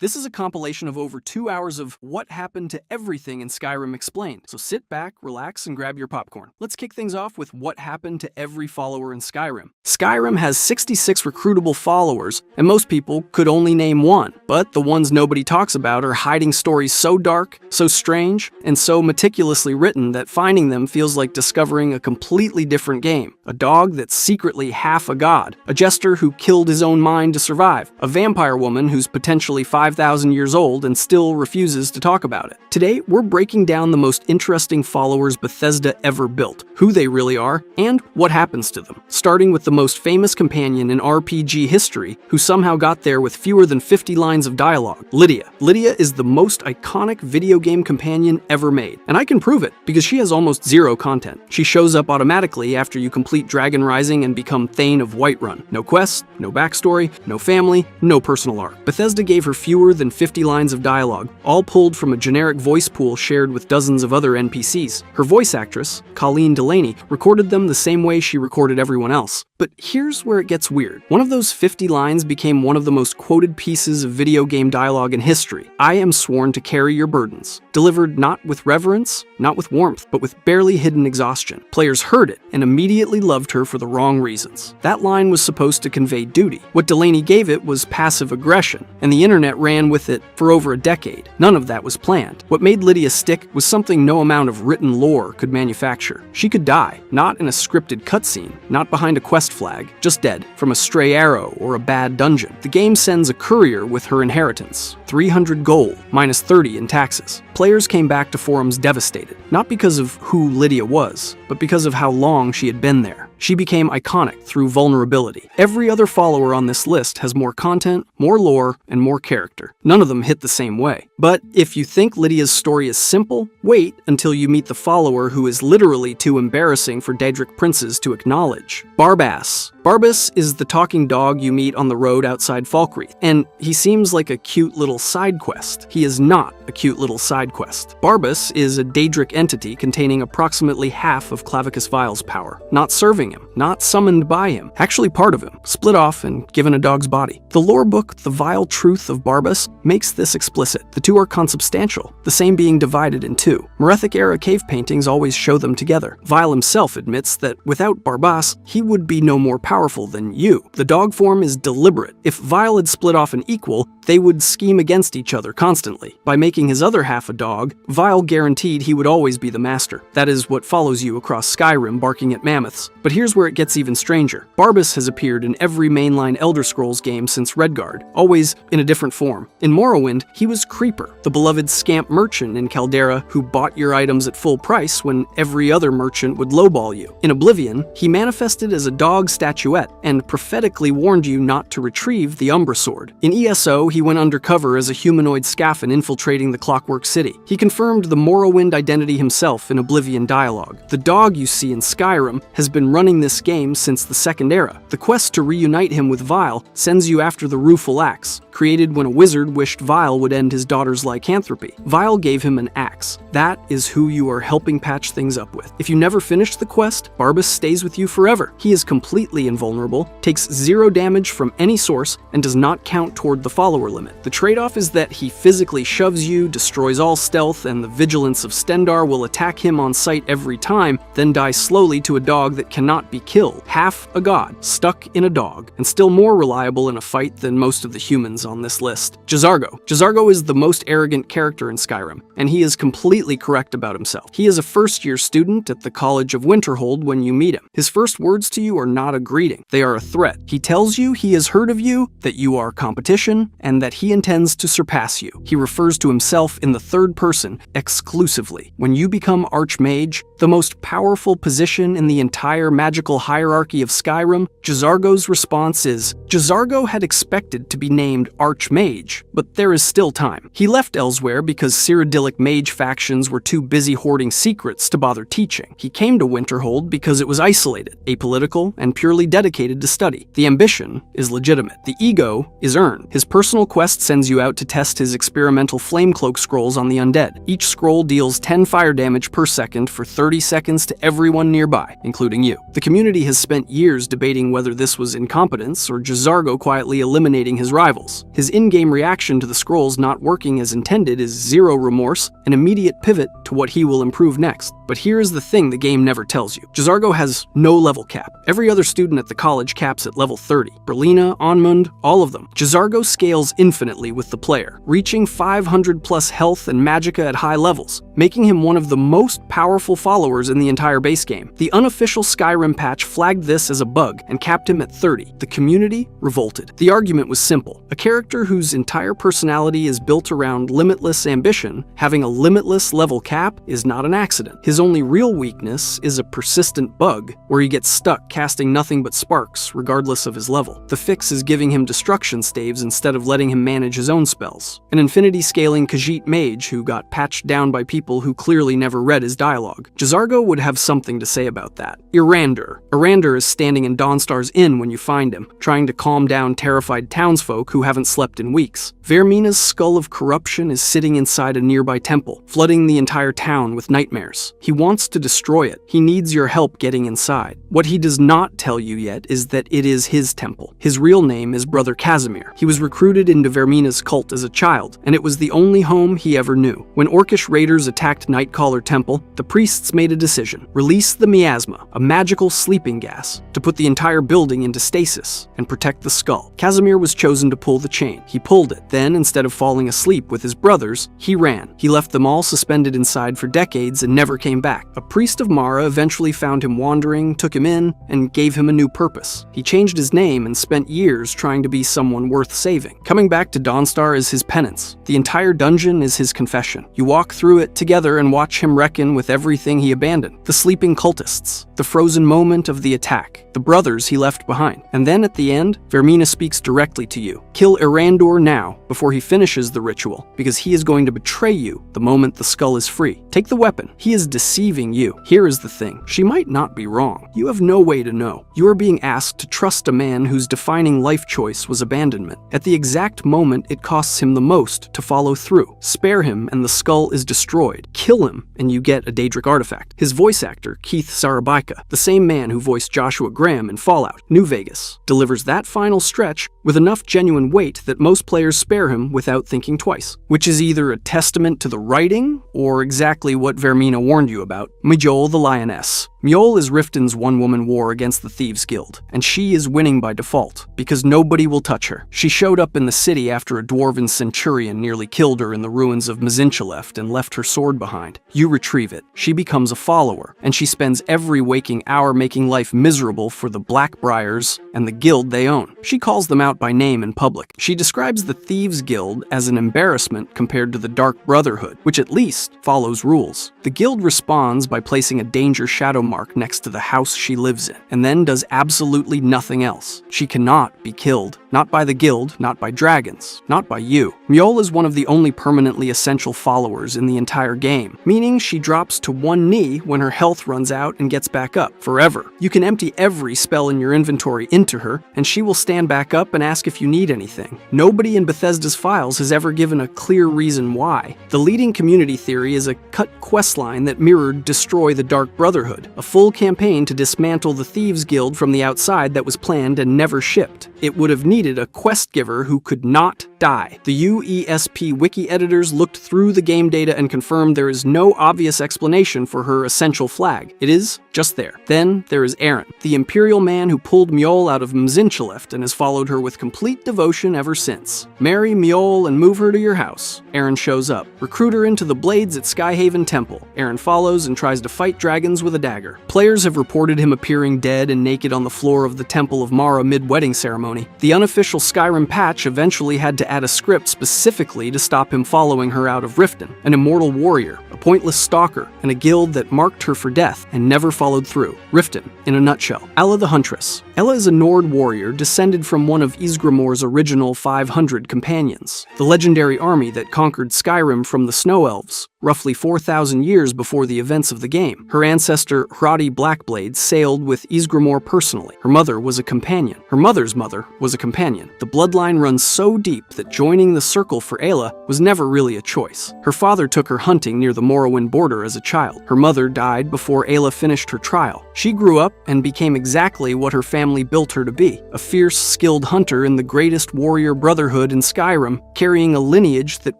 This is a compilation of over 2 hours of what happened to everything in Skyrim Explained. So sit back, relax, and grab your popcorn. Let's kick things off with what happened to every follower in Skyrim. Skyrim has 66 recruitable followers, and most people could only name one. But the ones nobody talks about are hiding stories so dark, so strange, and so meticulously written that finding them feels like discovering a completely different game. A dog that's secretly half a god, a jester who killed his own mind to survive, a vampire woman who's potentially 5,000 years old and still refuses to talk about it. Today, we're breaking down the most interesting followers Bethesda ever built, who they really are, and what happens to them. Starting with the most famous companion in RPG history, who somehow got there with fewer than 50 lines of dialogue, Lydia. Lydia is the most iconic video game companion ever made, and I can prove it, because she has almost zero content. She shows up automatically after you complete Dragon Rising and become Thane of Whiterun. No quest, no backstory, no family, no personal arc. Bethesda gave her fewer than 50 lines of dialogue, all pulled from a generic voice pool shared with dozens of other NPCs. Her voice actress, Colleen Delaney, recorded them the same way she recorded everyone else. But here's where it gets weird. One of those 50 lines became one of the most quoted pieces of video game dialogue in history. "I am sworn to carry your burdens." Delivered not with reverence, not with warmth, but with barely hidden exhaustion. Players heard it and immediately loved her for the wrong reasons. That line was supposed to convey duty. What Delaney gave it was passive aggression, and the internet ran with it for over a decade. None of that was planned. What made Lydia stick was something no amount of written lore could manufacture. She could die, not in a scripted cutscene, not behind a quest flag, just dead, from a stray arrow or a bad dungeon. The game sends a courier with her inheritance, 300 gold, minus 30 in taxes. Players came back to forums devastated, not because of who Lydia was, but because of how long she had been there. She became iconic through vulnerability. Every other follower on this list has more content, more lore, and more character. None of them hit the same way. But if you think Lydia's story is simple, wait until you meet the follower who is literally too embarrassing for Daedric princes to acknowledge. Barbas. Barbas is the talking dog you meet on the road outside Falkreath, and he seems like a cute little side quest. He is not a cute little side quest. Barbas is a Daedric entity containing approximately half of Clavicus Vile's power, not serving him, not summoned by him, actually part of him, split off and given a dog's body. The lore book, The Vile Truth of Barbas, makes this explicit. The two are consubstantial, the same being divided in two. Merethic-era cave paintings always show them together. Vile himself admits that without Barbas, he would be no more powerful than you. The dog form is deliberate. If Vile had split off an equal, they would scheme against each other constantly. By making his other half a dog, Vile guaranteed he would always be the master. That is what follows you across Skyrim barking at mammoths. But here's where it gets even stranger. Barbas has appeared in every mainline Elder Scrolls game since Redguard, always in a different form. In Morrowind, he was Creeper, the beloved scamp merchant in Caldera who bought your items at full price when every other merchant would lowball you. In Oblivion, he manifested as a dog statuette and prophetically warned you not to retrieve the Umbra Sword. In ESO, he went undercover as a humanoid scaffin infiltrating the Clockwork City. He confirmed the Morrowind identity himself in Oblivion dialogue. The dog you see in Skyrim has been running this game since the Second Era. The quest to reunite him with Vile sends you after the Rueful Axe, created when a wizard wished Vile would end his daughter's lycanthropy. Vile gave him an axe. That is who you are helping patch things up with. If you never finish the quest, Barbas stays with you forever. He is completely invulnerable, takes 0 damage from any source, and does not count toward the follower limit. The trade-off is that he physically shoves you, destroys all stealth, and the vigilance of Stendarr will attack him on sight every time, then die slowly to a dog that cannot be killed. Half a god, stuck in a dog, and still more reliable in a fight than most of the humans on this list. J'zargo. J'zargo is the most arrogant character in Skyrim, and he is completely correct about himself. He is a first-year student at the College of Winterhold when you meet him. His first words to you are not a greeting. They are a threat. He tells you he has heard of you, that you are competition, and that he intends to surpass you. He refers to himself in the third person exclusively. When you become Archmage, the most powerful position in the entire magical hierarchy of Skyrim, J'zargo's response is, J'zargo had expected to be named Archmage, but there is still time. He left Elsewhere because Cyrodiilic mage factions were too busy hoarding secrets to bother teaching. He came to Winterhold because it was isolated, apolitical, and purely dedicated to study. The ambition is legitimate. The ego is earned. His personal optional quest sends you out to test his experimental flame cloak scrolls on the undead. Each scroll deals 10 fire damage per second for 30 seconds to everyone nearby, including you. The community has spent years debating whether this was incompetence or J'zargo quietly eliminating his rivals. His in-game reaction to the scrolls not working as intended is zero remorse, an immediate pivot to what he will improve next. But here is the thing the game never tells you. J'zargo has no level cap. Every other student at the college caps at level 30. Berlina, Onmund, all of them. J'zargo scales infinitely with the player, reaching 500 plus health and magicka at high levels, making him one of the most powerful followers in the entire base game. The unofficial Skyrim patch flagged this as a bug and capped him at 30. The community revolted. The argument was simple. A character whose entire personality is built around limitless ambition, having a limitless level cap is not an accident. His only real weakness is a persistent bug, where he gets stuck casting nothing but sparks, regardless of his level. The fix is giving him destruction staves instead of letting him manage his own spells. An infinity-scaling Khajiit mage who got patched down by people who clearly never read his dialogue. J'zargo would have something to say about that. Irander is standing in Dawnstar's inn when you find him, trying to calm down terrified townsfolk who haven't slept in weeks. Vermina's skull of corruption is sitting inside a nearby temple, flooding the entire town with nightmares. He wants to destroy it. He needs your help getting inside. What he does not tell you yet is that it is his temple. His real name is Brother Casimir. He was recruited into Vermina's cult as a child, and it was the only home he ever knew. When Orcish raiders attacked Nightcaller Temple, the priests made a decision. Release the miasma, a magical sleeping gas, to put the entire building into stasis and protect the skull. Casimir was chosen to pull the chain. He pulled it. Then, instead of falling asleep with his brothers, he ran. He left them all suspended inside for decades and never came back. A priest of Mara eventually found him wandering, took him in, and gave him a new purpose. He changed his name and spent years trying to be someone worth saving. Coming back to Dawnstar is his penance. The entire dungeon is his confession. You walk through it together and watch him reckon with everything he abandoned. The sleeping cultists, the frozen moment of the attack, the brothers he left behind. And then at the end, Vermina speaks directly to you. Kill Irander now, before he finishes the ritual, because he is going to betray you the moment the skull is free. Take the weapon. He is deceiving you. Here is the thing. She might not be wrong. You have no way to know. You are being asked to trust a man whose defining life choice was abandonment. At the exact moment it costs him the most to follow through. Spare him and the skull is destroyed. Kill him and you get a Daedric artifact. His voice actor, Keith Sarabaika, the same man who voiced Joshua Graham in Fallout New Vegas, delivers that final stretch with enough genuine weight that most players spare him without thinking twice, which is either a testament to the writing or exactly what Vermina warned you about. Mjol the Lioness. Mjol is Riften's one-woman war against the Thieves Guild, and she is winning by default, because nobody will touch her. She showed up in the city after a dwarven centurion nearly killed her in the ruins of Mazincheleft and left her sword behind. You retrieve it. She becomes a follower, and she spends every waking hour making life miserable for the Blackbriars and the guild they own. She calls them out by name in public. She describes the Thieves Guild as an embarrassment compared to the Dark Brotherhood, which at least follows rules. The guild responds by placing a danger shadow mark next to the house she lives in, and then does absolutely nothing else. She cannot be killed. Not by the guild, not by dragons, not by you. Mjol is one of the only permanently essential followers in the entire game, meaning she drops to one knee when her health runs out and gets back up, forever. You can empty every spell in your inventory into her, and she will stand back up and ask if you need anything. Nobody in Bethesda's files has ever given a clear reason why. The leading community theory is a cut questline that mirrored Destroy the Dark Brotherhood, a full campaign to dismantle the Thieves Guild from the outside that was planned and never shipped. It would have needed a quest giver who could not die. The UESP wiki editors looked through the game data and confirmed there is no obvious explanation for her essential flag. It is just there. Then there is Aaron, the Imperial man who pulled Mjol out of Mazincheleft and has followed her with complete devotion ever since. Marry Mjol and move her to your house. Aaron shows up. Recruit her into the Blades at Skyhaven Temple. Aaron follows and tries to fight dragons with a dagger. Players have reported him appearing dead and naked on the floor of the Temple of Mara mid-wedding ceremony. The unofficial Skyrim patch eventually had to add a script specifically to stop him following her out of Riften, an immortal warrior, a pointless stalker, and a guild that marked her for death and never followed through. Riften, in a nutshell. Alla the Huntress. Ella is a Nord warrior descended from one of Ysgramor's original 500 companions, the legendary army that conquered Skyrim from the Snow Elves, roughly 4,000 years before the events of the game. Her ancestor, Hradi Blackblade, sailed with Ysgramor personally. Her mother was a companion. Her mother's mother was a companion. The bloodline runs so deep that joining the Circle for Ayla was never really a choice. Her father took her hunting near the Morrowind border as a child. Her mother died before Ayla finished her trial. She grew up and became exactly what her family built her to be, a fierce, skilled hunter in the greatest warrior brotherhood in Skyrim, carrying a lineage that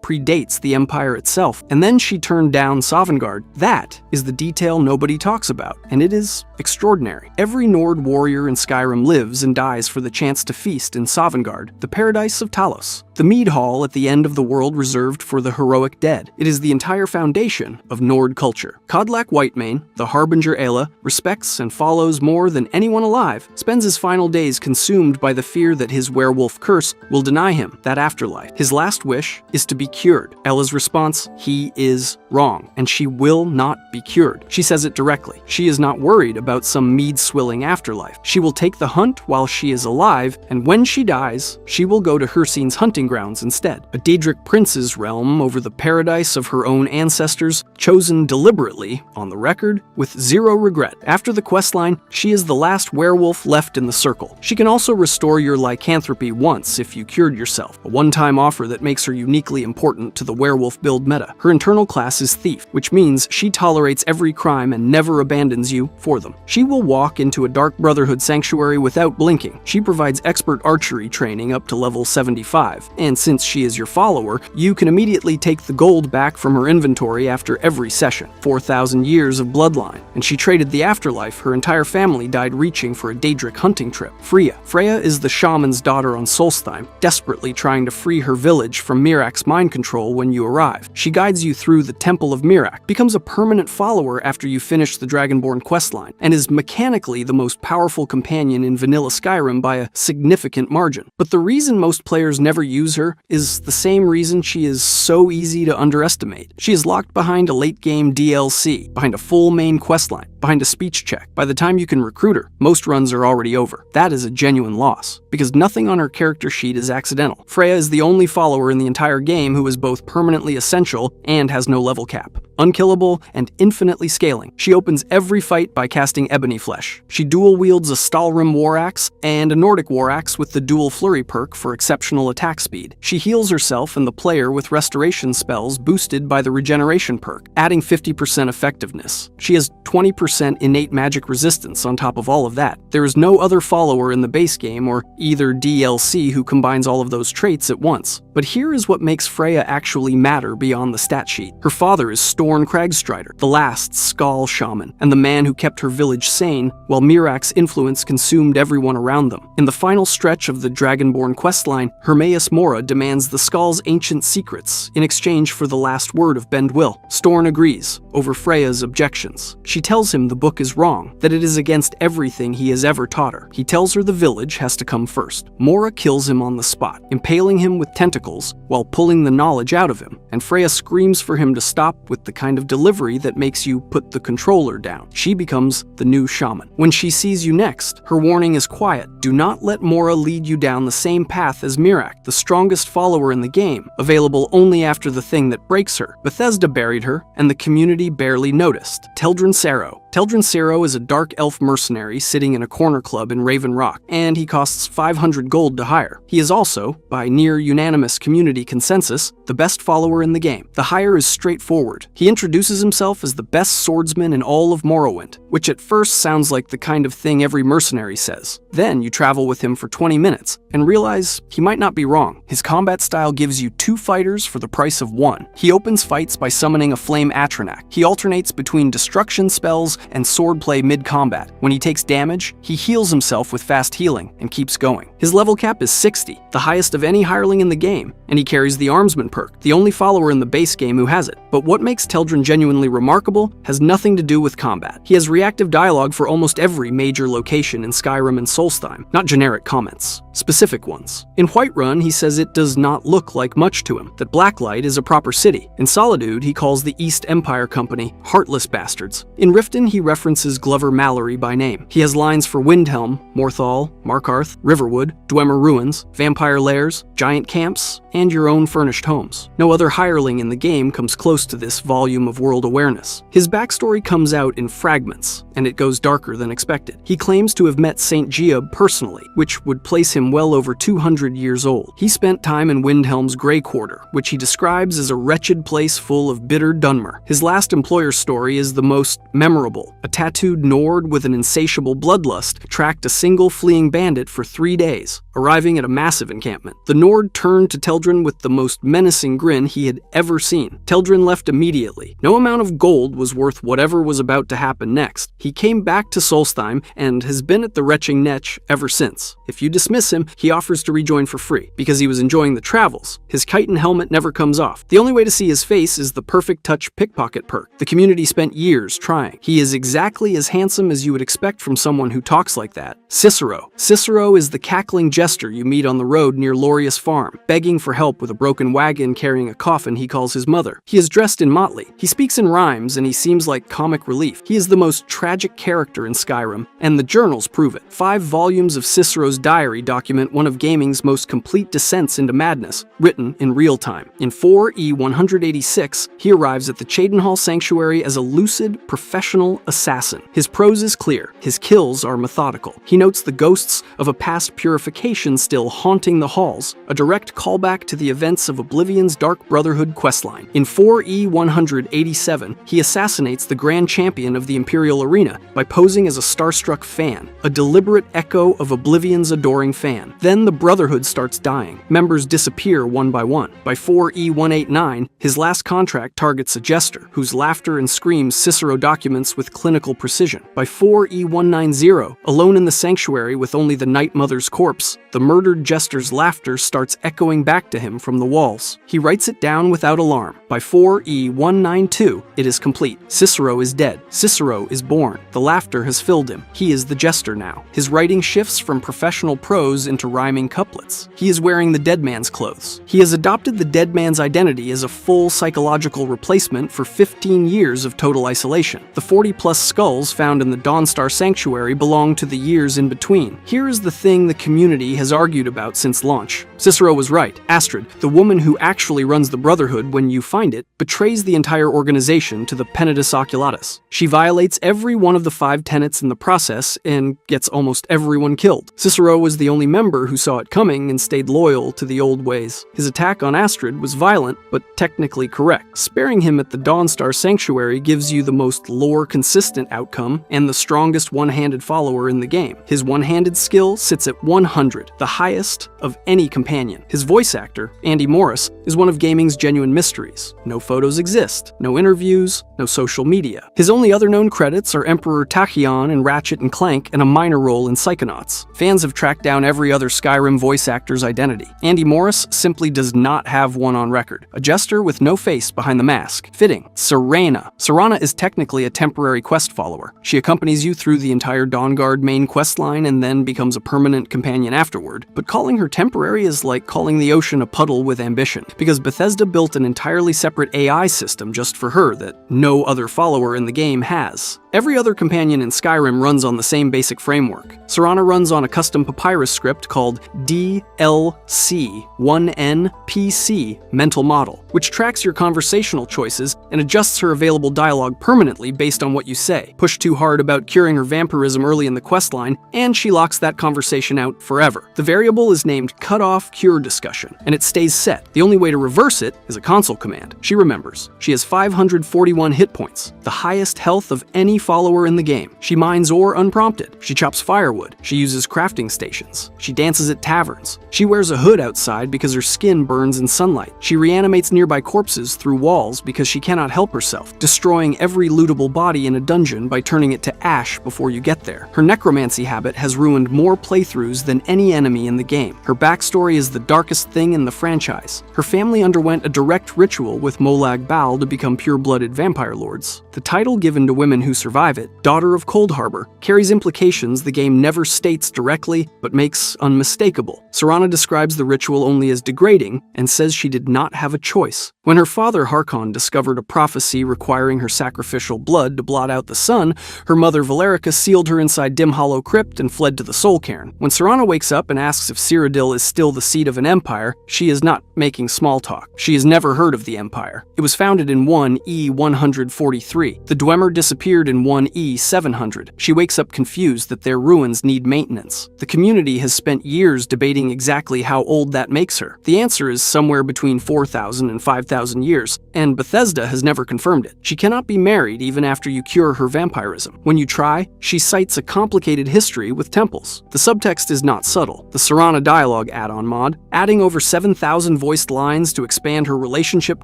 predates the Empire itself. And then she turned down Sovngarde. That is the detail nobody talks about, and it is extraordinary. Every Nord warrior in Skyrim lives and dies for the chance to feast in Sovngarde, the paradise of Talos, the mead hall at the end of the world reserved for the heroic dead. It is the entire foundation of Nord culture. Kodlak Whitemane, the harbinger Ayla, respects and follows more than anyone alive, spends his final days consumed by the fear that his werewolf curse will deny him that afterlife. His last wish is to be cured. Ella's response, he is wrong, and she will not be cured. She says it directly. She is not worried about some mead-swilling afterlife. She will take the hunt while she is alive, and when she dies, she will go to Hircine's hunting grounds instead, a Daedric prince's realm over the paradise of her own ancestors, chosen deliberately, on the record, with zero regret. After the questline, she is the last werewolf left in the Circle. She can also restore your lycanthropy once if you cured yourself, a one-time offer that makes her uniquely important to the werewolf build meta. Her internal class is Thief, which means she tolerates every crime and never abandons you for them. She will walk into a Dark Brotherhood sanctuary without blinking. She provides expert archery training up to level 75, and since she is your follower, you can immediately take the gold back from her inventory after every session. 4,000 years of bloodline, and she traded the afterlife. Her entire family died reaching for a Daedric hunting trip. Freya is the shaman's daughter on Solstheim, desperately trying to free her village from Mirak's mind control when you arrive. She guides you through the Temple of Mirak, becomes a permanent follower after you finish the Dragonborn questline, and is mechanically the most powerful companion in vanilla Skyrim by a significant margin. But the reason most players never use her is the same reason she is so easy to underestimate. She is locked behind a late-game DLC, behind a full main questline, behind a speech check. By the time you can recruit her, most runs are already over. That is a genuine loss, because nothing on her character sheet is accidental. Freya is the only follower in the entire game who is both permanently essential and has no level cap. Unkillable and infinitely scaling. She opens every fight by casting Ebony Flesh. She dual wields a Stalrim war axe and a Nordic war axe with the dual flurry perk for exceptional attack speed. She heals herself and the player with restoration spells boosted by the regeneration perk, adding 50% effectiveness. She has 20% innate magic resistance on top of all of that. There is no other follower in the base game or either DLC who combines all of those traits at once. But here is what makes Freya actually matter beyond the stat sheet. Her father is Storn Cragstrider, the last Skal shaman, and the man who kept her village sane while Mirak's influence consumed everyone around them. In the final stretch of the Dragonborn questline, Hermaeus Mora demands the Skal's ancient secrets in exchange for the last word of Bendwill. Storn agrees, over Freya's objections. She tells him the book is wrong, that it is against everything he has ever taught her. He tells her the village has to come first. Mora kills him on the spot, impaling him with tentacles while pulling the knowledge out of him, and Freya screams for him to stop with the kind of delivery that makes you put the controller down. She becomes the new shaman. When she sees you next, her warning is quiet. Do not let Mora lead you down the same path as Mirak, the strongest follower in the game, available only after the thing that breaks her. Bethesda buried her, and the community barely noticed. Teldrin Sero. Teldrin Sero is a dark elf mercenary sitting in a corner club in Raven Rock, and he costs 500 gold to hire. He is also, by near unanimous community consensus, the best follower in the game. The hire is straightforward. He introduces himself as the best swordsman in all of Morrowind, which at first sounds like the kind of thing every mercenary says. Then you travel with him for 20 minutes and realize he might not be wrong. His combat style gives you 2 fighters for the price of 1. He opens fights by summoning a flame Atronak. He alternates between destruction spells and swordplay mid-combat. When he takes damage, he heals himself with fast healing and keeps going. His level cap is 60, the highest of any hireling in the game, and he carries the Armsman perk, the only follower in the base game who has it. But what makes Teldrin genuinely remarkable has nothing to do with combat. He has reactive dialogue for almost every major location in Skyrim and Solstheim, not generic comments, specific ones. In Whiterun, he says it does not look like much to him, that Blacklight is a proper city. In Solitude, he calls the East Empire Company heartless bastards. In Riften, he references Glover Mallory by name. He has lines for Windhelm, Morthal, Markarth, Riverwood, Dwemer Ruins, Vampire Lairs, Giant Camps, and your own furnished homes. No other hireling in the game comes close to this volume of world awareness. His backstory comes out in fragments, and it goes darker than expected. He claims to have met St. Geob personally, which would place him well over 200 years old. He spent time in Windhelm's Grey Quarter, which he describes as a wretched place full of bitter Dunmer. His last employer story is the most memorable. A tattooed Nord with an insatiable bloodlust tracked a single fleeing bandit for 3 days, arriving at a massive encampment. The Nord turned to Teldrin with the most menacing grin he had ever seen. Teldrin left immediately. No amount of gold was worth whatever was about to happen next. He came back to Solstheim and has been at the Retching Netch ever since. If you dismiss him, he offers to rejoin for free, because he was enjoying the travels. His chitin helmet never comes off. The only way to see his face is the perfect touch pickpocket perk. The community spent years trying. He is exactly as handsome as you would expect from someone who talks like that. Cicero. Cicero is the cackling jester you meet on the road near Lorius Farm, begging for help with a broken wagon carrying a coffin he calls his mother. He is dressed in motley. He speaks in rhymes and he seems like comic relief. He is the most tragic character in Skyrim, and the journals prove it. 5 volumes of Cicero's diary document one of gaming's most complete descents into madness, written in real time. In 4E186, he arrives at the Cheydinhall Sanctuary as a lucid, professional assassin. His prose is clear. His kills are methodical. He notes the ghosts of a past purification still haunting the halls, a direct callback to the events of Oblivion's Dark Brotherhood questline. In 4E187, he assassinates the Grand Champion of the Imperial Arena by posing as a starstruck fan, a deliberate echo of Oblivion's adoring fan. Then the Brotherhood starts dying. Members disappear one by one. By 4E189, his last contract targets a jester, whose laughter and screams Cicero documents with clinical precision. By 4E190, alone in the sanctuary with only the Night Mother's corpse, the murdered jester's laughter starts echoing back to him from the walls. He writes it down without alarm. By 4E192, it is complete. Cicero is dead. Cicero is born. The laughter has filled him. He is the jester now. His writing shifts from professional prose into rhyming couplets. He is wearing the dead man's clothes. He has adopted the dead man's identity as a full psychological replacement for 15 years of total isolation. The 40-plus skulls found in the Dawnstar Sanctuary belong to the years in between. Here is the thing the community has argued about since launch. Cicero was right. Astrid, the woman who actually runs the Brotherhood when you find it, betrays the entire organization to the Penitus Oculatus. She violates every one of the 5 tenets in the process and gets almost everyone killed. Cicero was the only member who saw it coming and stayed loyal to the old ways. His attack on Astrid was violent, but technically correct. Sparing him at the Dawnstar Sanctuary gives you the most lore-consistent outcome and the strongest one-handed follower in the game. His one-handed skill sits at 100, the highest of any companion. His voice actor, Andy Morris, is one of gaming's genuine mysteries. No photos exist, no interviews, no social media. His only other known credits are Emperor Tachyon in Ratchet & Clank and a minor role in Psychonauts. Fans have tracked down every other Skyrim voice actor's identity. Andy Morris simply does not have one on record. A jester with no face behind the mask. Fitting. Serena. Serana is technically a temporary quest follower. She accompanies you through the entire Dawnguard main questline and then becomes a permanent companion afterward. But calling her temporary is like calling the ocean a puddle with ambition, because Bethesda built an entirely separate AI system just for her that no other follower in the game has. Every other companion in Skyrim runs on the same basic framework. Serana runs on a custom papyrus script called DLC1NPC mental model, which tracks your conversational choices and adjusts her available dialogue permanently based on what you say. Push too hard about curing her vampirism early in the questline, and she locks that conversation out forever. The variable is named Cut-Off Cure Discussion, and it stays set. The only way to reverse it is a console command. She remembers. She has 541 hit points, the highest health of any follower in the game. She mines ore unprompted. She chops firewood. She uses crafting stations. She dances at taverns. She wears a hood outside because her skin burns in sunlight. She reanimates nearby corpses through walls because she cannot help herself, destroying every lootable body in a dungeon by turning it to ash before you get there. Her necromancy habit has ruined more playthroughs than any enemy in the game. Her backstory is the darkest thing in the franchise. Her family underwent a direct ritual with Molag Bal to become pure-blooded vampire lords. The title given to women who survive survive it, Daughter of Cold Harbor, carries implications the game never states directly but makes unmistakable. Serana describes the ritual only as degrading and says she did not have a choice. When her father Harkon discovered a prophecy requiring her sacrificial blood to blot out the sun, her mother Valerica sealed her inside Dim Hollow Crypt and fled to the Soul Cairn. When Serana wakes up and asks if Cyrodiil is still the seat of an empire, she is not making small talk. She has never heard of the empire. It was founded in 1E143. The Dwemer disappeared in 1E700. She wakes up confused that their ruins need maintenance. The community has spent years debating exactly how old that makes her. The answer is somewhere between 4,000 and 5,000 years, and Bethesda has never confirmed it. She cannot be married even after you cure her vampirism. When you try, she cites a complicated history with temples. The subtext is not subtle. The Serana Dialogue add-on mod, adding over 7,000 voiced lines to expand her relationship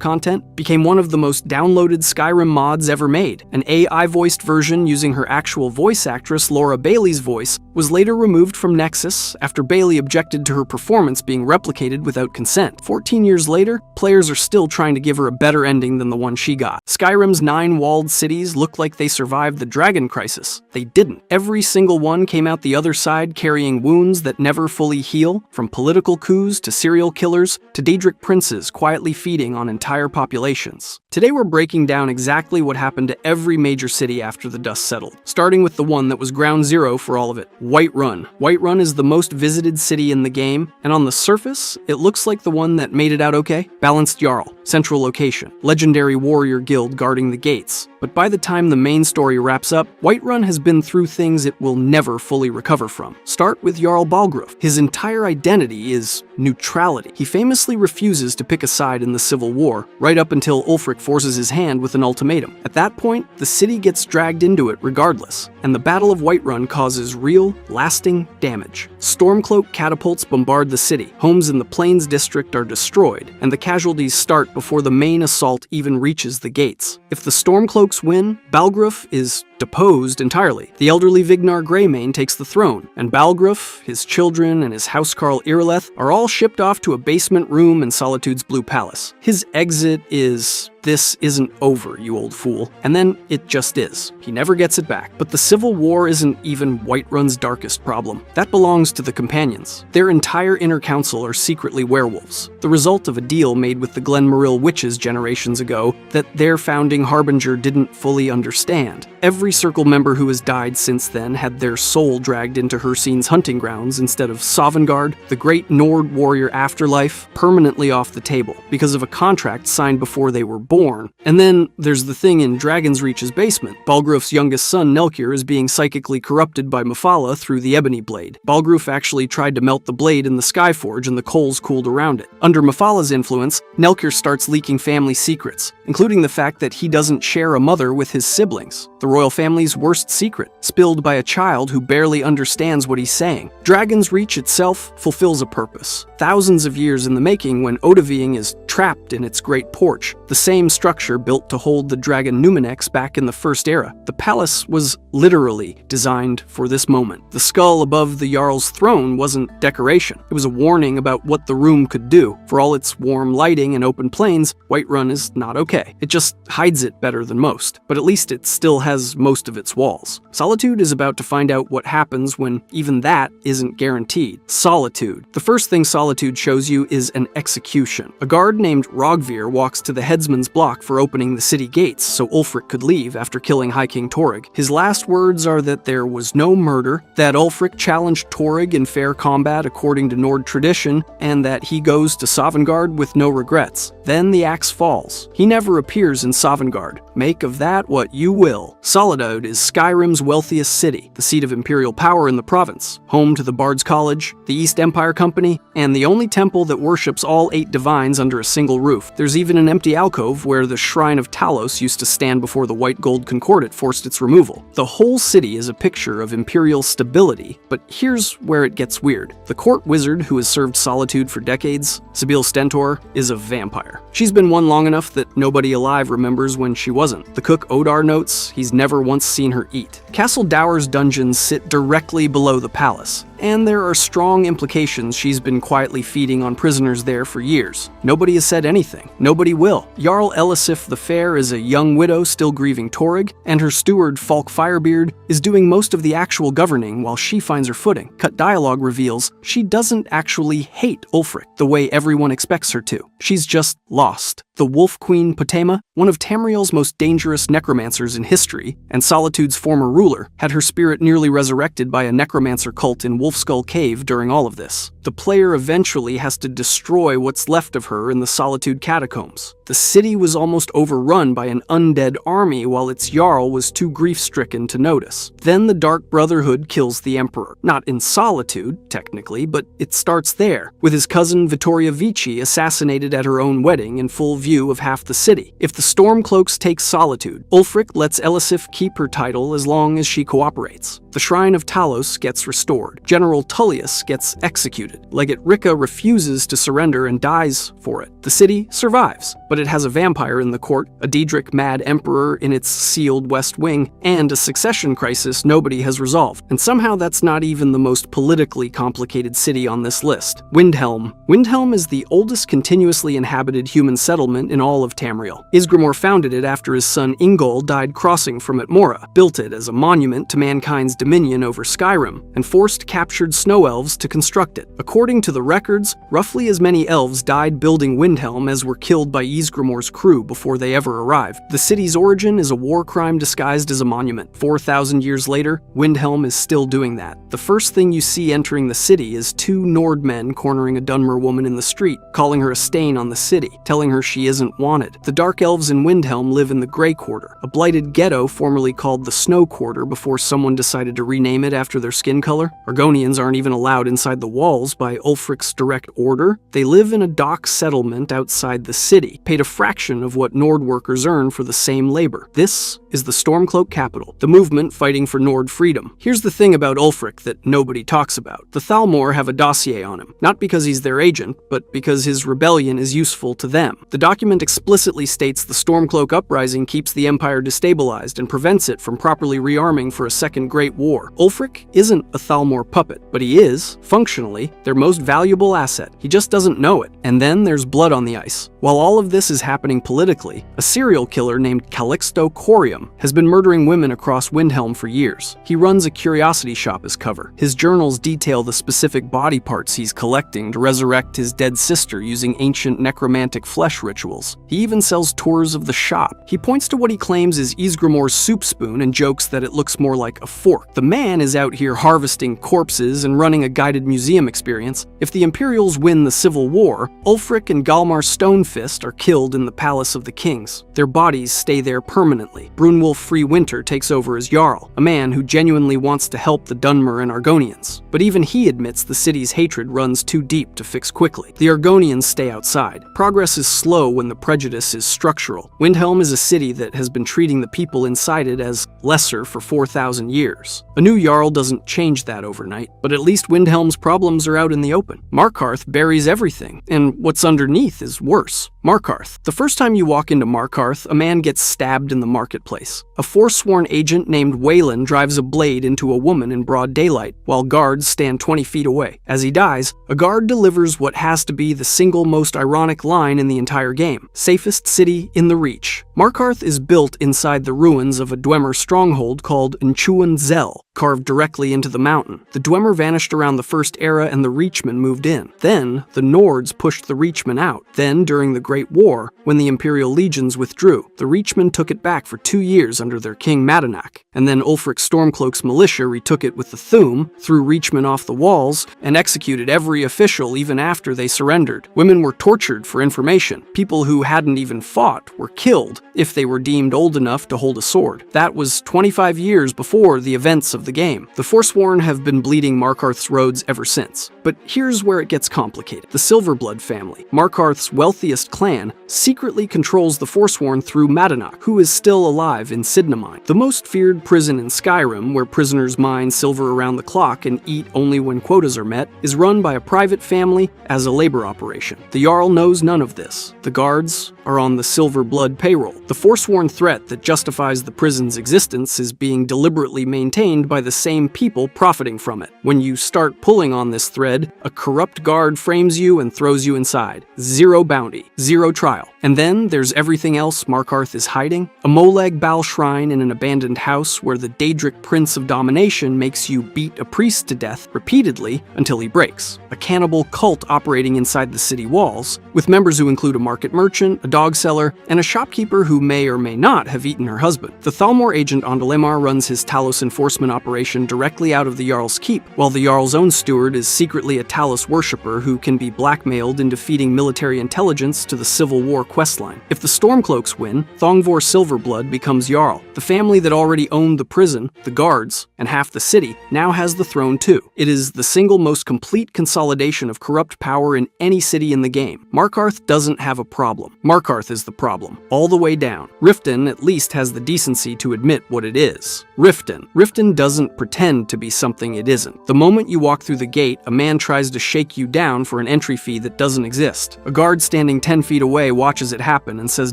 content, became one of the most downloaded Skyrim mods ever made. An AI-voiced version using her actual voice actress Laura Bailey's voice was later removed from Nexus after Bailey objected to her performance being replicated without consent. 14 years later, players are still trying to give her a better ending than the one she got. Skyrim's 9 walled cities look like they survived the Dragon Crisis. They didn't. Every single one came out the other side carrying wounds that never fully heal, from political coups to serial killers to Daedric princes quietly feeding on entire populations. Today we're breaking down exactly what happened to every major city after the dust settled, starting with the one that was ground zero for all of it, Whiterun. Whiterun is the most visited city in the game, and on the surface, it looks like the one that made it out okay. Balanced Jarl, central location, legendary warrior guild guarding the gates. But by the time the main story wraps up, Whiterun has been through things it will never fully recover from. Start with Jarl Balgruuf. His entire identity is neutrality. He famously refuses to pick a side in the Civil War, right up until Ulfric forces his hand with an ultimatum. At that point, the city gets dragged into it regardless, and the Battle of Whiterun causes real, lasting damage. Stormcloak catapults bombard the city, homes in the Plains district are destroyed, and the casualties start before the main assault even reaches the gates. If the Stormcloaks win, Balgruuf is deposed entirely. The elderly Vignar Greymane takes the throne, and Balgruuf, his children, and his housecarl Irileth are all shipped off to a basement room in Solitude's Blue Palace. His exit is, "This isn't over, you old fool," and then it just is. He never gets it back. But the Civil War isn't even Whiterun's darkest problem. That belongs to the Companions. Their entire inner council are secretly werewolves, the result of a deal made with the Glenmorill witches generations ago that their founding harbinger didn't fully understand. Every Circle member who has died since then had their soul dragged into Hircine's hunting grounds instead of Sovngarde, the great Nord warrior afterlife, permanently off the table because of a contract signed before they were born. And then there's the thing in Dragon's Reach's basement. Balgruuf's youngest son, Nelkir, is being psychically corrupted by Mephala through the Ebony Blade. Balgruuf actually tried to melt the blade in the Skyforge and the coals cooled around it. Under Mephala's influence, Nelkir starts leaking family secrets, including the fact that he doesn't share a mother with his siblings. The royal family's worst secret, spilled by a child who barely understands what he's saying. Dragon's Reach itself fulfills a purpose. Thousands of years in the making when Odeviing is trapped in its great porch, the same structure built to hold the dragon Numinex back in the First Era. The palace was literally designed for this moment. The skull above the Jarl's throne wasn't decoration. It was a warning about what the room could do. For all its warm lighting and open plains, Whiterun is not okay. It just hides it better than most, but at least it still has most of its walls. Solitude is about to find out what happens when even that isn't guaranteed. Solitude. The first thing Solitude shows you is an execution. A guard named Rogvir walks to the headsman's block for opening the city gates so Ulfric could leave after killing High King Torrig. His last words are that there was no murder, that Ulfric challenged Torrig in fair combat according to Nord tradition, and that he goes to Sovngarde with no regrets. Then the axe falls. He never appears in Sovngarde. Make of that what you will. Solitude is Skyrim's wealthiest city, the seat of imperial power in the province, home to the Bard's College, the East Empire Company, and the only temple that worships all 8 divines under a single roof. There's even an empty alcove where the Shrine of Talos used to stand before the White Gold Concordat forced its removal. The whole city is a picture of imperial stability, but here's where it gets weird. The court wizard who has served Solitude for decades, Sibyl Stentor, is a vampire. She's been one long enough that nobody alive remembers when she was wasn't. The cook Odar notes he's never once seen her eat. Castle Dour's dungeons sit directly below the palace, and there are strong implications she's been quietly feeding on prisoners there for years. Nobody has said anything. Nobody will. Jarl Elisif the Fair is a young widow still grieving Torrig, and her steward Falk Firebeard is doing most of the actual governing while she finds her footing. Cut dialogue reveals she doesn't actually hate Ulfric the way everyone expects her to. She's just lost. The Wolf Queen Potema, one of Tamriel's most dangerous necromancers in history, and Solitude's former ruler, had her spirit nearly resurrected by a necromancer cult in Wolfskull Cave during all of this. The player eventually has to destroy what's left of her in the Solitude catacombs. The city was almost overrun by an undead army while its Jarl was too grief-stricken to notice. Then the Dark Brotherhood kills the Emperor. Not in Solitude, technically, but it starts there, with his cousin Vittoria Vici assassinated at her own wedding in full view of half the city. If the Stormcloaks take Solitude, Ulfric lets Elisif keep her title as long as she cooperates. The Shrine of Talos gets restored. General Tullius gets executed. Legate Ricca refuses to surrender and dies for it. The city survives, but it has a vampire in the court, a Daedric Mad Emperor in its sealed West Wing, and a succession crisis nobody has resolved. And somehow that's not even the most politically complicated city on this list. Windhelm. Windhelm is the oldest continuously inhabited human settlement in all of Tamriel. Isgramor founded it after his son Ingol died crossing from Atmora, built it as a monument to mankind's dominion over Skyrim, and forced captured snow elves to construct it. According to the records, roughly as many elves died building Windhelm as were killed by Ysgramor's crew before they ever arrived. The city's origin is a war crime disguised as a monument. 4,000 years later, Windhelm is still doing that. The first thing you see entering the city is two Nord men cornering a Dunmer woman in the street, calling her a stain on the city, telling her she isn't wanted. The Dark Elves in Windhelm live in the Grey Quarter, a blighted ghetto formerly called the Snow Quarter before someone decided to rename it after their skin color. Argonians aren't even allowed inside the walls by Ulfric's direct order. They live in a dock settlement outside the city, paid a fraction of what Nord workers earn for the same labor. This is the Stormcloak capital, the movement fighting for Nord freedom. Here's the thing about Ulfric that nobody talks about. The Thalmor have a dossier on him, not because he's their agent, but because his rebellion is useful to them. The document explicitly states the Stormcloak uprising keeps the Empire destabilized and prevents it from properly rearming for a second Great War. Ulfric isn't a Thalmor puppet, but he is, functionally, their most valuable asset. He just doesn't know it. And then there's blood on the ice. While all of this is happening politically, a serial killer named Calixto Corium has been murdering women across Windhelm for years. He runs a curiosity shop as cover. His journals detail the specific body parts he's collecting to resurrect his dead sister using ancient necromantic flesh rituals. He even sells tours of the shop. He points to what he claims is Ysgramor's soup spoon and jokes that it looks more like a fork. The man is out here harvesting corpses and running a guided museum experience. If the Imperials win the Civil War, Ulfric and Galmar Stonefist are killed in the Palace of the Kings. Their bodies stay there permanently. Brunwulf Free Winter takes over as Jarl, a man who genuinely wants to help the Dunmer and Argonians. But even he admits the city's hatred runs too deep to fix quickly. The Argonians stay outside. Progress is slow when the prejudice is structural. Windhelm is a city that has been treating the people inside it as lesser for 4,000 years. A new Jarl doesn't change that overnight, but at least Windhelm's problems are out in the open. Markarth buries everything, and what's underneath is worse. Markarth. The first time you walk into Markarth, a man gets stabbed in the marketplace. A forsworn agent named Waylon drives a blade into a woman in broad daylight, while guards stand 20 feet away. As he dies, a guard delivers what has to be the single most ironic line in the entire game. Safest city in the Reach. Markarth is built inside the ruins of a Dwemer stronghold called Nchuan Zel, carved directly into the mountain. The Dwemer vanished around the First Era and the Reachmen moved in. Then, the Nords pushed the Reachmen out. Then, during the Great War, when the Imperial legions withdrew, the Reachmen took it back for 2 years under their king Madanak. And then Ulfric Stormcloak's militia retook it with the Thu'um, threw Reachmen off the walls, and executed every official even after they surrendered. Women were tortured for information. People who hadn't even fought were killed if they were deemed old enough to hold a sword. That was 25 years before the events of the game. The Forsworn have been bleeding Markarth's roads ever since. But here's where it gets complicated. The Silverblood family, Markarth's wealthiest clan, secretly controls the Forsworn through Madanak, who is still alive in Sidnamine, the most feared prison in Skyrim, where prisoners mine silver around the clock and eat only when quotas are met, is run by a private family as a labor operation. The Jarl knows none of this. The guards are on the Silverblood payroll. The forsworn threat that justifies the prison's existence is being deliberately maintained by the same people profiting from it. When you start pulling on this thread, a corrupt guard frames you and throws you inside. Zero bounty, zero trial. And then there's everything else Markarth is hiding. A Molag Bal shrine in an abandoned house where the Daedric Prince of Domination makes you beat a priest to death repeatedly until he breaks. A cannibal cult operating inside the city walls, with members who include a market merchant, a dog seller, and a shopkeeper who may or may not have eaten her husband. The Thalmor agent Ondalemar runs his Talos enforcement operation directly out of the Jarl's keep, while the Jarl's own steward is secretly a Talos worshipper who can be blackmailed into feeding military intelligence to the Civil War questline. If the Stormcloaks win, Thongvor Silverblood becomes Jarl. The family that already owned the prison, the guards, and half the city now has the throne too. It is the single most complete consolidation of corrupt power in any city in the game. Markarth doesn't have a problem. Markarth is the problem, all the way down. Riften at least has the decency to admit what it is. Riften doesn't pretend to be something it isn't. The moment you walk through the gate, a man tries to shake you down for an entry fee that doesn't exist. A guard standing 10 feet away watches it happen and says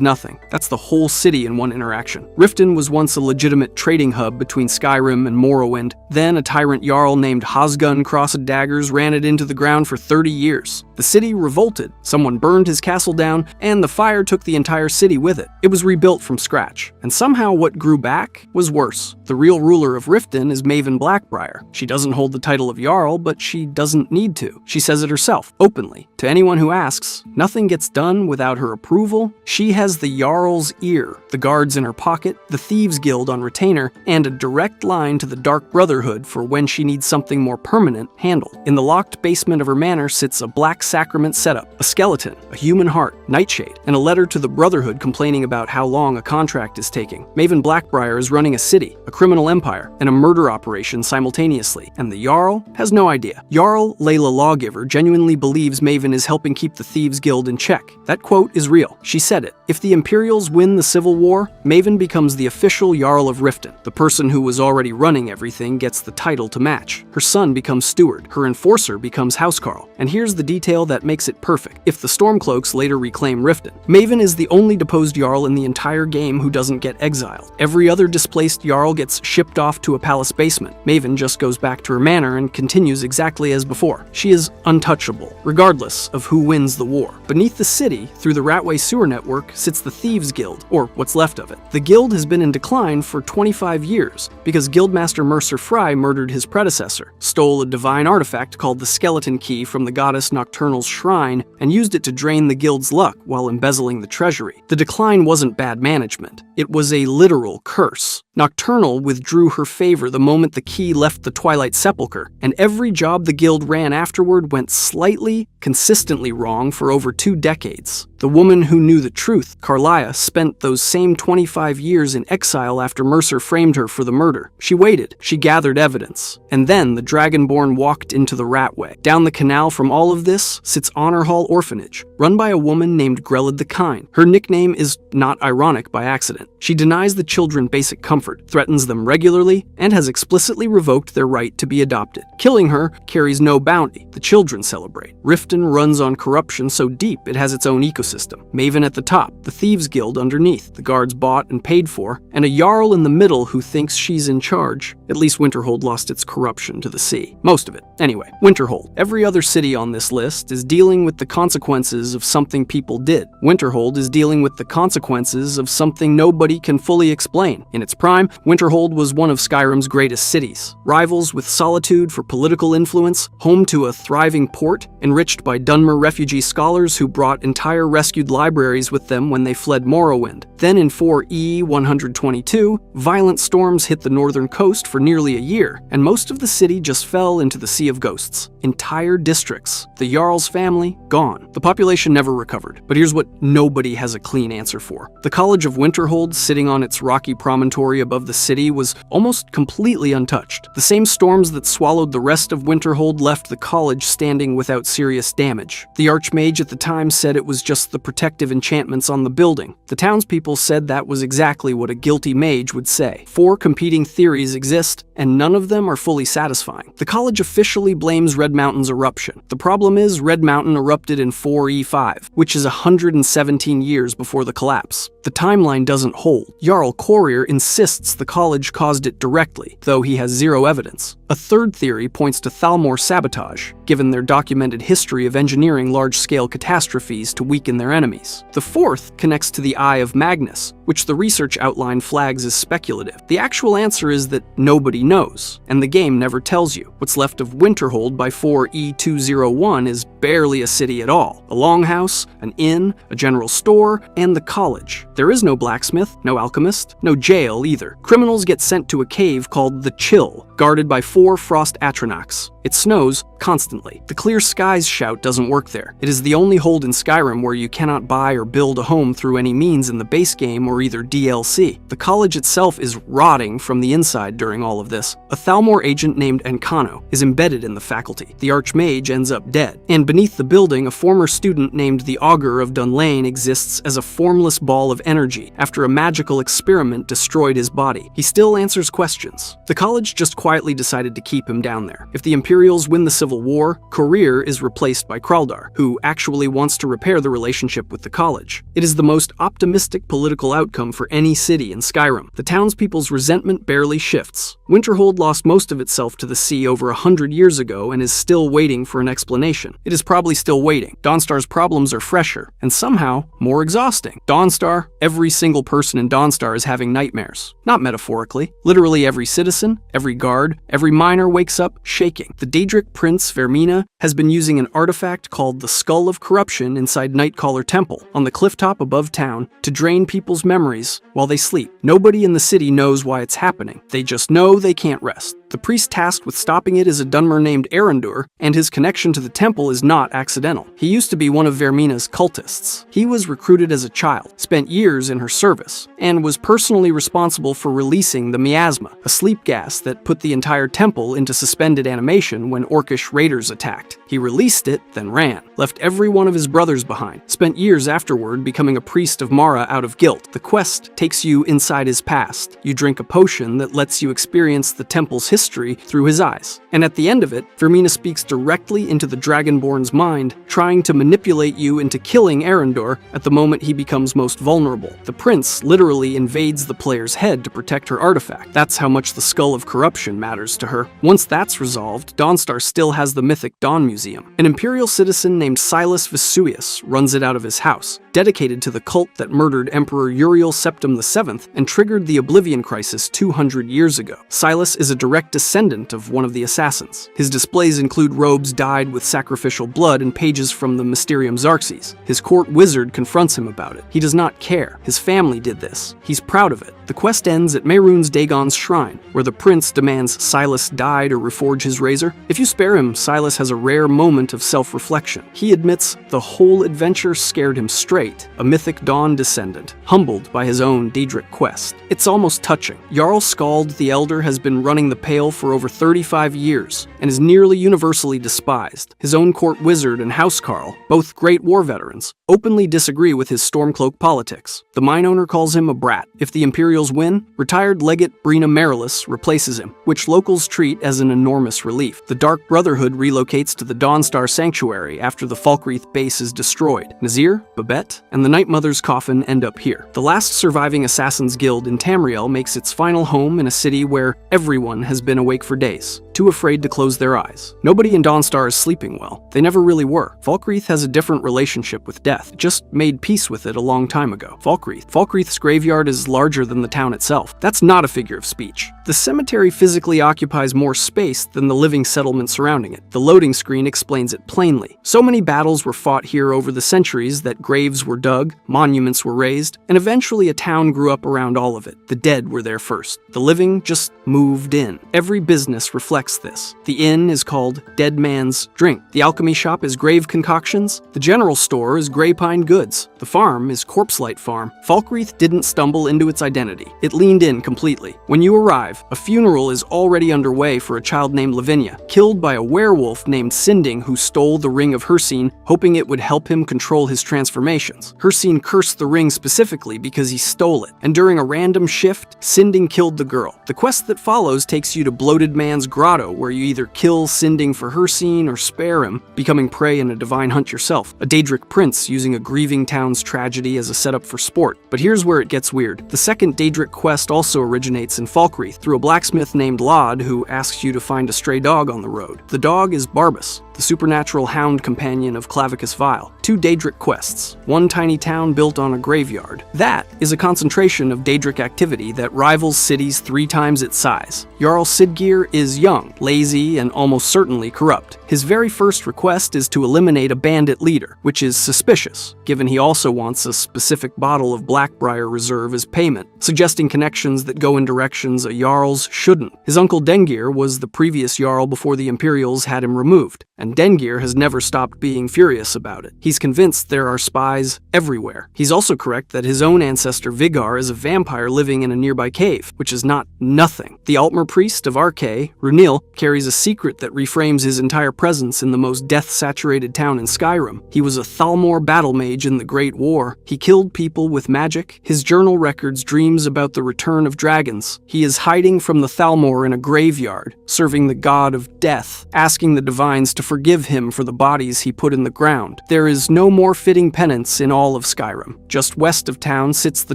nothing. That's the whole city in one interaction. Riften was once a legitimate trading hub between Skyrim and Morrowind. Then a tyrant Jarl named Hosgun Crossed Daggers ran it into the ground for 30 years. The city revolted, someone burned his castle down, and the fire took the entire city with it. It was rebuilt from scratch, and somehow what grew back was worse. The real ruler of Riften is Maven Blackbriar. She doesn't hold the title of Jarl, but she doesn't need to. She says it herself, openly. To anyone who asks, nothing gets done without her approval. She has the Jarl's ear, the guards in her pocket, the Thieves Guild on retainer, and a direct line to the Dark Brotherhood for when she needs something more permanent handled. In the locked basement of her manor sits a black sacrament setup, a skeleton, a human heart, Nightshade, and a letter to the Brotherhood complaining about how long a contract is taking. Maven Blackbriar is running a city, a criminal empire, and a murder operation simultaneously, and the Jarl has no idea. Jarl Layla Lawgiver genuinely believes Maven is helping keep the Thieves Guild in check. That quote is real. She said it. If the Imperials win the Civil War, Maven becomes the official Jarl of Riften. The person who was already running everything gets the title to match. Her son becomes steward. Her enforcer becomes Housecarl. And here's the detail that makes it perfect. If the Stormcloaks later reclaim Riften, Maven is the only deposed Jarl in the entire game who doesn't get exiled. Every other displaced Jarl gets shipped off to a palace basement. Maven just goes back to her manor and continues exactly as before. She is untouchable, regardless of who wins the war. Beneath the city, through the Ratway sewer network, sits the Thieves Guild, or what's left of it. The guild has been in decline for 25 years because Guildmaster Mercer Fry murdered his predecessor, stole a divine artifact called the Skeleton Key from the goddess Nocturnal's shrine, and used it to drain the guild's luck while embezzling the treasury. The decline wasn't bad management. It was a literal curse. Nocturnal withdrew her favor the moment the key left the Twilight Sepulchre, and every job the guild ran afterward went slightly, consistently wrong for over 2 decades. The woman who knew the truth, Carlia, spent those same 25 years in exile after Mercer framed her for the murder. She waited, she gathered evidence, and then the Dragonborn walked into the Ratway. Down the canal from all of this sits Honor Hall Orphanage, run by a woman named Grelid the Kind. Her nickname is not ironic by accident. She denies the children basic comfort, threatens them regularly, and has explicitly revoked their right to be adopted. Killing her carries no bounty. The children celebrate. Riften runs on corruption so deep it has its own ecosystem. Maven at the top, the Thieves Guild underneath, the guards bought and paid for, and a Jarl in the middle who thinks she's in charge. At least Winterhold lost its corruption to the sea. Most of it. Anyway, Winterhold. Every other city on this list is dealing with the consequences of something people did. Winterhold is dealing with the consequences of something nobody can fully explain. In its prime, Winterhold was one of Skyrim's greatest cities. Rivals with solitude for political influence, home to a thriving port, enriched by Dunmer refugee scholars who brought entire rescued libraries with them when they fled Morrowind. Then in 4E 122, violent storms hit the northern coast for nearly a year, and most of the city just fell into the Sea of Ghosts. Entire districts, the Jarl's family, gone. The population never recovered, but here's what nobody has a clean answer for. The College of Winterhold, sitting on its rocky promontory above the city, was almost completely untouched. The same storms that swallowed the rest of Winterhold left the college standing without serious damage. The Archmage at the time said it was just the protective enchantments on the building. The townspeople said that was exactly what a guilty mage would say. 4 competing theories exist, and none of them are fully satisfying. The college officially blames Red Mountain's eruption. The problem is Red Mountain erupted in 4E5, which is 117 years before the collapse. The timeline doesn't hold. Jarl Courier insists the college caused it directly, though he has zero evidence. A third theory points to Thalmor sabotage, given their documented history of engineering large-scale catastrophes to weaken their enemies. The fourth connects to the Eye of Magnus, which the research outline flags as speculative. The actual answer is that nobody knows, and the game never tells you. What's left of Winterhold by 4E201 is barely a city at all. A longhouse, an inn, a general store, and the college. There is no blacksmith, no alchemist, no jail either. Criminals get sent to a cave called the Chill, guarded by 4 frost atronachs. It snows constantly. The Clear Skies shout doesn't work there. It is the only hold in Skyrim where you cannot buy or build a home through any means in the base game or either DLC. The college itself is rotting from the inside during all of this. A Thalmor agent named Encano is embedded in the faculty. The Archmage ends up dead. And beneath the building, a former student named the Augur of Dunlane exists as a formless ball of energy after a magical experiment destroyed his body. He still answers questions. The college just quietly decided to keep him down there. If the Imperials win the Civil War, Courier is replaced by Kraldar, who actually wants to repair the relationship with the college. It is the most optimistic political outcome for any city in Skyrim. The townspeople's resentment barely shifts. Winterhold lost most of itself to the sea over 100 years ago and is still waiting for an explanation. It is probably still waiting. Dawnstar's problems are fresher, and somehow more exhausting. Dawnstar, every single person in Dawnstar is having nightmares. Not metaphorically. Literally every citizen, every guard, every miner wakes up shaking. The Daedric prince, Vermina, has been using an artifact called the Skull of Corruption inside Nightcaller Temple, on the clifftop above town, to drain people's memories while they sleep. Nobody in the city knows why it's happening. They just know they can't rest. The priest tasked with stopping it is a Dunmer named Erendur, and his connection to the temple is not accidental. He used to be one of Vermina's cultists. He was recruited as a child, spent years in her service, and was personally responsible for releasing the miasma, a sleep gas that put the entire temple into suspended animation when Orcish raiders attacked. He released it, then ran, left every one of his brothers behind, spent years afterward becoming a priest of Mara out of guilt. The quest takes you inside his past. You drink a potion that lets you experience the temple's history through his eyes. And at the end of it, Vermina speaks directly into the Dragonborn's mind, trying to manipulate you into killing Erendur at the moment he becomes most vulnerable. The prince literally invades the player's head to protect her artifact. That's how much the Skull of Corruption matters to her. Once that's resolved, Dawnstar still has the mythic Dawn Museum. An Imperial citizen named Silas Vesuvius runs it out of his house, dedicated to the cult that murdered Emperor Uriel Septim VII and triggered the Oblivion Crisis 200 years ago. Silas is a direct descendant of one of the assassins. His displays include robes dyed with sacrificial blood and pages from the Mysterium Xarxes. His court wizard confronts him about it. He does not care. His family did this. He's proud of it. The quest ends at Mehrunes Dagon's shrine, where the prince demands Silas die to reforge his razor. If you spare him, Silas has a rare moment of self-reflection. He admits the whole adventure scared him straight, a mythic Dawn descendant, humbled by his own Daedric quest. It's almost touching. Jarl Skald the Elder has been running the Pale for over 35 years, and is nearly universally despised. His own court wizard and housecarl, both great war veterans, openly disagree with his Stormcloak politics. The mine owner calls him a brat. If the Imperials win, retired legate Brina Marilis replaces him, which locals treat as an enormous relief. The Dark Brotherhood relocates to the Dawnstar Sanctuary after the Falkreath base is destroyed. Nazir, Babette, and the Night Mother's coffin end up here. The last surviving Assassin's Guild in Tamriel makes its final home in a city where everyone has been awake for days, too afraid to close their eyes. Nobody in Dawnstar is sleeping well. They never really were. Falkreath has a different relationship with death. It just made peace with it a long time ago. Falkreath's graveyard is larger than the town itself. That's not a figure of speech. The cemetery physically occupies more space than the living settlement surrounding it. The loading screen explains it plainly. So many battles were fought here over the centuries that graves were dug, monuments were raised, and eventually a town grew up around all of it. The dead were there first. The living just moved in. Every business reflects reflects this. The inn is called Dead Man's Drink. The alchemy shop is Grave Concoctions. The general store is Grey Pine Goods. The farm is Corpselight Farm. Falkreath didn't stumble into its identity. It leaned in completely. When you arrive, a funeral is already underway for a child named Lavinia, killed by a werewolf named Sinding who stole the ring of Hirsine, hoping it would help him control his transformations. Hirsine cursed the ring specifically because he stole it, and during a random shift, Sinding killed the girl. The quest that follows takes you to Bloated Man's Grotto, where you either kill Sinding for Hirsine or spare him, becoming prey in a divine hunt yourself. A Daedric prince using a grieving town's tragedy as a setup for sport. But here's where it gets weird. The second Daedric quest also originates in Falkreath through a blacksmith named Laud who asks you to find a stray dog on the road. The dog is Barbas, the supernatural hound companion of Clavicus Vile. 2 Daedric quests, one tiny town built on a graveyard. That is a concentration of Daedric activity that rivals cities 3 times its size. Jarl Siggeir is young, lazy, and almost certainly corrupt. His very first request is to eliminate a bandit leader, which is suspicious, given he also wants a specific bottle of Blackbriar Reserve as payment, suggesting connections that go in directions a Jarl's shouldn't. His uncle Dengir was the previous Jarl before the Imperials had him removed, and Dengir has never stopped being furious about it. He's convinced there are spies everywhere. He's also correct that his own ancestor Vigar is a vampire living in a nearby cave, which is not nothing. The Altmer priest of Arkay, Runil, carries a secret that reframes his entire presence in the most death-saturated town in Skyrim. He was a Thalmor battle mage in the Great War. He killed people with magic. His journal records dreams about the return of dragons. He is hiding from the Thalmor in a graveyard, serving the god of death, asking the divines to forgive him for the bodies he put in the ground. There is no more fitting penance in all of Skyrim. Just west of town sits the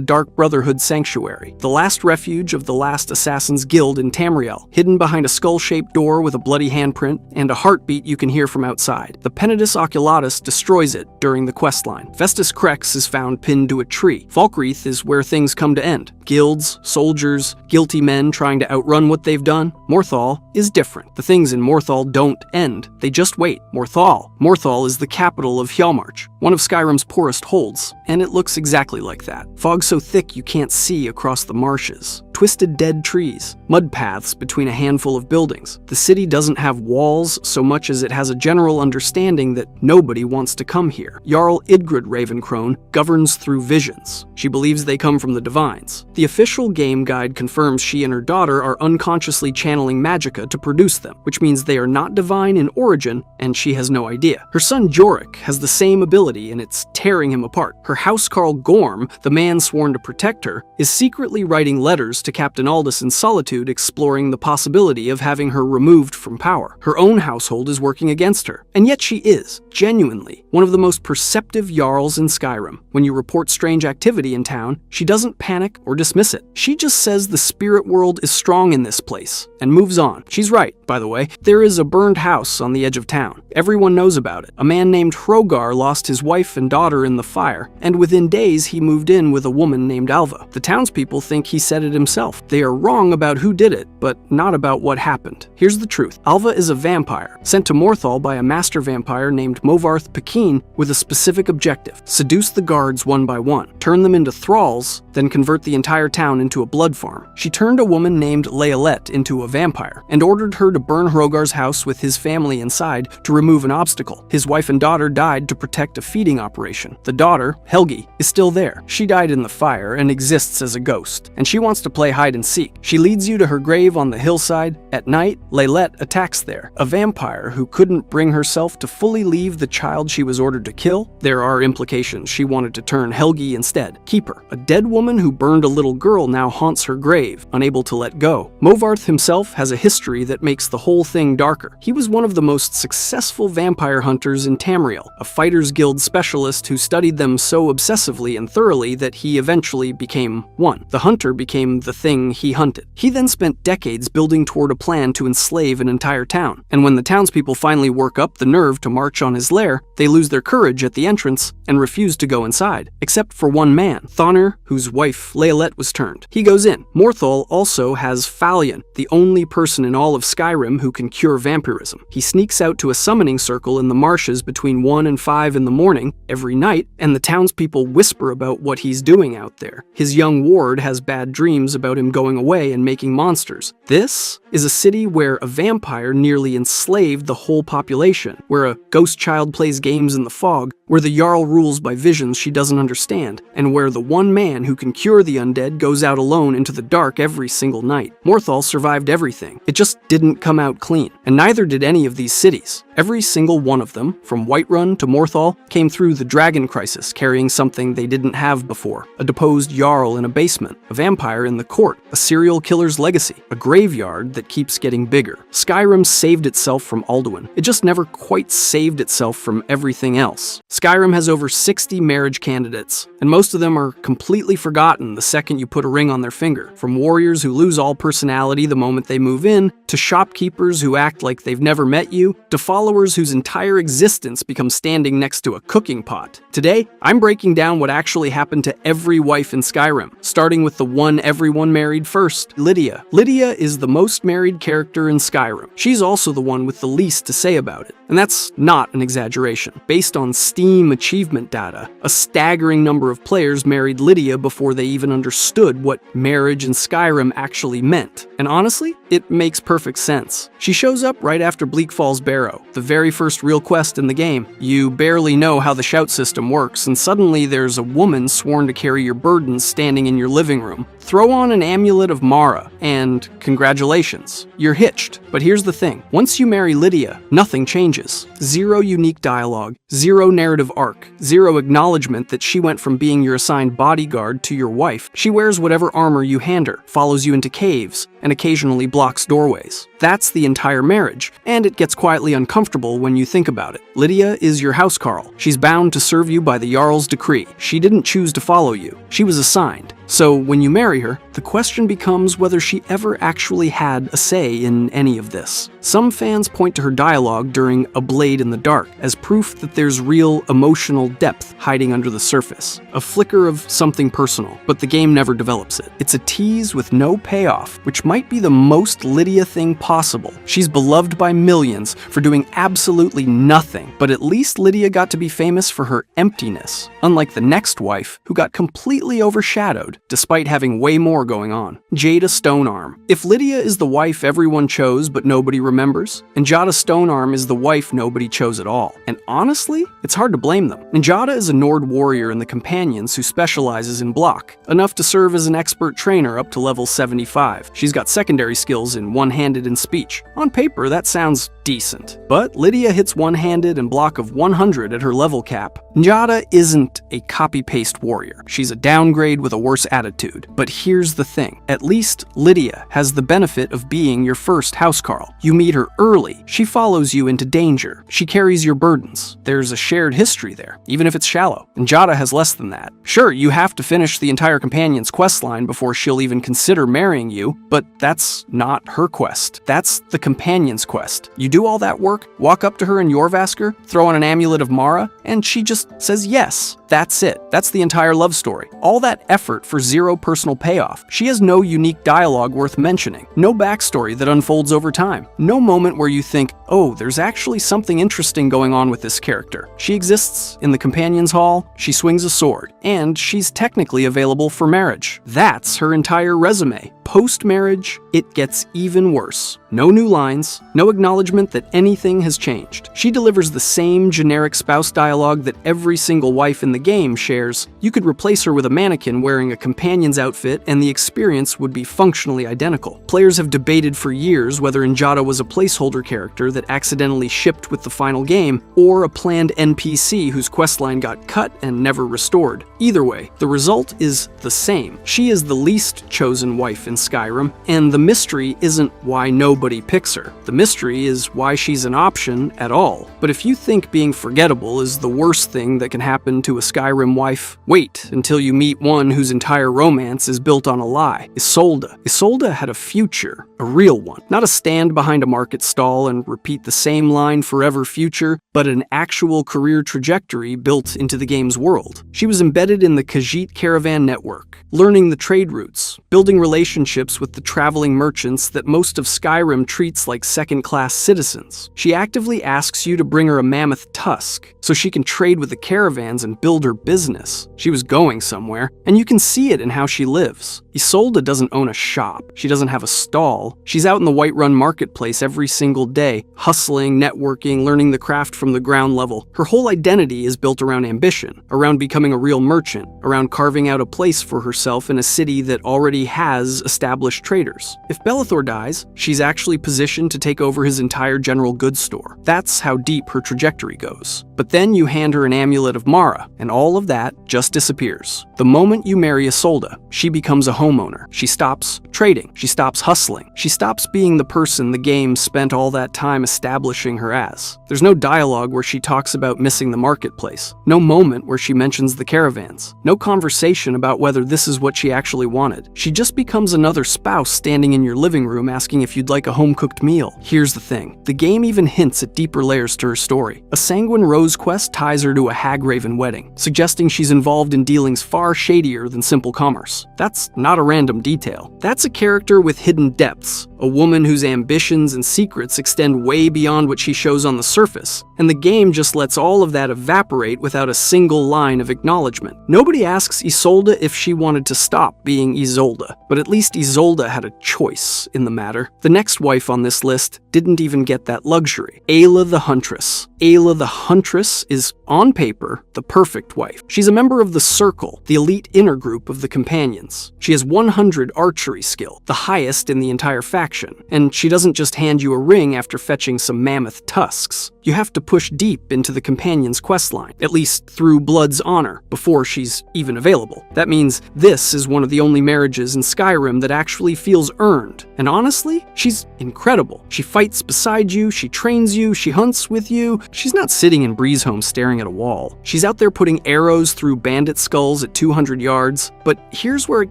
Dark Brotherhood Sanctuary, the last refuge of the last Assassin's Guild in Tamriel, hidden behind a skull-shaped door with a bloody handprint and a heartbeat you can hear from outside. The Penitus Oculatus destroys it during the questline. Festus Crex is found pinned to a tree. Falkreath is where things come to end. Guilds, soldiers, guilty men trying to outrun what they've done. Morthal is different. The things in Morthal don't end. They just wait. Morthal is the capital of Hjalmarch, one of Skyrim's poorest holds, and it looks exactly like that. Fog so thick you can't see across the marshes. Twisted dead trees, mud paths between a handful of buildings. The city doesn't have walls so much as it has a general understanding that nobody wants to come here. Jarl Idgrid Ravencrone governs through visions. She believes they come from the divines. The official game guide confirms she and her daughter are unconsciously channeling magicka to produce them, which means they are not divine in origin, and she has no idea. Her son Jorik has the same ability, and it's tearing him apart. Her housecarl Gorm, the man sworn to protect her, is secretly writing letters to Captain Aldous in Solitude exploring the possibility of having her removed from power. Her own household is working against her, and yet she is, genuinely, one of the most perceptive Jarls in Skyrim. When you report strange activity in town, she doesn't panic or dismiss it. She just says the spirit world is strong in this place, and moves on. She's right, by the way. There is a burned house on the edge of town. Everyone knows about it. A man named Hrogar lost his wife and daughter in the fire, and within days he moved in with a woman named Alva. The townspeople think he said it himself. They are wrong about who did it, but not about what happened. Here's the truth. Alva is a vampire, sent to Morthal by a master vampire named Movarth Pekin with a specific objective: seduce the guards one by one, turn them into thralls, then convert the entire town into a blood farm. She turned a woman named Leolette into a vampire, and ordered her to burn Hrogar's house with his family inside to remove an obstacle. His wife and daughter died to protect a feeding operation. The daughter, Helgi, is still there. She died in the fire and exists as a ghost, and she wants to play hide and seek. She leads you to her grave on the hillside. At night, Leolette attacks there. A vampire who couldn't bring herself to fully leave the child she was ordered to kill. There are implications she wanted to turn Helgi instead. Keep her. A dead woman who burned a little girl now haunts her grave, unable to let go. Movarth himself has a history that makes the whole thing darker. He was one of the most successful vampire hunters in Tamriel, a Fighters Guild specialist who studied them so obsessively and thoroughly that he eventually became one. The hunter became the thing he hunted. He then spent decades building toward a plan to enslave an entire town, and when the townspeople finally work up the nerve to march on his lair, they lose their courage at the entrance and refuse to go inside, except for one man, Thonir, whose wife Leolette roulette was turned. He goes in. Morthal also has Phalion, the only person in all of Skyrim who can cure vampirism. He sneaks out to a summoning circle in the marshes between 1 and 5 in the morning every night, and the townspeople whisper about what he's doing out there. His young ward has bad dreams about him going away and making monsters. This is a city where a vampire nearly enslaved the whole population, where a ghost child plays games in the fog, where the Jarl rules by visions she doesn't understand, and where the one man who can cure the undead goes out alone into the dark every single night. Morthal survived everything. It just didn't come out clean, and neither did any of these cities. Every single one of them, from Whiterun to Morthal, came through the Dragon Crisis carrying something they didn't have before. A deposed Jarl in a basement, a vampire in the court, a serial killer's legacy, a graveyard that keeps getting bigger. Skyrim saved itself from Alduin. It just never quite saved itself from everything else. Skyrim has over 60 marriage candidates, and most of them are completely forgotten the second you put a ring on their finger. From warriors who lose all personality the moment they move in, to shopkeepers who act like they've never met you, to followers whose entire existence becomes standing next to a cooking pot. Today, I'm breaking down what actually happened to every wife in Skyrim, starting with the one everyone married first, Lydia. Lydia is the most married character in Skyrim. She's also the one with the least to say about it. And that's not an exaggeration. Based on Steam achievement data, a staggering number of players married Lydia before they even understood what marriage in Skyrim actually meant. And honestly, it makes perfect sense. She shows up right after Bleak Falls Barrow, the very first real quest in the game. You barely know how the shout system works, and suddenly there's a woman sworn to carry your burdens standing in your living room. Throw on an amulet of Mara, and congratulations, you're hitched. But here's the thing, once you marry Lydia, nothing changes. Zero unique dialogue, zero narrative arc, zero acknowledgement that she went from being your assigned bodyguard to your wife. She wears whatever armor you hand her, follows you into caves, and occasionally blocks doorways. That's the entire marriage, and it gets quietly uncomfortable when you think about it. Lydia is your housecarl. She's bound to serve you by the Jarl's decree. She didn't choose to follow you. She was assigned. So when you marry her, the question becomes whether she ever actually had a say in any of this. Some fans point to her dialogue during A Blade in the Dark as proof that there's real emotional depth hiding under the surface. A flicker of something personal, but the game never develops it. It's a tease with no payoff, which might be the most Lydia thing possible. She's beloved by millions for doing absolutely nothing, but at least Lydia got to be famous for her emptiness, unlike the next wife, who got completely overshadowed, despite having way more going on. Jada Stonearm. If Lydia is the wife everyone chose but nobody remembers, and Jada Stonearm is the wife nobody chose at all. And honestly, it's hard to blame them. Njada is a Nord warrior in the Companions who specializes in block, enough to serve as an expert trainer up to level 75. She's got secondary skills in one-handed and speech. On paper, that sounds decent. But Lydia hits one-handed and block of 100 at her level cap. Njada isn't a copy-paste warrior. She's a downgrade with a worse attitude. But here's the thing. At least Lydia has the benefit of being your first housecarl. You meet her early. She follows you into danger. She carries your burdens. There's a shared history there, even if it's shallow. Njada has less than that. Sure, you have to finish the entire Companion's questline before she'll even consider marrying you, but that's not her quest. That's the Companion's quest. You do all that work, walk up to her in Jorrvaskr, throw on an amulet of Mara, and she just says yes. That's it. That's the entire love story. All that effort for zero personal payoff. She has no unique dialogue worth mentioning. No backstory that unfolds over time. No moment where you think, oh, there's actually something interesting going on with this character. She exists in the Companion's Hall, she swings a sword, and she's technically available for marriage. That's her entire resume. Post-marriage, it gets even worse. No new lines, no acknowledgement that anything has changed. She delivers the same generic spouse dialogue that every single wife in the game shares. You could replace her with a mannequin wearing a companion's outfit and the experience would be functionally identical. Players have debated for years whether Njada was a placeholder character that accidentally shipped with the final game, or a planned NPC whose questline got cut and never restored. Either way, the result is the same. She is the least chosen wife in Skyrim, and the mystery isn't why nobody picks her. The mystery is why she's an option at all. But if you think being forgettable is the worst thing that can happen to a Skyrim wife, wait until you meet one whose entire romance is built on a lie. Isolde. Isolde had a future, a real one. Not a stand behind a market stall and repeat the same line forever future, but an actual career trajectory built into the game's world. She was embedded embedded in the Khajiit caravan network, learning the trade routes, building relationships with the traveling merchants that most of Skyrim treats like second-class citizens. She actively asks you to bring her a mammoth tusk so she can trade with the caravans and build her business. She was going somewhere, and you can see it in how she lives. Isolde doesn't own a shop. She doesn't have a stall. She's out in the Whiterun marketplace every single day, hustling, networking, learning the craft from the ground level. Her whole identity is built around ambition, around becoming a real merchant, around carving out a place for herself in a city that already has established traders. If Belethor dies, she's actually positioned to take over his entire general goods store. That's how deep her trajectory goes. But then you hand her an amulet of Mara, and all of that just disappears. The moment you marry Isolde, she becomes a homeowner. She stops trading. She stops hustling. She stops being the person the game spent all that time establishing her as. There's no dialogue where she talks about missing the marketplace. No moment where she mentions the caravans. No conversation about whether this is what she actually wanted. She just becomes another spouse standing in your living room asking if you'd like a home-cooked meal. Here's the thing. The game even hints at deeper layers to her story. A Sanguine Rose quest ties her to a Hagraven wedding, suggesting she's involved in dealings far shadier than simple commerce. That's not a random detail. That's a character with hidden depths, a woman whose ambitions and secrets extend way beyond what she shows on the surface, and the game just lets all of that evaporate without a single line of acknowledgement. Nobody asks Isolde if she wanted to stop being Isolde, but at least Isolde had a choice in the matter. The next wife on this list didn't even get that luxury. Ayla the Huntress. Ayla the Huntress is, on paper, the perfect wife. She's a member of the Circle, the elite inner group of the Companions. She has 100 archery skill, the highest in the entire faction, and she doesn't just hand you a ring after fetching some mammoth tusks. You have to push deep into the Companion's questline, at least through Blood's Honor, before she's even available. That means this is one of the only marriages in Skyrim that actually feels earned. And honestly, she's incredible. She fights beside you, she trains you, she hunts with you. She's not sitting in Breezehome staring at a wall. She's out there putting arrows through bandit skulls at 200 yards. But here's where it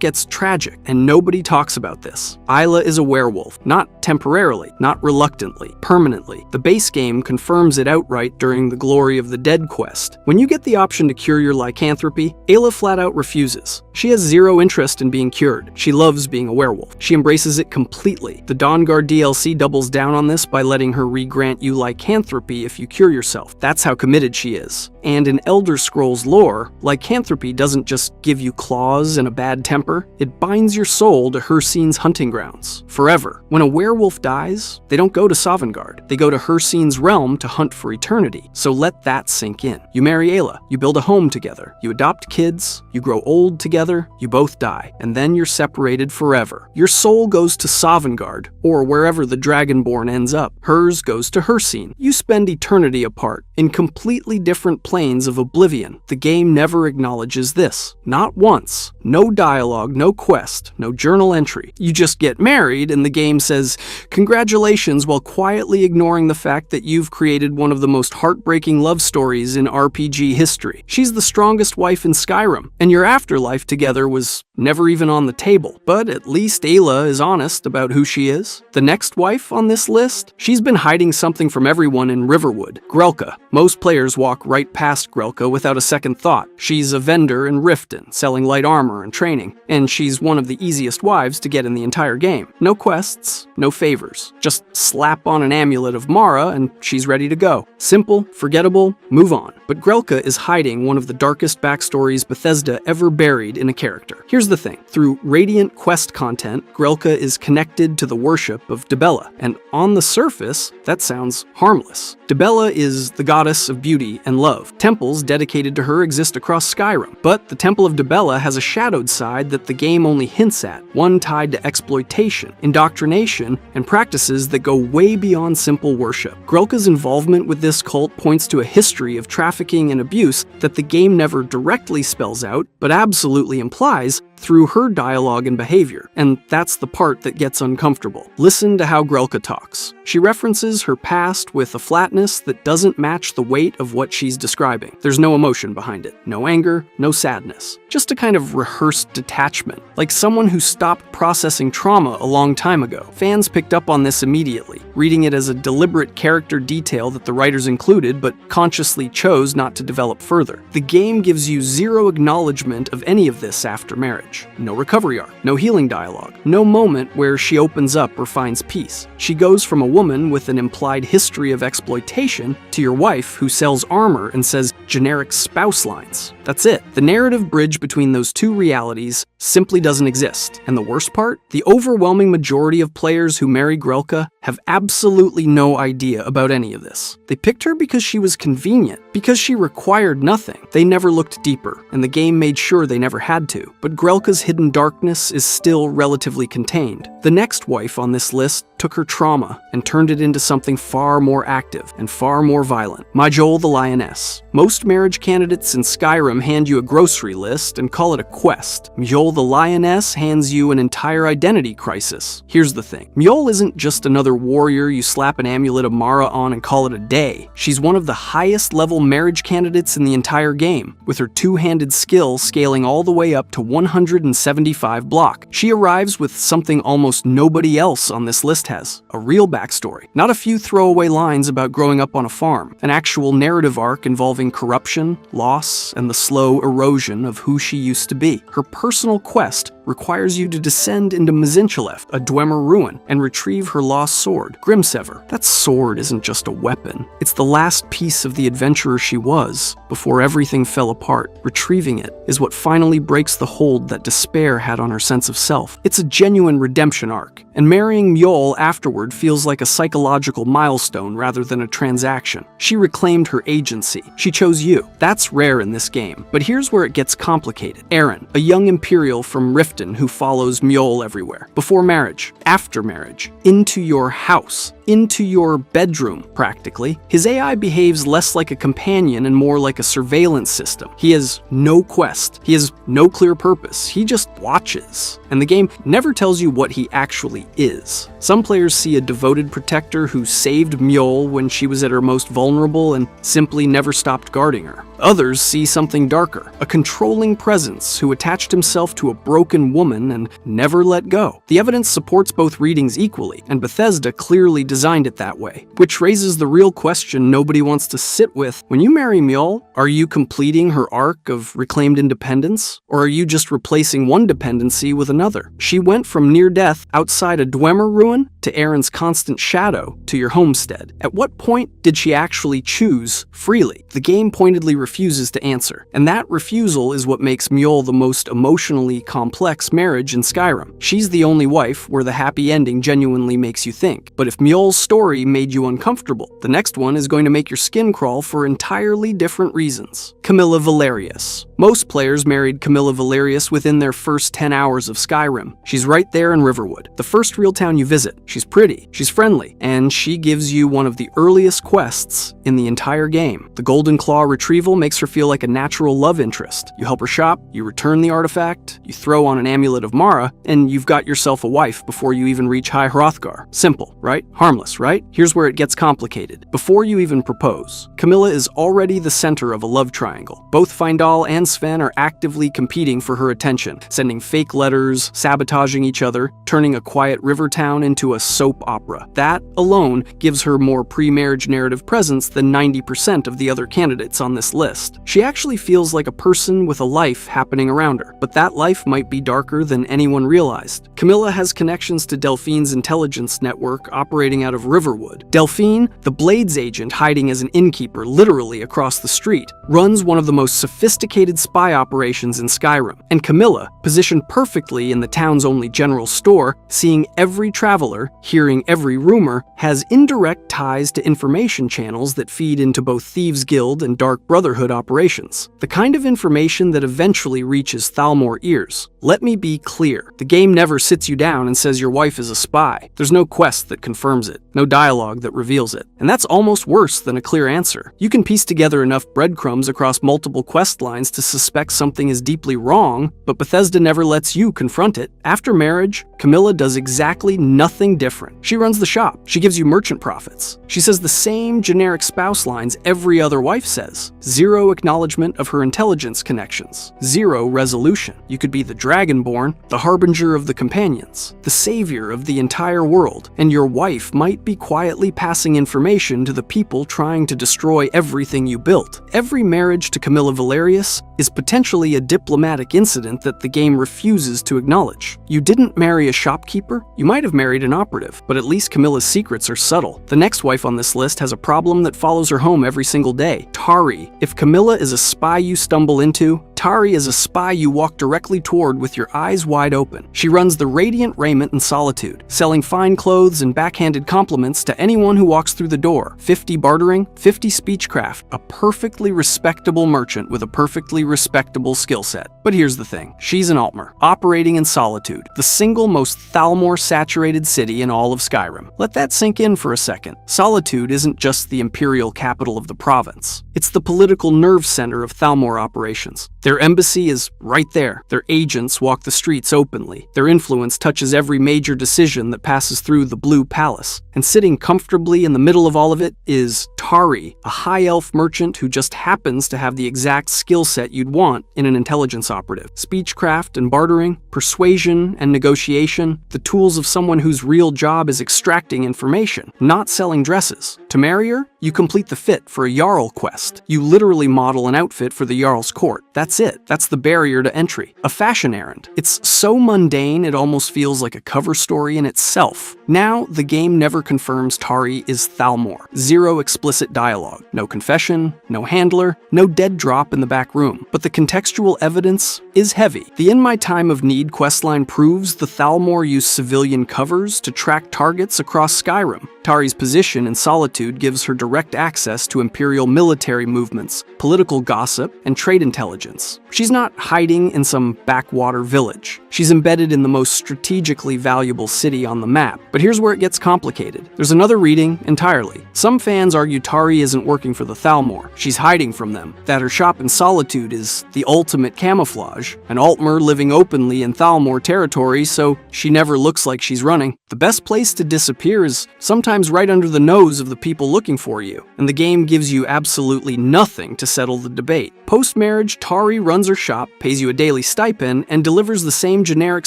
gets tragic, and nobody talks about this. Ayla is a werewolf, not temporarily, not reluctantly, permanently. The base game confirms it outright during the Glory of the Dead quest. When you get the option to cure your lycanthropy, Ayla flat out refuses. She has zero interest in being cured. She loves being a werewolf. She embraces it completely. The Dawnguard DLC doubles down on this by letting her re-grant you lycanthropy if you cure yourself. That's how committed she is. And in Elder Scrolls lore, lycanthropy doesn't just give you claws and a bad temper, it binds your soul to Hircine's hunting grounds, forever. When a werewolf dies, they don't go to Sovngarde. They go to Hircine's realm to hunt for eternity. So let that sink in. You marry Ayla, you build a home together, you adopt kids, you grow old together, you both die, and then you're separated forever. Your soul goes to Sovngarde, or wherever the Dragonborn ends up. Hers goes to Hircine. You spend eternity apart, in completely different planes of oblivion. The game never acknowledges this. Not once. No dialogue, no quest, no journal entry. You just get married and the game says, "Congratulations," while quietly ignoring the fact that you've created one of the most heartbreaking love stories in RPG history. She's the strongest wife in Skyrim, and your afterlife together was never even on the table. But at least Ayla is honest about who she is. The next wife on this list? She's been hiding something from everyone in Riverwood. Grelka. Most players walk right past Grelka without a second thought. She's a vendor in Riften, selling light armor and training, and she's one of the easiest wives to get in the entire game. No quests, no favors. Just slap on an amulet of Mara and she's ready to go. Simple, forgettable, move on. But Grelka is hiding one of the darkest backstories Bethesda ever buried in a character. Here's the thing. Through Radiant quest content, Grelka is connected to the worship of Dibella, and on the surface, that sounds harmless. Dibella is the goddess of beauty and love. Temples dedicated to her exist across Skyrim, but the Temple of Dibella has a shadowed side that the game only hints at, one tied to exploitation, indoctrination, and practices that go way beyond simple worship. Grelka's involvement with this cult points to a history of trafficking and abuse that the game never directly spells out, but absolutely implies through her dialogue and behavior, and that's the part that gets uncomfortable. Listen to how Grelka talks. She references her past with a flatness that doesn't match the weight of what she's describing. There's no emotion behind it, no anger, no sadness. Just a kind of rehearsed detachment, like someone who stopped processing trauma a long time ago. Fans picked up on this immediately, reading it as a deliberate character detail that the writers included but consciously chose not to develop further. The game gives you zero acknowledgement of any of this after marriage. No recovery arc, no healing dialogue, no moment where she opens up or finds peace. She goes from a woman with an implied history of exploitation to your wife who sells armor and says generic spouse lines. That's it. The narrative bridge between those two realities simply doesn't exist. And the worst part? The overwhelming majority of players who marry Grelka have absolutely no idea about any of this. They picked her because she was convenient, because she required nothing. They never looked deeper, and the game made sure they never had to. But Grelka's hidden darkness is still relatively contained. The next wife on this list took her trauma and turned it into something far more active and far more violent. Majol the Lioness. Most marriage candidates in Skyrim hand you a grocery list and call it a quest. Majol the Lioness hands you an entire identity crisis. Here's the thing. Mjol isn't just another warrior you slap an amulet of Mara on and call it a day. She's one of the highest level marriage candidates in the entire game, with her two-handed skill scaling all the way up to 175 block. She arrives with something almost nobody else on this list has, a real backstory. Not a few throwaway lines about growing up on a farm, an actual narrative arc involving corruption, loss, and the slow erosion of who she used to be. Her personal quest requires you to descend into Mazinchalev, a Dwemer ruin, and retrieve her lost sword, Grimsever. That sword isn't just a weapon. It's the last piece of the adventurer she was, before everything fell apart. Retrieving it is what finally breaks the hold that despair had on her sense of self. It's a genuine redemption arc, and marrying Mjol afterward feels like a psychological milestone rather than a transaction. She reclaimed her agency. She chose you. That's rare in this game. But here's where it gets complicated. Aaron, a young Imperial from Riften who follows Mjol everywhere. Before marriage, after marriage, into your house, into your bedroom, practically. His AI behaves less like a companion and more like a surveillance system. He has no quest. He has no clear purpose. He just watches. And the game never tells you what he actually is. Some players see a devoted protector who saved Mjol when she was at her most vulnerable and simply never stopped guarding her. Others see something darker, a controlling presence who attached himself to a broken woman and never let go. The evidence supports both readings equally, and Bethesda clearly designed it that way, which raises the real question nobody wants to sit with. When you marry Mjol, are you completing her arc of reclaimed independence, or are you just replacing one dependency with another? She went from near death outside a Dwemer ruin to Aaron's constant shadow to your homestead. At what point did she actually choose freely? The game pointedly refuses to answer, and that refusal is what makes Mjol the most emotionally complex marriage in Skyrim. She's the only wife where the happy ending genuinely makes you think. But if Mjol's story made you uncomfortable, the next one is going to make your skin crawl for entirely different reasons. Camilla Valerius. Most players married Camilla Valerius within their first 10 hours of Skyrim. She's right there in Riverwood, the first real town you visit. She's pretty, she's friendly, and she gives you one of the earliest quests in the entire game. The Golden Claw retrieval makes her feel like a natural love interest. You help her shop, you return the artifact, you throw on an amulet of Mara, and you've got yourself a wife before you even reach High Hrothgar. Simple, right? Harmless, right? Here's where it gets complicated. Before you even propose, Camilla is already the center of a love triangle. Both Feindal and Sven are actively competing for her attention, sending fake letters, sabotaging each other, turning a quiet river town into a soap opera. That alone gives her more pre-marriage narrative presence than 90% of the other candidates on this list. She actually feels like a person with a life happening around her, but that life might be darker than anyone realized. Camilla has connections to Delphine's intelligence network operating out of Riverwood. Delphine, the Blades agent hiding as an innkeeper literally across the street, runs one of the most sophisticated spy operations in Skyrim. And Camilla, positioned perfectly in the town's only general store, seeing every traveler, player, hearing every rumor, has indirect ties to information channels that feed into both Thieves' Guild and Dark Brotherhood operations. The kind of information that eventually reaches Thalmor ears. Let me be clear, the game never sits you down and says your wife is a spy. There's no quest that confirms it, no dialogue that reveals it. And that's almost worse than a clear answer. You can piece together enough breadcrumbs across multiple quest lines to suspect something is deeply wrong, but Bethesda never lets you confront it. After marriage, Camilla does exactly nothing different. She runs the shop. She gives you merchant profits. She says the same generic spouse lines every other wife says. Zero acknowledgement of her intelligence connections. Zero resolution. You could be the Dragonborn, the harbinger of the companions, the savior of the entire world, and your wife might be quietly passing information to the people trying to destroy everything you built. Every marriage to Camilla Valerius is potentially a diplomatic incident that the game refuses to acknowledge. You didn't marry a shopkeeper, you might have married an operative, but at least Camilla's secrets are subtle. The next wife on this list has a problem that follows her home every single day. Tari. If Camilla is a spy you stumble into, Tari is a spy you walk directly toward with your eyes wide open. She runs the Radiant Raiment in Solitude, selling fine clothes and backhanded compliments to anyone who walks through the door. 50 bartering, 50 speechcraft, a perfectly respectable merchant with a perfectly respectable skill set. But here's the thing, she's an Altmer, operating in Solitude, the single most Thalmor-saturated city in all of Skyrim. Let that sink in for a second. Solitude isn't just the imperial capital of the province. It's the political nerve center of Thalmor operations. Their embassy is right there. Their agents walk the streets openly. Their influence touches every major decision that passes through the Blue Palace. And sitting comfortably in the middle of all of it is Tari, a high elf merchant who just happens to have the exact skill set you'd want in an intelligence operative. Speechcraft and bartering, persuasion and negotiation, the tools of someone whose real job is extracting information, not selling dresses. To marry her, you complete the fit for a Jarl quest. You literally model an outfit for the Jarl's court. That's it. That's the barrier to entry. A fashion errand. It's so mundane it almost feels like a cover story in itself. Now, the game never confirms Tari is Thalmor. Zero explicit dialogue. No confession, no handler, no dead drop in the back room. But the contextual evidence is heavy. The In My Time of Need questline proves the Thalmor use civilian covers to track targets across Skyrim. Tari's position in Solitude gives her direct access to Imperial military movements, political gossip, and trade intelligence. She's not hiding in some backwater village. She's embedded in the most strategically valuable city on the map. But here's where it gets complicated. There's another reading entirely. Some fans argue Tari isn't working for the Thalmor. She's hiding from them. That her shop in Solitude is the ultimate camouflage. An Altmer living openly in Thalmor territory, so she never looks like she's running. The best place to disappear is sometimes right under the nose of the people looking for you, and the game gives you absolutely nothing to settle the debate. Post-marriage, Tari runs her shop, pays you a daily stipend, and delivers the same generic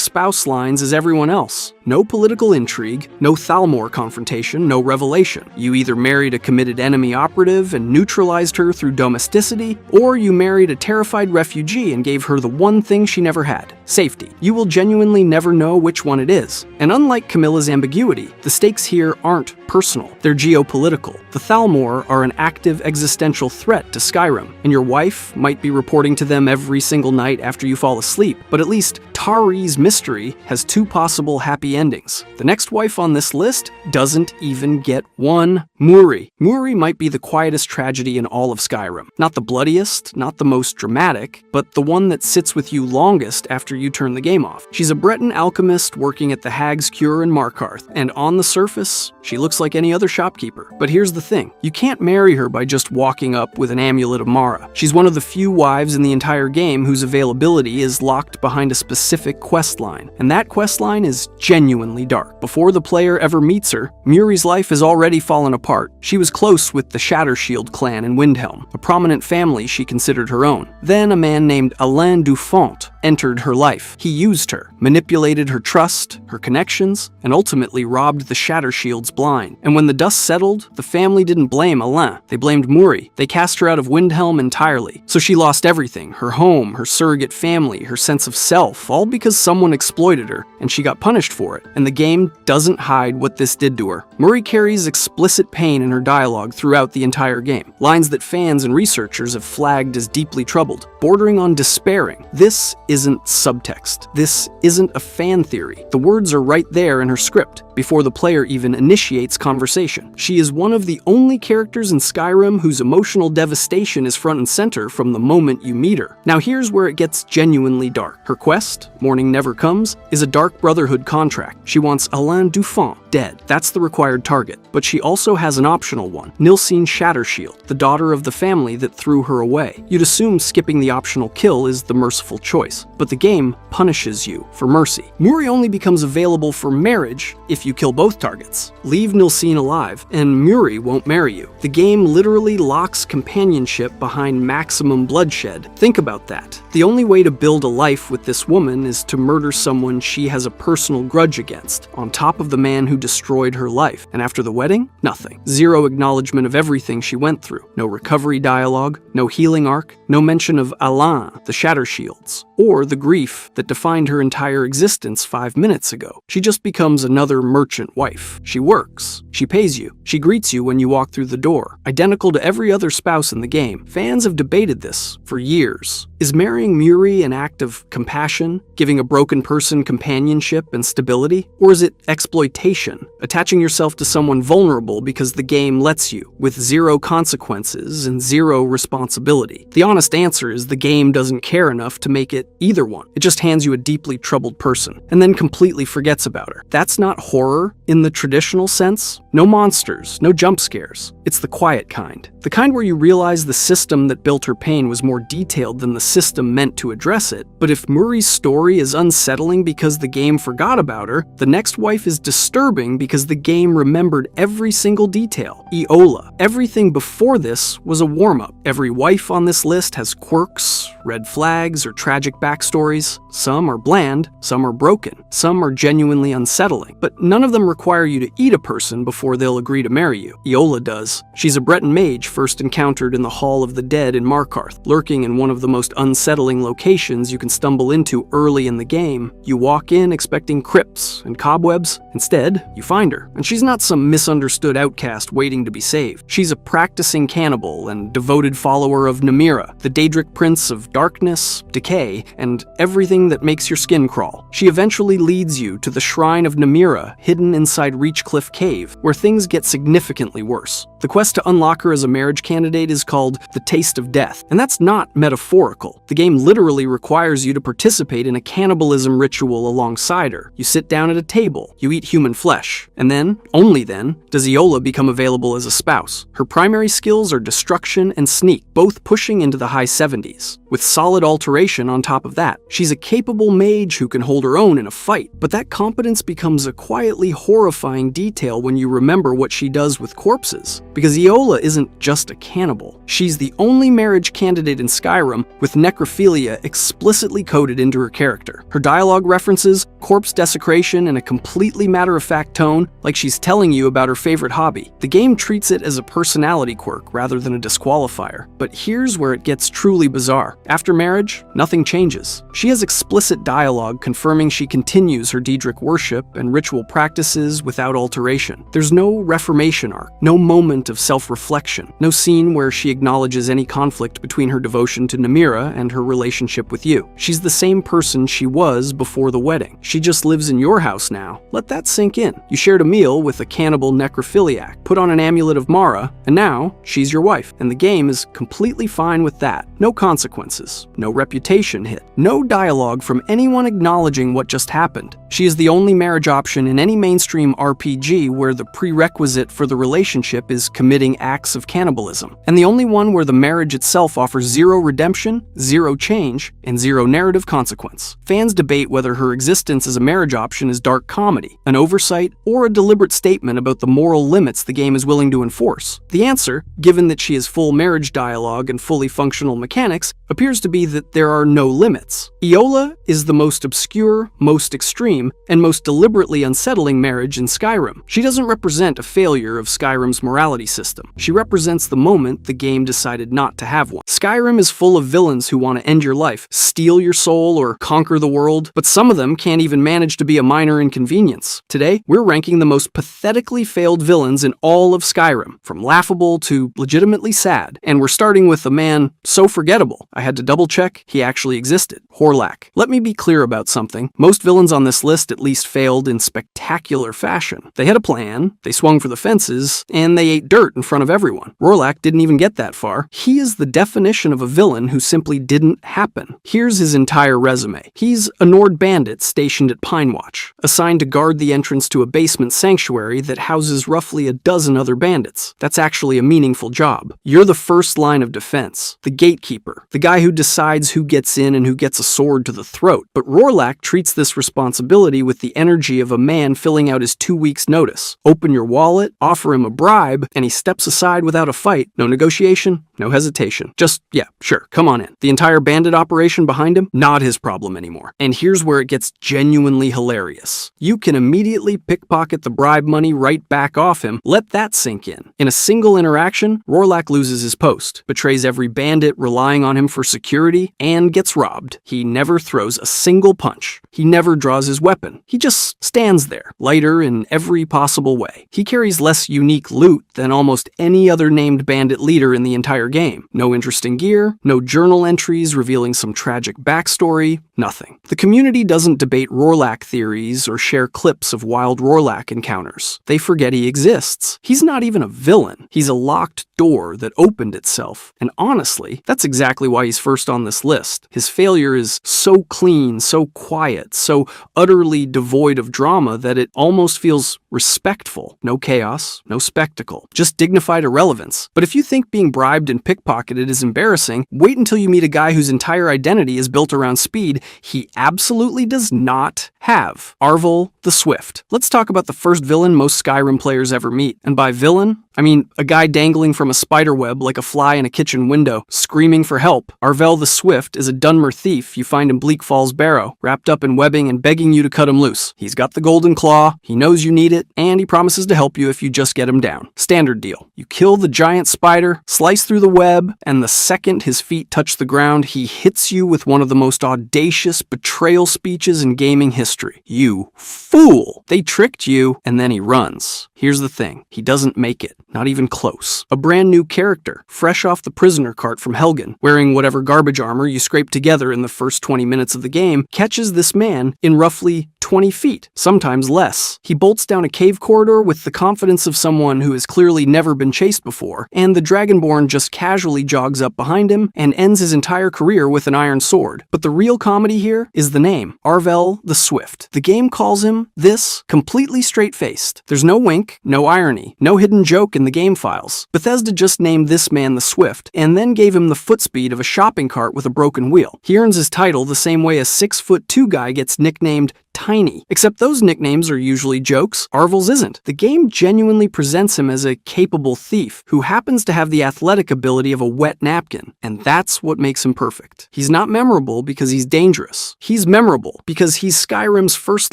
spouse lines as everyone else. No political intrigue, no Thalmor confrontation, no revelation. You either married a committed enemy operative and neutralized her through domesticity, or you married a terrified refugee and gave her the one thing she never had, safety. You will genuinely never know which one it is. And unlike Camilla's ambiguity, the stakes here aren't personal, they're geopolitical. The Thalmor are an active existential threat to Skyrim, and your wife might be reporting to them every single night after you fall asleep, but at least Tari's mystery has two possible happy endings. The next wife on this list doesn't even get one. Muri. Muri might be the quietest tragedy in all of Skyrim. Not the bloodiest, not the most dramatic, but the one that sits with you longest after you turn the game off. She's a Breton alchemist working at the Hag's Cure in Markarth, and on the surface, she looks like any other shopkeeper. But here's the thing, you can't marry her by just walking up with an amulet of Mara. She's one of the few wives in the entire game whose availability is locked behind a specific quest line, and that quest line is genuinely dark. Before the player ever meets her, Muri's life has already fallen apart. She was close with the Shattershield clan in Windhelm, a prominent family she considered her own. Then a man named Alain Dufont entered her life. He used her, manipulated her trust, her connections, and ultimately robbed the Shattershields blind. And when the dust settled, the family didn't blame Alain. They blamed Muri. They cast her out of Windhelm entirely. So she lost everything, her home, her surrogate family, her sense of self, all because someone exploited her, and she got punished for it. And the game doesn't hide what this did to her. Muri carries explicit pain in her dialogue throughout the entire game. Lines that fans and researchers have flagged as deeply troubled, bordering on despairing. This isn't subtext. This isn't a fan theory. The words are right there in her script, before the player even initiates conversation. She is one of the only characters in Skyrim whose emotional devastation is front and center from the moment you meet her. Now here's where it gets genuinely dark. Her quest, Morning Never Comes, is a Dark Brotherhood contract. She wants Alain Dufont dead. That's the required target. But she also has an optional one, Nilsine Shattershield, the daughter of the family that threw her away. You'd assume skipping the optional kill is the merciful choice, but the game punishes you for mercy. Muri only becomes available for marriage if you kill both targets. Leave Nilsine alive, and Muri won't marry you. The game literally locks companionship behind maximum bloodshed. Think about that. The only way to build a life with this woman is to murder someone she has a personal grudge against, on top of the man who destroyed her life. And after the wedding, nothing. Zero acknowledgement of everything she went through. No recovery dialogue, no healing arc, no mention of Alain, the Shattershields, or the grief that defined her entire existence 5 minutes ago. She just becomes another merchant wife. She works. She pays you. She greets you when you walk through the door. Identical to every other spouse in the game. Fans have debated this for years. Is marrying Muri an act of compassion, giving a broken person companionship and stability? Or is it exploitation, attaching yourself to someone vulnerable because the game lets you, with zero consequences and zero responsibility? The honest answer is the game doesn't care enough to make it either one. It just hands you a deeply troubled person, and then completely forgets about her. That's not horror in the traditional sense. No monsters, no jump scares. It's the quiet kind. The kind where you realize the system that built her pain was more detailed than the system meant to address it. But if Muri's story is unsettling because the game forgot about her, the next wife is disturbing because the game remembered every single detail. Iola. Everything before this was a warm-up. Every wife on this list has quirks, red flags, or tragic backstories. Some are bland, some are broken, some are genuinely unsettling. But none of them require you to eat a person before they'll agree to marry you. Iola does. She's a Breton mage first encountered in the Hall of the Dead in Markarth, lurking in one of the most unsettling locations you can stumble into early in the game. You walk in expecting crypts and cobwebs. Instead, you find her. And she's not some misunderstood outcast waiting to be saved. She's a practicing cannibal and devoted follower of Namira, the Daedric prince of darkness, decay, and everything that makes your skin crawl. She eventually leads you to the shrine of Namira, hidden inside Reachcliff Cave, where things get significantly worse. The quest to unlock her as a marriage candidate is called the Taste of Death, and that's not metaphorical. The game literally requires you to participate in a cannibalism ritual alongside her. You sit down at a table, you eat human flesh, and then, only then, does Iola become available as a spouse. Her primary skills are destruction and sneak, both pushing into the high 70s. With solid alteration on top of that. She's a capable mage who can hold her own in a fight, but that competence becomes a quietly horrifying detail when you remember what she does with corpses. Because Iola isn't just a cannibal. She's the only marriage candidate in Skyrim with necrophilia explicitly coded into her character. Her dialogue references corpse desecration in a completely matter-of-fact tone, like she's telling you about her favorite hobby. The game treats it as a personality quirk rather than a disqualifier. But here's where it gets truly bizarre. After marriage, nothing changes. She has explicit dialogue confirming she continues her Daedric worship and ritual practices without alteration. There's no reformation arc, no moment of self-reflection, no scene where she acknowledges any conflict between her devotion to Namira and her relationship with you. She's the same person she was before the wedding. She just lives in your house now. Let that sink in. You shared a meal with a cannibal necrophiliac, put on an amulet of Mara, and now she's your wife. And the game is completely fine with that. No consequences, no reputation hit, no dialogue from anyone acknowledging what just happened. She is the only marriage option in any mainstream RPG where the prerequisite for the relationship is committing acts of cannibalism, and the only one where the marriage itself offers zero redemption, zero change, and zero narrative consequence. Fans debate whether her existence as a marriage option is dark comedy, an oversight, or a deliberate statement about the moral limits the game is willing to enforce. The answer, given that she has full marriage dialogue and fully functional mechanics, appears to be that there are no limits. Iola is the most obscure, most extreme, and most deliberately unsettling marriage in Skyrim. She doesn't represent a failure of Skyrim's morality system. She represents the moment the game decided not to have one. Skyrim is full of villains who want to end your life, steal your soul, or conquer the world, but some of them can't even even manage to be a minor inconvenience. Today, we're ranking the most pathetically failed villains in all of Skyrim, from laughable to legitimately sad. And we're starting with a man so forgettable, I had to double-check he actually existed, Horlak. Let me be clear about something. Most villains on this list at least failed in spectacular fashion. They had a plan, they swung for the fences, and they ate dirt in front of everyone. Horlak didn't even get that far. He is the definition of a villain who simply didn't happen. Here's his entire resume. He's a Nord bandit stationed at Pine Watch, assigned to guard the entrance to a basement sanctuary that houses roughly a dozen other bandits. That's actually a meaningful job. You're the first line of defense, the gatekeeper, the guy who decides who gets in and who gets a sword to the throat. But Horlak treats this responsibility with the energy of a man filling out his 2 weeks' notice. Open your wallet, offer him a bribe, and he steps aside without a fight. No negotiation, no hesitation. Just, yeah, sure, come on in. The entire bandit operation behind him, not his problem anymore. And here's where it gets genuinely hilarious. You can immediately pickpocket the bribe money right back off him. Let that sink in. In a single interaction, Horlak loses his post, betrays every bandit relying on him for security, and gets robbed. He never throws a single punch. He never draws his weapon. He just stands there, lighter in every possible way. He carries less unique loot than almost any other named bandit leader in the entire game. No interesting gear, no journal entries revealing some tragic backstory, nothing. The community doesn't debate Horlak theories or share clips of wild Horlak encounters. They forget he exists. He's not even a villain. He's a locked door that opened itself. And honestly, that's exactly why he's first on this list. His failure is so clean, so quiet, so utterly devoid of drama that it almost feels respectful. No chaos, no spectacle, just dignified irrelevance. But if you think being bribed and pickpocketed is embarrassing, wait until you meet a guy whose entire identity is built around speed he absolutely does not have. Arvel the Swift. Let's talk about the first villain most Skyrim players ever meet. And by villain, I mean a guy dangling from a spiderweb like a fly in a kitchen window, screaming for help. Arvel the Swift is a Dunmer thief you find in Bleak Falls Barrow, wrapped up in webbing and begging you to cut him loose. He's got the golden claw, he knows you need it, and he promises to help you if you just get him down. Standard deal. You kill the giant spider, slice through the web, and the second his feet touch the ground, he hits you with one of the most audacious betrayal speeches in gaming history. You fool! They tricked you, and then he runs. Here's the thing, he doesn't make it. Not even close. A brand new character, fresh off the prisoner cart from Helgen, wearing whatever garbage armor you scrape together in the first 20 minutes of the game, catches this man in roughly 20 feet, sometimes less. He bolts down a cave corridor with the confidence of someone who has clearly never been chased before, and the Dragonborn just casually jogs up behind him and ends his entire career with an iron sword. But the real comedy here is the name, Arvel the Swift. The game calls him this completely straight-faced. There's no wink, no irony, no hidden joke in the game files. Bethesda just named this man the Swift, and then gave him the foot speed of a shopping cart with a broken wheel. He earns his title the same way a 6'2" guy gets nicknamed Tiny. Except those nicknames are usually jokes. Arvel's isn't. The game genuinely presents him as a capable thief who happens to have the athletic ability of a wet napkin, and that's what makes him perfect. He's not memorable because he's dangerous. He's memorable because he's Skyrim's first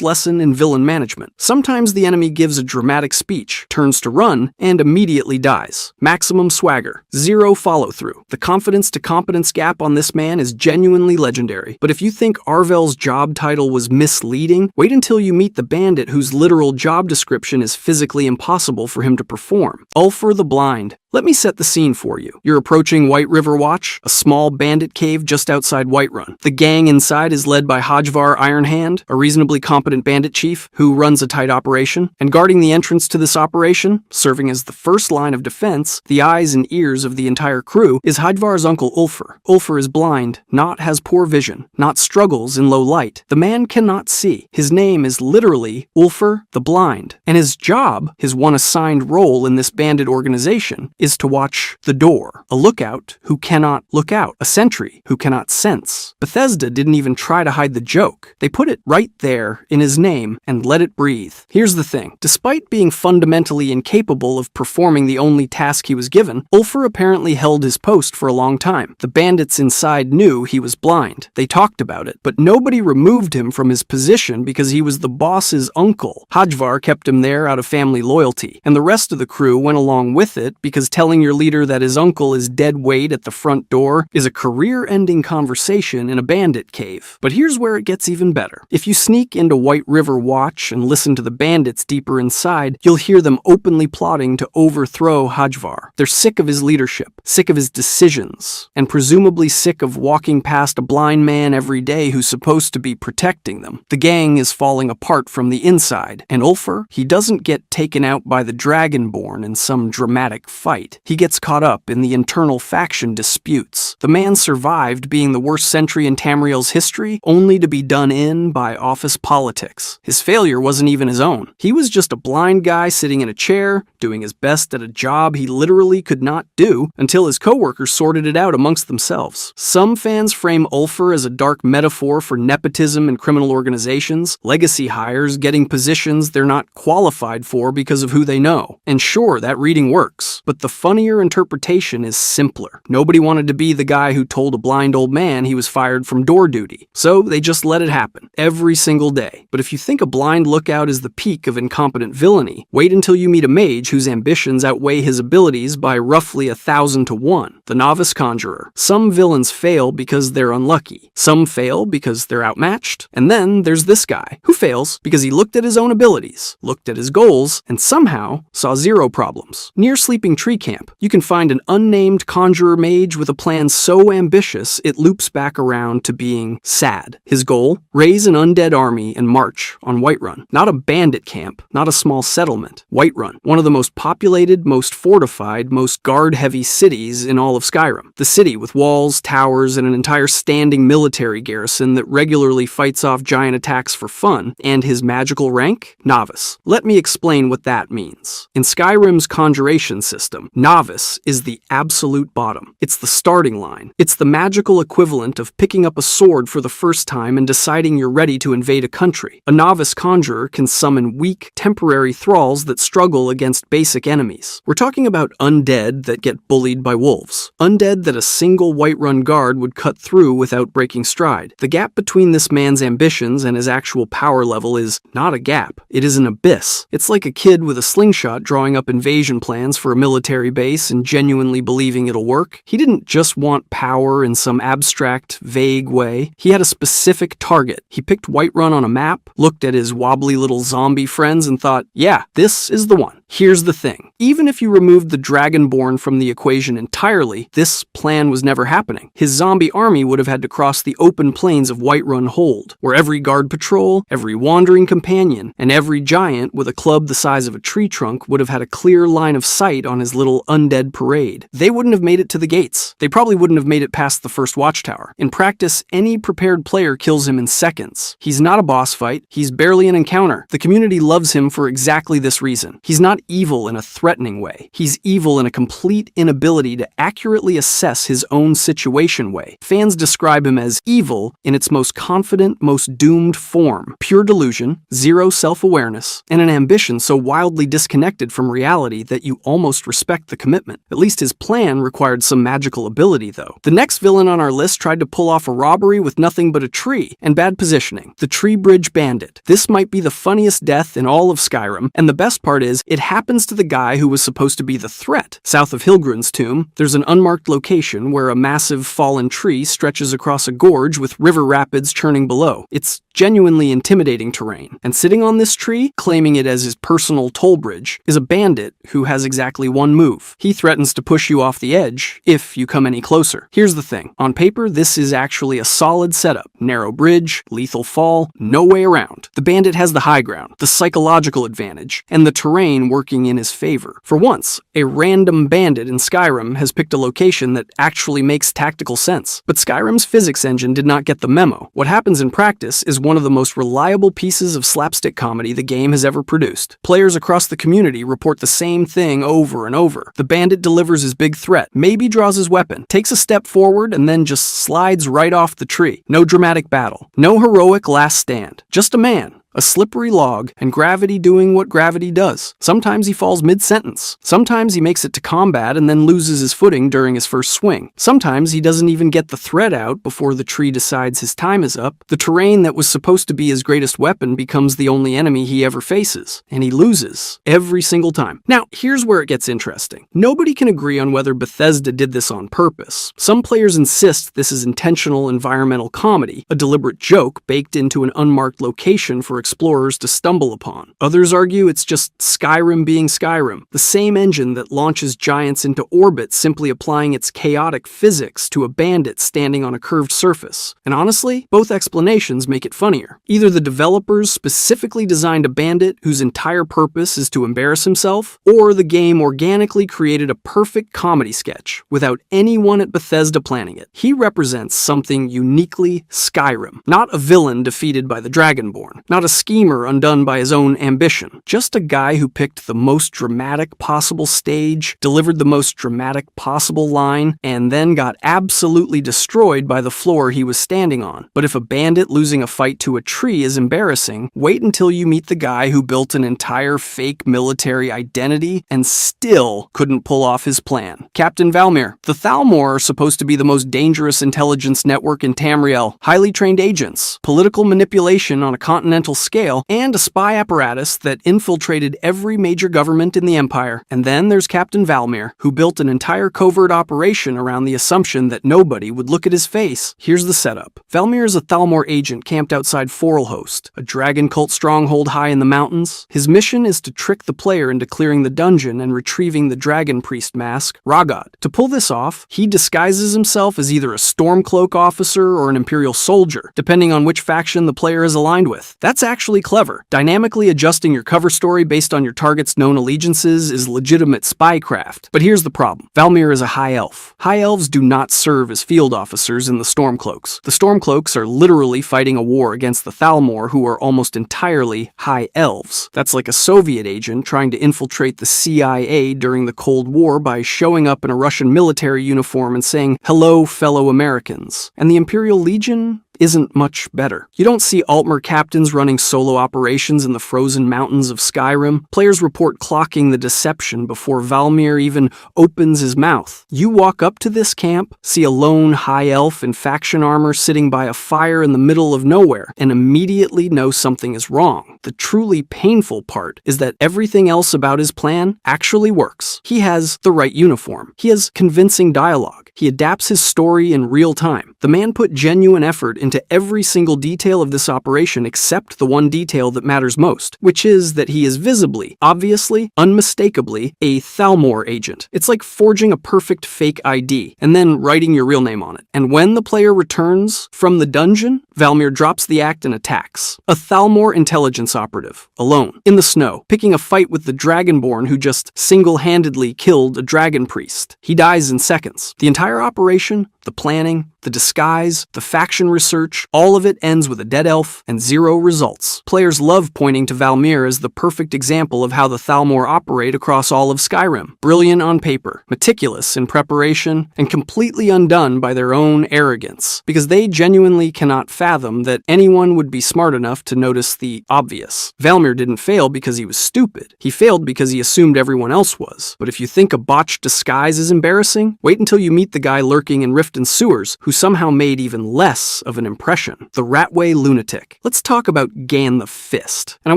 lesson in villain management. Sometimes the enemy gives a dramatic speech, turns to run, and immediately dies. Maximum swagger. Zero follow-through. The confidence to competence gap on this man is genuinely legendary. But if you think Arvel's job title was misleading, wait until you meet the bandit whose literal job description is physically impossible for him to perform. Ulfur the Blind. Let me set the scene for you. You're approaching White River Watch, a small bandit cave just outside Whiterun. The gang inside is led by Hajvar Ironhand, a reasonably competent bandit chief who runs a tight operation. And guarding the entrance to this operation, serving as the first line of defense, the eyes and ears of the entire crew, is Hajvar's uncle Ulfur. Ulfur is blind, not has poor vision, not struggles in low light. The man cannot see. His name is literally Ulfur the Blind. And his job, his one assigned role in this bandit organization, is to watch the door, a lookout who cannot look out, a sentry who cannot sense. Bethesda didn't even try to hide the joke. They put it right there in his name and let it breathe. Here's the thing. Despite being fundamentally incapable of performing the only task he was given, Ulfur apparently held his post for a long time. The bandits inside knew he was blind. They talked about it, but nobody removed him from his position because he was the boss's uncle. Hajvar kept him there out of family loyalty, and the rest of the crew went along with it because telling your leader that his uncle is dead weight at the front door is a career-ending conversation in a bandit cave. But here's where it gets even better. If you sneak into White River Watch and listen to the bandits deeper inside, you'll hear them openly plotting to overthrow Hajvar. They're sick of his leadership, sick of his decisions, and presumably sick of walking past a blind man every day who's supposed to be protecting them. The gang is falling apart from the inside, and Ulfr, he doesn't get taken out by the Dragonborn in some dramatic fight. He gets caught up in the internal faction disputes. The man survived being the worst century in Tamriel's history, only to be done in by office politics. His failure wasn't even his own. He was just a blind guy sitting in a chair, doing his best at a job he literally could not do, until his coworkers sorted it out amongst themselves. Some fans frame Ulfr as a dark metaphor for nepotism in criminal organizations, legacy hires getting positions they're not qualified for because of who they know. And sure, that reading works, but the funnier interpretation is simpler. Nobody wanted to be the guy who told a blind old man he was fired from door duty, so they just let it happen, every single day. But if you think a blind lookout is the peak of incompetent villainy, wait until you meet a mage whose ambitions outweigh his abilities by roughly 1,000 to 1, the novice conjurer. Some villains fail because they're unlucky, some fail because they're outmatched, and then there's this guy, who fails because he looked at his own abilities, looked at his goals, and somehow saw zero problems. Near Sleeping Tree Camp, you can find an unnamed conjurer mage with a plan so ambitious it loops back around to being sad. His goal? Raise an undead army and march on Whiterun. Not a bandit camp, not a small settlement. Whiterun, one of the most populated, most fortified, most guard-heavy cities in all of Skyrim. The city with walls, towers, and an entire standing military garrison that regularly fights off giant attacks for fun, and his magical rank? Novice. Let me explain what that means. In Skyrim's conjuration system, Novice is the absolute bottom. It's the starting line. It's the magical equivalent of picking up a sword for the first time and deciding you're ready to invade a country. A novice conjurer can summon weak, temporary thralls that struggle against basic enemies. We're talking about undead that get bullied by wolves. Undead that a single Whiterun guard would cut through without breaking stride. The gap between this man's ambitions and his actual power level is not a gap. It is an abyss. It's like a kid with a slingshot drawing up invasion plans for a military base and genuinely believing it'll work. He didn't just want power in some abstract, vague way. He had a specific target. He picked Whiterun on a map, looked at his wobbly little zombie friends, and thought, yeah, this is the one. Here's the thing. Even if you removed the Dragonborn from the equation entirely, this plan was never happening. His zombie army would have had to cross the open plains of Whiterun Hold, where every guard patrol, every wandering companion, and every giant with a club the size of a tree trunk would have had a clear line of sight on his little undead parade. They wouldn't have made it to the gates. They probably wouldn't have made it past the first watchtower. In practice, any prepared player kills him in seconds. He's not a boss fight. He's barely an encounter. The community loves him for exactly this reason. He's not evil in a threatening way. He's evil in a complete inability to accurately assess his own situation way. Fans describe him as evil in its most confident, most doomed form. Pure delusion, zero self-awareness, and an ambition so wildly disconnected from reality that you almost respect the commitment. At least his plan required some magical ability, though. The next villain on our list tried to pull off a robbery with nothing but a tree and bad positioning. The Tree Bridge Bandit. This might be the funniest death in all of Skyrim, and the best part is, it happens to the guy who was supposed to be the threat. South of Hilgrun's tomb, there's an unmarked location where a massive fallen tree stretches across a gorge with river rapids churning below. It's genuinely intimidating terrain, and sitting on this tree, claiming it as his personal toll bridge, is a bandit who has exactly one move. He threatens to push you off the edge if you come any closer. Here's the thing. On paper, this is actually a solid setup. Narrow bridge, lethal fall, no way around. The bandit has the high ground, the psychological advantage, and the terrain working in his favor. For once, a random bandit in Skyrim has picked a location that actually makes tactical sense. But Skyrim's physics engine did not get the memo. What happens in practice is one of the most reliable pieces of slapstick comedy the game has ever produced. Players across the community report the same thing over and over. The bandit delivers his big threat, maybe draws his weapon, takes a step forward, and then just slides right off the tree. No dramatic battle. No heroic last stand. Just a man. A slippery log, and gravity doing what gravity does. Sometimes he falls mid-sentence. Sometimes he makes it to combat and then loses his footing during his first swing. Sometimes he doesn't even get the thread out before the tree decides his time is up. The terrain that was supposed to be his greatest weapon becomes the only enemy he ever faces, and he loses every single time. Now, here's where it gets interesting. Nobody can agree on whether Bethesda did this on purpose. Some players insist this is intentional environmental comedy, a deliberate joke baked into an unmarked location for explorers to stumble upon. Others argue it's just Skyrim being Skyrim, the same engine that launches giants into orbit simply applying its chaotic physics to a bandit standing on a curved surface. And honestly, both explanations make it funnier. Either the developers specifically designed a bandit whose entire purpose is to embarrass himself, or the game organically created a perfect comedy sketch without anyone at Bethesda planning it. He represents something uniquely Skyrim. Not a villain defeated by the Dragonborn, not a schemer undone by his own ambition, just a guy who picked the most dramatic possible stage, delivered the most dramatic possible line, and then got absolutely destroyed by the floor he was standing on. But if a bandit losing a fight to a tree is embarrassing, wait until you meet the guy who built an entire fake military identity and still couldn't pull off his plan. Captain Valmir. The Thalmor are supposed to be the most dangerous intelligence network in Tamriel, highly trained agents, political manipulation on a continental scale, and a spy apparatus that infiltrated every major government in the Empire. And then there's Captain Valmir, who built an entire covert operation around the assumption that nobody would look at his face. Here's the setup. Valmir is a Thalmor agent camped outside Forelhost, a dragon cult stronghold high in the mountains. His mission is to trick the player into clearing the dungeon and retrieving the dragon priest mask, Ragod. To pull this off, he disguises himself as either a Stormcloak officer or an Imperial soldier, depending on which faction the player is aligned with. That's actually clever. Dynamically adjusting your cover story based on your target's known allegiances is legitimate spycraft. But here's the problem. Valmir is a high elf. High elves do not serve as field officers in the Stormcloaks. The Stormcloaks are literally fighting a war against the Thalmor, who are almost entirely high elves. That's like a Soviet agent trying to infiltrate the CIA during the Cold War by showing up in a Russian military uniform and saying, "Hello, fellow Americans." And the Imperial Legion isn't much better. You don't see Altmer captains running solo operations in the frozen mountains of Skyrim. Players report clocking the deception before Valmir even opens his mouth. You walk up to this camp, see a lone high elf in faction armor sitting by a fire in the middle of nowhere, and immediately know something is wrong. The truly painful part is that everything else about his plan actually works. He has the right uniform. He has convincing dialogue. He adapts his story in real time. The man put genuine effort into every single detail of this operation except the one detail that matters most, which is that he is visibly, obviously, unmistakably a Thalmor agent. It's like forging a perfect fake ID and then writing your real name on it. And when the player returns from the dungeon, Valmir drops the act and attacks. A Thalmor intelligence operative, alone, in the snow, picking a fight with the Dragonborn who just single-handedly killed a dragon priest. He dies in seconds. The entire operation, the planning, the disguise, the faction research, all of it ends with a dead elf and zero results. Players love pointing to Valmir as the perfect example of how the Thalmor operate across all of Skyrim. Brilliant on paper, meticulous in preparation, and completely undone by their own arrogance, because they genuinely cannot fathom that anyone would be smart enough to notice the obvious. Valmir didn't fail because he was stupid. He failed because he assumed everyone else was. But if you think a botched disguise is embarrassing, wait until you meet the guy lurking in Riften sewers who somehow made even less of an impression. The Ratway Lunatic. Let's talk about Gan the Fist. And I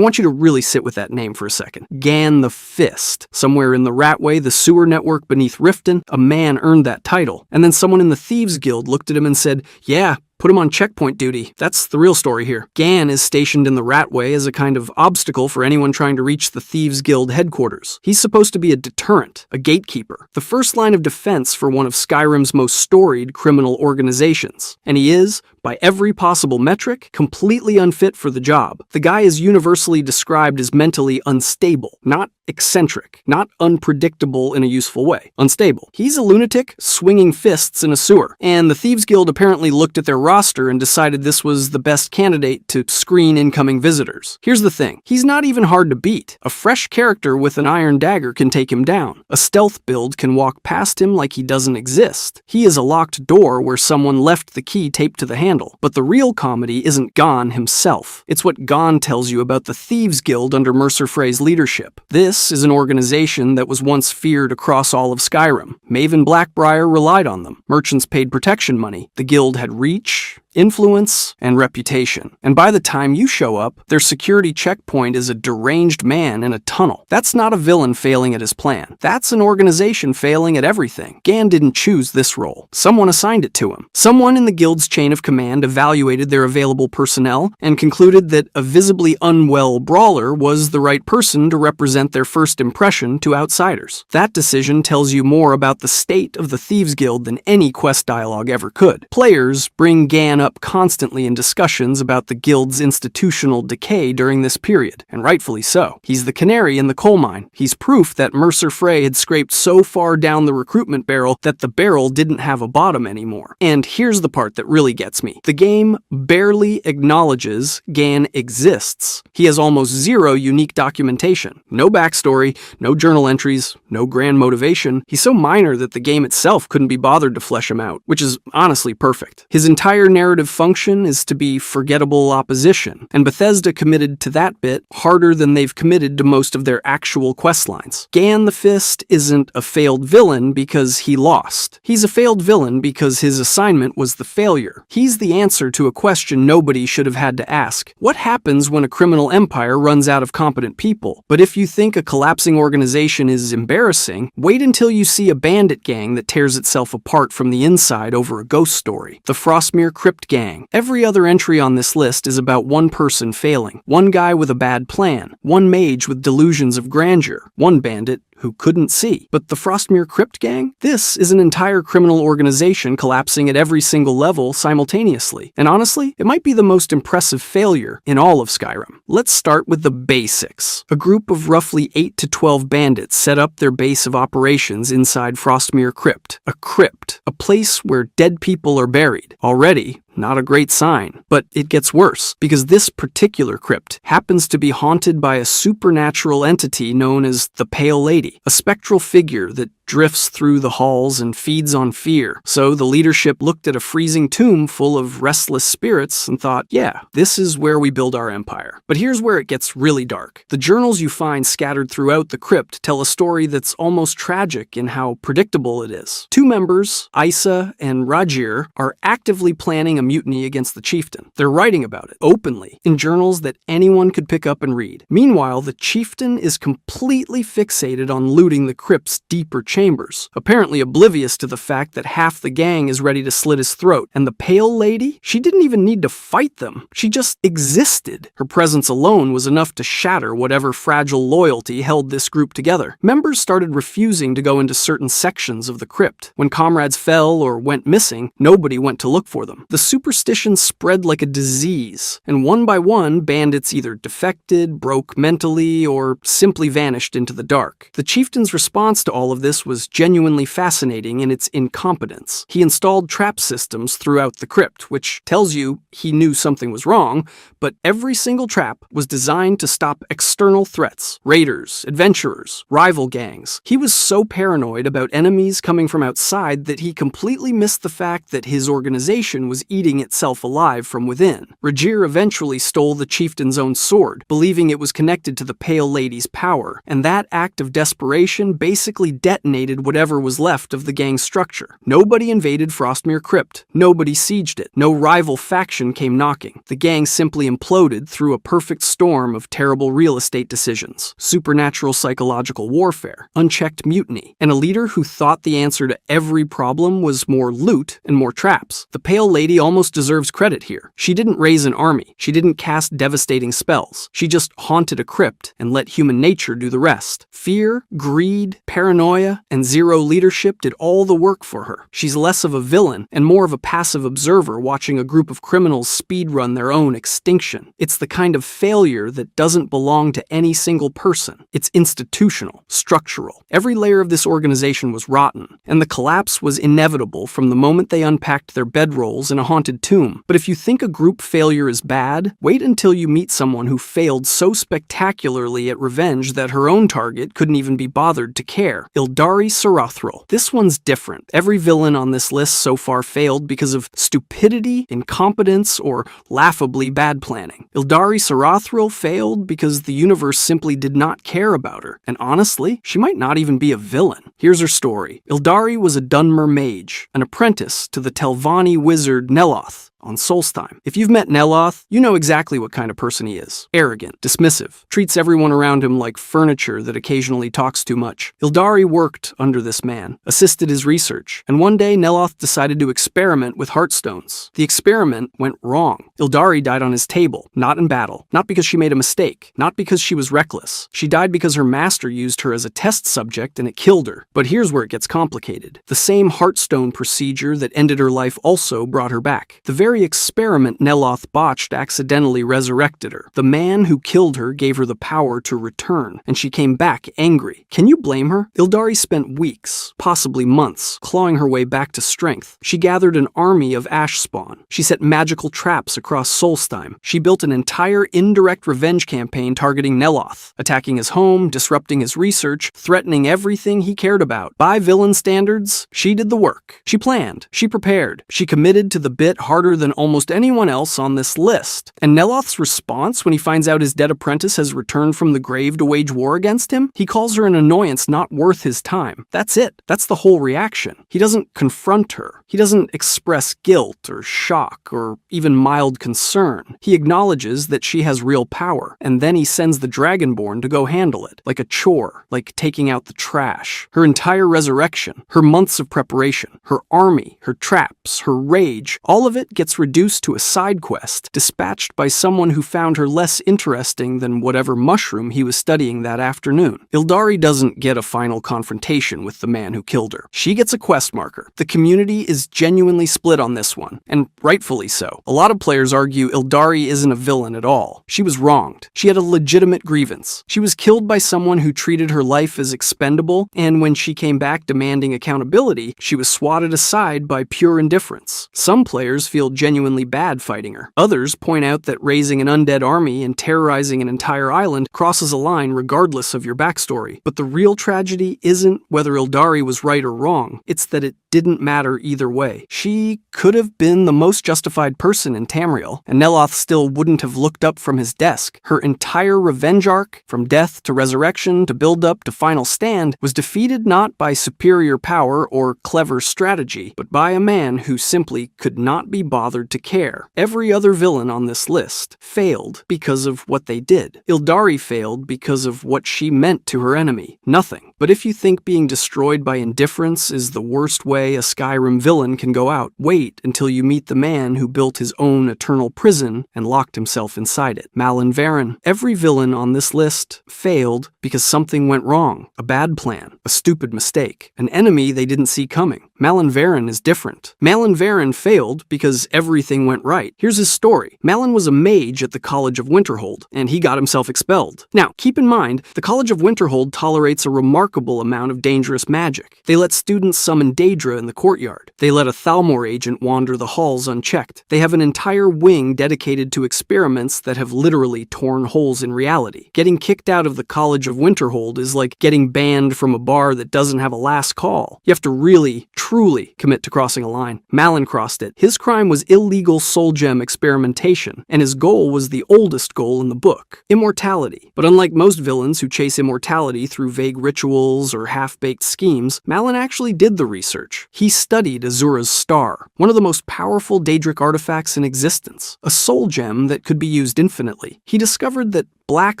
want you to really sit with that name for a second. Gan the Fist. Somewhere in the Ratway, the sewer network beneath Riften, a man earned that title. And then someone in the Thieves Guild looked at him and said, "Yeah, put him on checkpoint duty." That's the real story here. Gan is stationed in the Ratway as a kind of obstacle for anyone trying to reach the Thieves Guild headquarters. He's supposed to be a deterrent, a gatekeeper, the first line of defense for one of Skyrim's most storied criminal organizations. And he is, by every possible metric, completely unfit for the job. The guy is universally described as mentally unstable, not eccentric, not unpredictable in a useful way, unstable. He's a lunatic swinging fists in a sewer, and the Thieves Guild apparently looked at their roster and decided this was the best candidate to screen incoming visitors. Here's the thing, he's not even hard to beat. A fresh character with an iron dagger can take him down. A stealth build can walk past him like he doesn't exist. He is a locked door where someone left the key taped to the handle. But the real comedy isn't Gon himself. It's what Gon tells you about the Thieves Guild under Mercer Frey's leadership. This is an organization that was once feared across all of Skyrim. Maven Blackbriar relied on them. Merchants paid protection money. The guild had reach, influence, and reputation. And by the time you show up, their security checkpoint is a deranged man in a tunnel. That's not a villain failing at his plan. That's an organization failing at everything. Gan didn't choose this role. Someone assigned it to him. Someone in the guild's chain of command evaluated their available personnel and concluded that a visibly unwell brawler was the right person to represent their first impression to outsiders. That decision tells you more about the state of the Thieves Guild than any quest dialogue ever could. Players bring Gan up constantly in discussions about the guild's institutional decay during this period, and rightfully so. He's the canary in the coal mine. He's proof that Mercer Frey had scraped so far down the recruitment barrel that the barrel didn't have a bottom anymore. And here's the part that really gets me. The game barely acknowledges Gan exists. He has almost zero unique documentation. No backstory, no journal entries, no grand motivation. He's so minor that the game itself couldn't be bothered to flesh him out, which is honestly perfect. His entire narrative function is to be forgettable opposition, and Bethesda committed to that bit harder than they've committed to most of their actual questlines. Gan the Fist isn't a failed villain because he lost. He's a failed villain because his assignment was the failure. He's the answer to a question nobody should have had to ask. What happens when a criminal empire runs out of competent people? But if you think a collapsing organization is embarrassing, wait until you see a bandit gang that tears itself apart from the inside over a ghost story. The Frostmere Crypt Gang. Every other entry on this list is about one person failing, one guy with a bad plan, one mage with delusions of grandeur, one bandit who couldn't see. But the Frostmere Crypt Gang? This is an entire criminal organization collapsing at every single level simultaneously. And honestly, it might be the most impressive failure in all of Skyrim. Let's start with the basics. A group of roughly 8 to 12 bandits set up their base of operations inside Frostmere Crypt. A crypt, a place where dead people are buried. Already, not a great sign. But it gets worse, because this particular crypt happens to be haunted by a supernatural entity known as the Pale Lady, a spectral figure that drifts through the halls and feeds on fear. So the leadership looked at a freezing tomb full of restless spirits and thought, yeah, this is where we build our empire. But here's where it gets really dark. The journals you find scattered throughout the crypt tell a story that's almost tragic in how predictable it is. Two members, Isa and Rajir, are actively planning a mutiny against the chieftain. They're writing about it, openly, in journals that anyone could pick up and read. Meanwhile, the chieftain is completely fixated on looting the crypt's deeper chambers, apparently oblivious to the fact that half the gang is ready to slit his throat. And the Pale Lady? She didn't even need to fight them. She just existed. Her presence alone was enough to shatter whatever fragile loyalty held this group together. Members started refusing to go into certain sections of the crypt. When comrades fell or went missing, nobody went to look for them. The superstition spread like a disease, and one by one, bandits either defected, broke mentally, or simply vanished into the dark. The chieftain's response to all of this was genuinely fascinating in its incompetence. He installed trap systems throughout the crypt, which tells you he knew something was wrong, but every single trap was designed to stop external threats, raiders, adventurers, rival gangs. He was so paranoid about enemies coming from outside that he completely missed the fact that his organization was eating itself alive from within. Rajir eventually stole the chieftain's own sword, believing it was connected to the Pale Lady's power, and that act of desperation basically detonated whatever was left of the gang's structure. Nobody invaded Frostmere Crypt. Nobody sieged it. No rival faction came knocking. The gang simply imploded through a perfect storm of terrible real estate decisions, supernatural psychological warfare, unchecked mutiny, and a leader who thought the answer to every problem was more loot and more traps. The Pale Lady almost deserves credit here. She didn't raise an army. She didn't cast devastating spells. She just haunted a crypt and let human nature do the rest. Fear, greed, paranoia, and zero leadership did all the work for her. She's less of a villain and more of a passive observer watching a group of criminals speedrun their own extinction. It's the kind of failure that doesn't belong to any single person. It's institutional, structural. Every layer of this organization was rotten, and the collapse was inevitable from the moment they unpacked their bedrolls in a haunted tomb. But if you think a group failure is bad, wait until you meet someone who failed so spectacularly at revenge that her own target couldn't even be bothered to care. Ildari Sarathril. This one's different. Every villain on this list so far failed because of stupidity, incompetence, or laughably bad planning. Ildari Sarathril failed because the universe simply did not care about her, and honestly, she might not even be a villain. Here's her story. Ildari was a Dunmer mage, an apprentice to the Telvanni wizard Neloth on Solstheim. If you've met Neloth, you know exactly what kind of person he is. Arrogant, dismissive, treats everyone around him like furniture that occasionally talks too much. Ildari worked under this man, assisted his research, and one day Neloth decided to experiment with heartstones. The experiment went wrong. Ildari died on his table, not in battle, not because she made a mistake, not because she was reckless. She died because her master used her as a test subject and it killed her. But here's where it gets complicated. The same heartstone procedure that ended her life also brought her back. The very experiment Neloth botched accidentally resurrected her. The man who killed her gave her the power to return, and she came back angry. Can you blame her? Ildari spent weeks, possibly months, clawing her way back to strength. She gathered an army of ash spawn. She set magical traps across Solstheim. She built an entire indirect revenge campaign targeting Neloth, attacking his home, disrupting his research, threatening everything he cared about. By villain standards, she did the work. She planned. She prepared. She committed to the bit harder than almost anyone else on this list. And Neloth's response when he finds out his dead apprentice has returned from the grave to wage war against him? He calls her an annoyance not worth his time. That's it. That's the whole reaction. He doesn't confront her. He doesn't express guilt or shock or even mild concern. He acknowledges that she has real power, and then he sends the Dragonborn to go handle it, like a chore, like taking out the trash. Her entire resurrection, her months of preparation, her army, her traps, her rage, all of it gets reduced to a side quest, dispatched by someone who found her less interesting than whatever mushroom he was studying that afternoon. Ildari doesn't get a final confrontation with the man who killed her. She gets a quest marker. The community is genuinely split on this one, and rightfully so. A lot of players argue Ildari isn't a villain at all. She was wronged. She had a legitimate grievance. She was killed by someone who treated her life as expendable, and when she came back demanding accountability, she was swatted aside by pure indifference. Some players feel genuinely bad fighting her. Others point out that raising an undead army and terrorizing an entire island crosses a line regardless of your backstory. But the real tragedy isn't whether Ildari was right or wrong, it's that it didn't matter either way. She could have been the most justified person in Tamriel, and Neloth still wouldn't have looked up from his desk. Her entire revenge arc, from death to resurrection to build-up to final stand, was defeated not by superior power or clever strategy, but by a man who simply could not be bothered to care. Every other villain on this list failed because of what they did. Ildari failed because of what she meant to her enemy. Nothing. But if you think being destroyed by indifference is the worst way a Skyrim villain can go out, wait until you meet the man who built his own eternal prison and locked himself inside it. Malyn Varen. Every villain on this list failed because something went wrong. A bad plan. A stupid mistake. An enemy they didn't see coming. Malyn Varen is different. Malyn Varen failed because everything went right. Here's his story. Malyn was a mage at the College of Winterhold, and he got himself expelled. Now, keep in mind, the College of Winterhold tolerates a remarkable amount of dangerous magic. They let students summon Daedra in the courtyard. They let a Thalmor agent wander the halls unchecked. They have an entire wing dedicated to experiments that have literally torn holes in reality. Getting kicked out of the College of Winterhold is like getting banned from a bar that doesn't have a last call. You have to really, truly commit to crossing a line. Malyn crossed it. His crime was illegal soul gem experimentation, and his goal was the oldest goal in the book, immortality. But unlike most villains who chase immortality through vague rituals or half-baked schemes, Malyn actually did the research. He studied Azura's star, one of the most powerful Daedric artifacts in existence, a soul gem that could be used infinitely. He discovered that black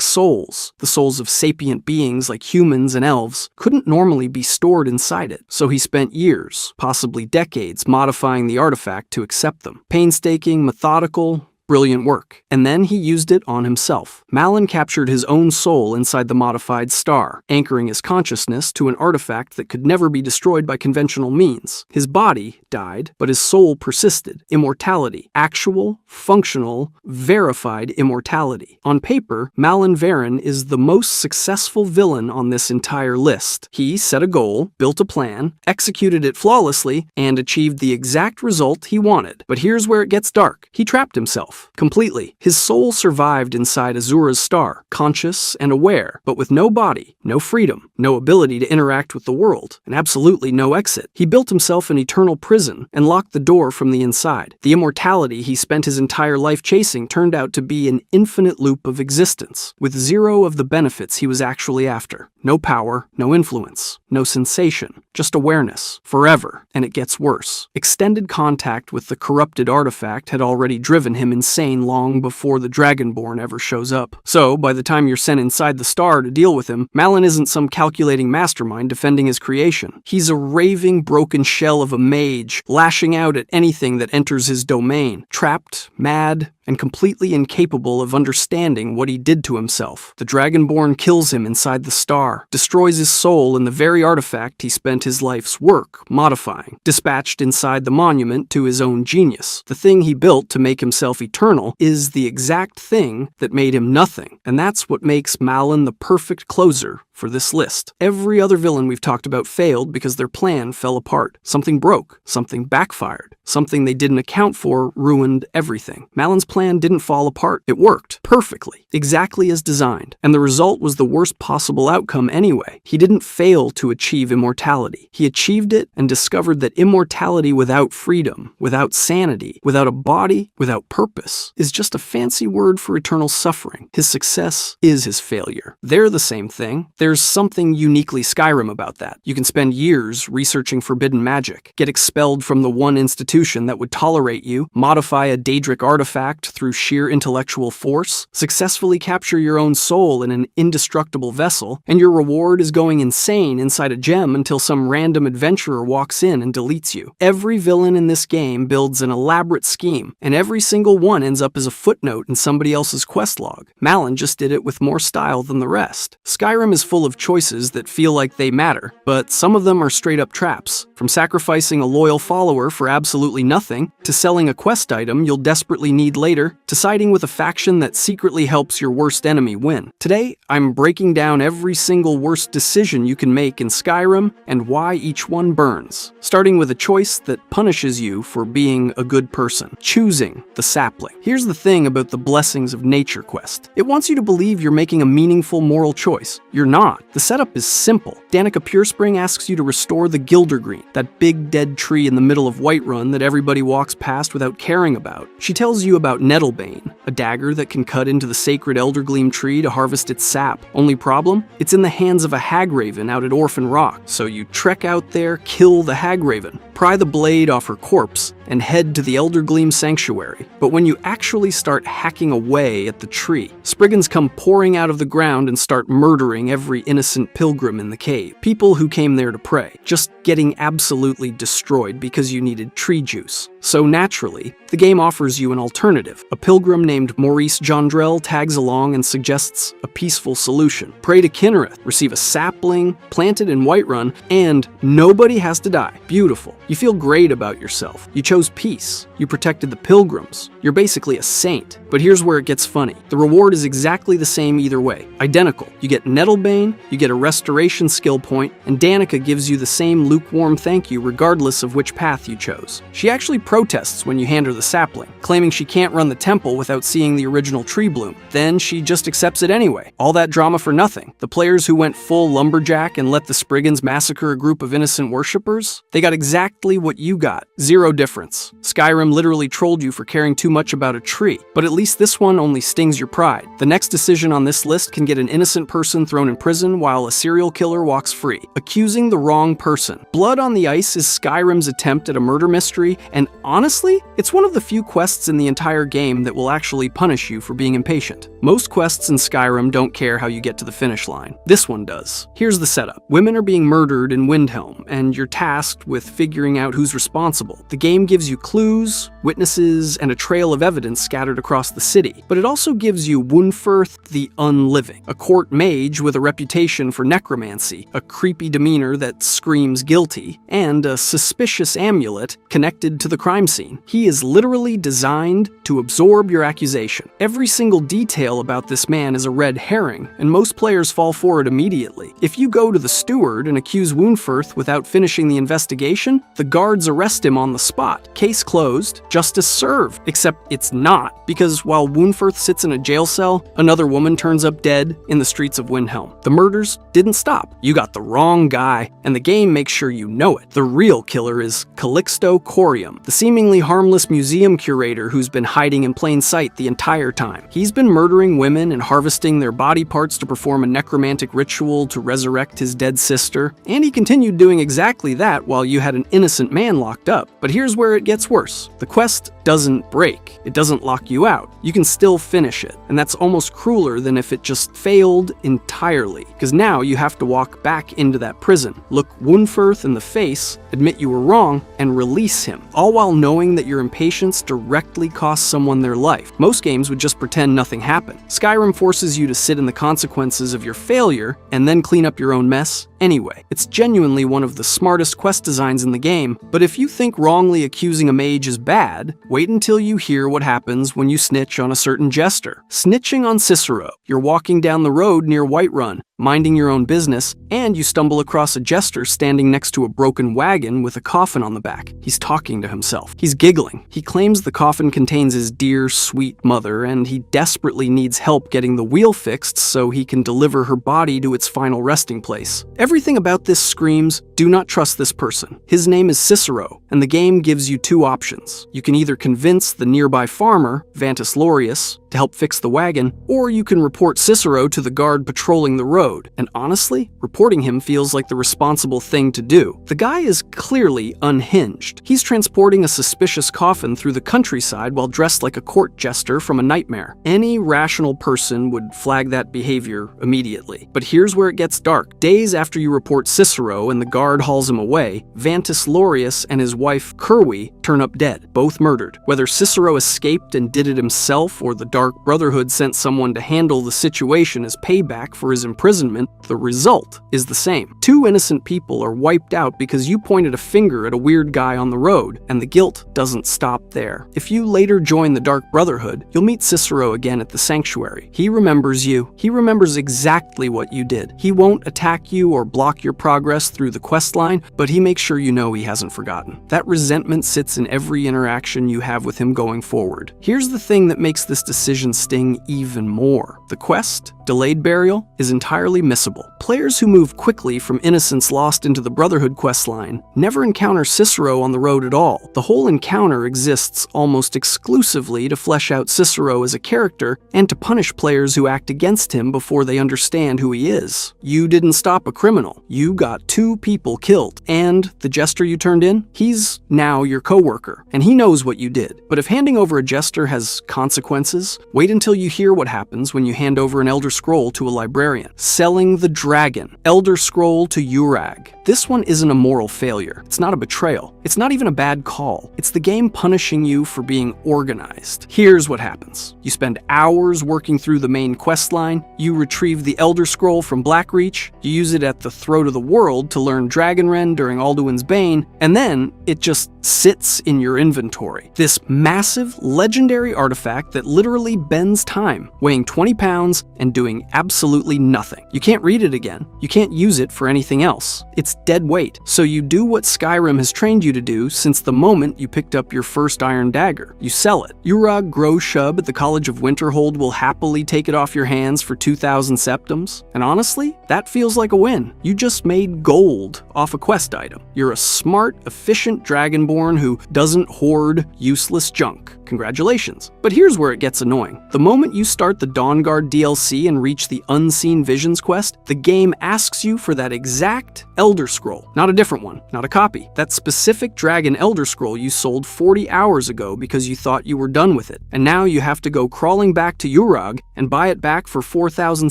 souls, the souls of sapient beings like humans and elves, couldn't normally be stored inside it, so he spent years, possibly decades, modifying the artifact to accept them. Painstaking, methodical, Brilliant work. And then he used it on himself. Malin captured his own soul inside the modified star, anchoring his consciousness to an artifact that could never be destroyed by conventional means. His body died, but his soul persisted. Immortality. Actual, functional, verified immortality. On paper, Malin Varen is the most successful villain on this entire list. He set a goal, built a plan, executed it flawlessly, and achieved the exact result he wanted. But here's where it gets dark. He trapped himself. Completely. His soul survived inside Azura's star, conscious and aware, but with no body, no freedom, no ability to interact with the world, and absolutely no exit. He built himself an eternal prison and locked the door from the inside. The immortality he spent his entire life chasing turned out to be an infinite loop of existence, with zero of the benefits he was actually after. No power, no influence, no sensation, just awareness, forever. And it gets worse. Extended contact with the corrupted artifact had already driven him insane long before the Dragonborn ever shows up. So, by the time you're sent inside the star to deal with him, Malin isn't some calculating mastermind defending his creation. He's a raving, broken shell of a mage, lashing out at anything that enters his domain. Trapped, mad, and completely incapable of understanding what he did to himself. The Dragonborn kills him inside the star, destroys his soul in the very artifact he spent his life's work modifying, dispatched inside the monument to his own genius. The thing he built to make himself eternal is the exact thing that made him nothing, and that's what makes Malin the perfect closer for this list. Every other villain we've talked about failed because their plan fell apart. Something broke, something backfired, something they didn't account for ruined everything. Malin's plan didn't fall apart. It worked perfectly, exactly as designed, and the result was the worst possible outcome anyway. He didn't fail to achieve immortality. He achieved it and discovered that immortality without freedom, without sanity, without a body, without purpose, is just a fancy word for eternal suffering. His success is his failure. They're the same thing. There's something uniquely Skyrim about that. You can spend years researching forbidden magic, get expelled from the one institution that would tolerate you, modify a Daedric artifact through sheer intellectual force, successfully capture your own soul in an indestructible vessel, and your reward is going insane inside a gem until some random adventurer walks in and deletes you. Every villain in this game builds an elaborate scheme, and every single one ends up as a footnote in somebody else's quest log. Malin just did it with more style than the rest. Skyrim is full of choices that feel like they matter, but some of them are straight up traps. From sacrificing a loyal follower for absolutely nothing, to selling a quest item you'll desperately need later, to siding with a faction that secretly helps your worst enemy win. Today, I'm breaking down every single worst decision you can make in Skyrim and why each one burns, starting with a choice that punishes you for being a good person, choosing the sapling. Here's the thing about the Blessings of Nature quest. It wants you to believe you're making a meaningful moral choice. You're not. The setup is simple. Danica Purespring asks you to restore the Gildergreen, that big dead tree in the middle of Whiterun that everybody walks past without caring about. She tells you about Nettlebane, a dagger that can cut into the sacred Eldergleam tree to harvest its sap. Only problem? It's in the hands of a Hagraven out at Orphan Rock. So you trek out there, kill the Hagraven, pry the blade off her corpse, and head to the Eldergleam Sanctuary. But when you actually start hacking away at the tree, Spriggans come pouring out of the ground and start murdering every innocent pilgrim in the cave. People who came there to pray, just getting absolutely destroyed because you needed tree juice. So naturally, the game offers you an alternative. A pilgrim named Maurice Jondrell tags along and suggests a peaceful solution. Pray to Kinnereth, receive a sapling, plant it in Whiterun, and nobody has to die. Beautiful. You feel great about yourself. You chose peace. You protected the pilgrims. You're basically a saint. But here's where it gets funny. The reward is exactly the same either way. Identical. You get Nettlebane, you get a restoration skill point, and Danica gives you the same lukewarm thank you regardless of which path you chose. She actually protests when you hand her the sapling, claiming she can't run the temple without seeing the original tree bloom. Then she just accepts it anyway. All that drama for nothing. The players who went full lumberjack and let the Spriggans massacre a group of innocent worshippers, they got exactly what you got. Zero difference. Skyrim literally trolled you for caring too much about a tree, but at least this one only stings your pride. The next decision on this list can get an innocent person thrown in prison while a serial killer walks free, accusing the wrong person. Blood on the Ice is Skyrim's attempt at a murder mystery, and honestly, it's one of the few quests in the entire game that will actually punish you for being impatient. Most quests in Skyrim don't care how you get to the finish line. This one does. Here's the setup. Women are being murdered in Windhelm, and you're tasked with figuring figuring out who's responsible. The game gives you clues, witnesses, and a trail of evidence scattered across the city, but it also gives you Wunferth the Unliving, a court mage with a reputation for necromancy, a creepy demeanor that screams guilty, and a suspicious amulet connected to the crime scene. He is literally designed to absorb your accusation. Every single detail about this man is a red herring, and most players fall for it immediately. If you go to the steward and accuse Wunferth without finishing the investigation, the guards arrest him on the spot. Case closed, justice served. Except it's not, because while Wunferth sits in a jail cell, another woman turns up dead in the streets of Windhelm. The murders didn't stop. You got the wrong guy, and the game makes sure you know it. The real killer is Calixto Corium, the seemingly harmless museum curator who's been hiding in plain sight the entire time. He's been murdering women and harvesting their body parts to perform a necromantic ritual to resurrect his dead sister, and he continued doing exactly that while you had an innocent man locked up. But here's where it gets worse. The quest doesn't break. It doesn't lock you out. You can still finish it, and that's almost crueler than if it just failed entirely, because now you have to walk back into that prison, look Wunferth in the face, admit you were wrong, and release him, all while knowing that your impatience directly costs someone their life. Most games would just pretend nothing happened. Skyrim forces you to sit in the consequences of your failure and then clean up your own mess anyway. It's genuinely one of the smartest quest designs in the game, but if you think wrongly accusing a mage is bad, wait until you hear what happens when you snitch on a certain jester. Snitching on Cicero. You're walking down the road near Whiterun, minding your own business, and you stumble across a jester standing next to a broken wagon with a coffin on the back. He's talking to himself. He's giggling. He claims the coffin contains his dear, sweet mother, and he desperately needs help getting the wheel fixed so he can deliver her body to its final resting place. Everything about this screams, do not trust this person. His name is Cicero, and the game gives you two options. You can either convince the nearby farmer, Vantus Lorius, to help fix the wagon, or you can report Cicero to the guard patrolling the road. And honestly, reporting him feels like the responsible thing to do. The guy is clearly unhinged. He's transporting a suspicious coffin through the countryside while dressed like a court jester from a nightmare. Any rational person would flag that behavior immediately. But here's where it gets dark. Days after you report Cicero and the guard hauls him away, Vantus Lorius and his wife Kerwi turn up dead, both murdered. Whether Cicero escaped and did it himself or the Dark Brotherhood sent someone to handle the situation as payback for his imprisonment, the result is the same. Two innocent people are wiped out because you pointed a finger at a weird guy on the road, and the guilt doesn't stop there. If you later join the Dark Brotherhood, you'll meet Cicero again at the sanctuary. He remembers you. He remembers exactly what you did. He won't attack you or block your progress through the quest line, but he makes sure you know he hasn't forgotten. That resentment sits in every interaction you have with him going forward. Here's the thing that makes this decision sting even more. The quest, Delayed Burial, is entirely missable. Players who move quickly from Innocence Lost into the Brotherhood questline never encounter Cicero on the road at all. The whole encounter exists almost exclusively to flesh out Cicero as a character and to punish players who act against him before they understand who he is. You didn't stop a criminal. You got two people killed. And the jester you turned in? He's now your coworker, and he knows what you did. But if handing over a jester has consequences, wait until you hear what happens when you hand over an Elder Scroll to a librarian. Selling the Dragon. Elder Scroll to Urag. This one isn't a moral failure. It's not a betrayal. It's not even a bad call. It's the game punishing you for being organized. Here's what happens. You spend hours working through the main quest line, you retrieve the Elder Scroll from Blackreach, you use it at the Throat of the World to learn Dragonren during Alduin's Bane, and then it just sits in your inventory. This massive, legendary artifact that literally bends time, weighing 20 pounds and doing absolutely nothing. You can't read it again. You can't use it for anything else. It's dead weight. So you do what Skyrim has trained you to do since the moment you picked up your first iron dagger. You sell it. Urag Groshub at the College of Winterhold will happily take it off your hands for 2,000 septums. And honestly, that feels like a win. You just made gold off a quest item. You're a smart, efficient dragonborn who doesn't hoard useless junk. Congratulations. But here's where it gets annoying. The moment you start the Dawnguard DLC and reach the Unseen Visions quest, the game asks you for that exact Elder Scroll. Not a different one, not a copy. That specific Dragon Elder Scroll you sold 40 hours ago because you thought you were done with it. And now you have to go crawling back to Urag and buy it back for 4,000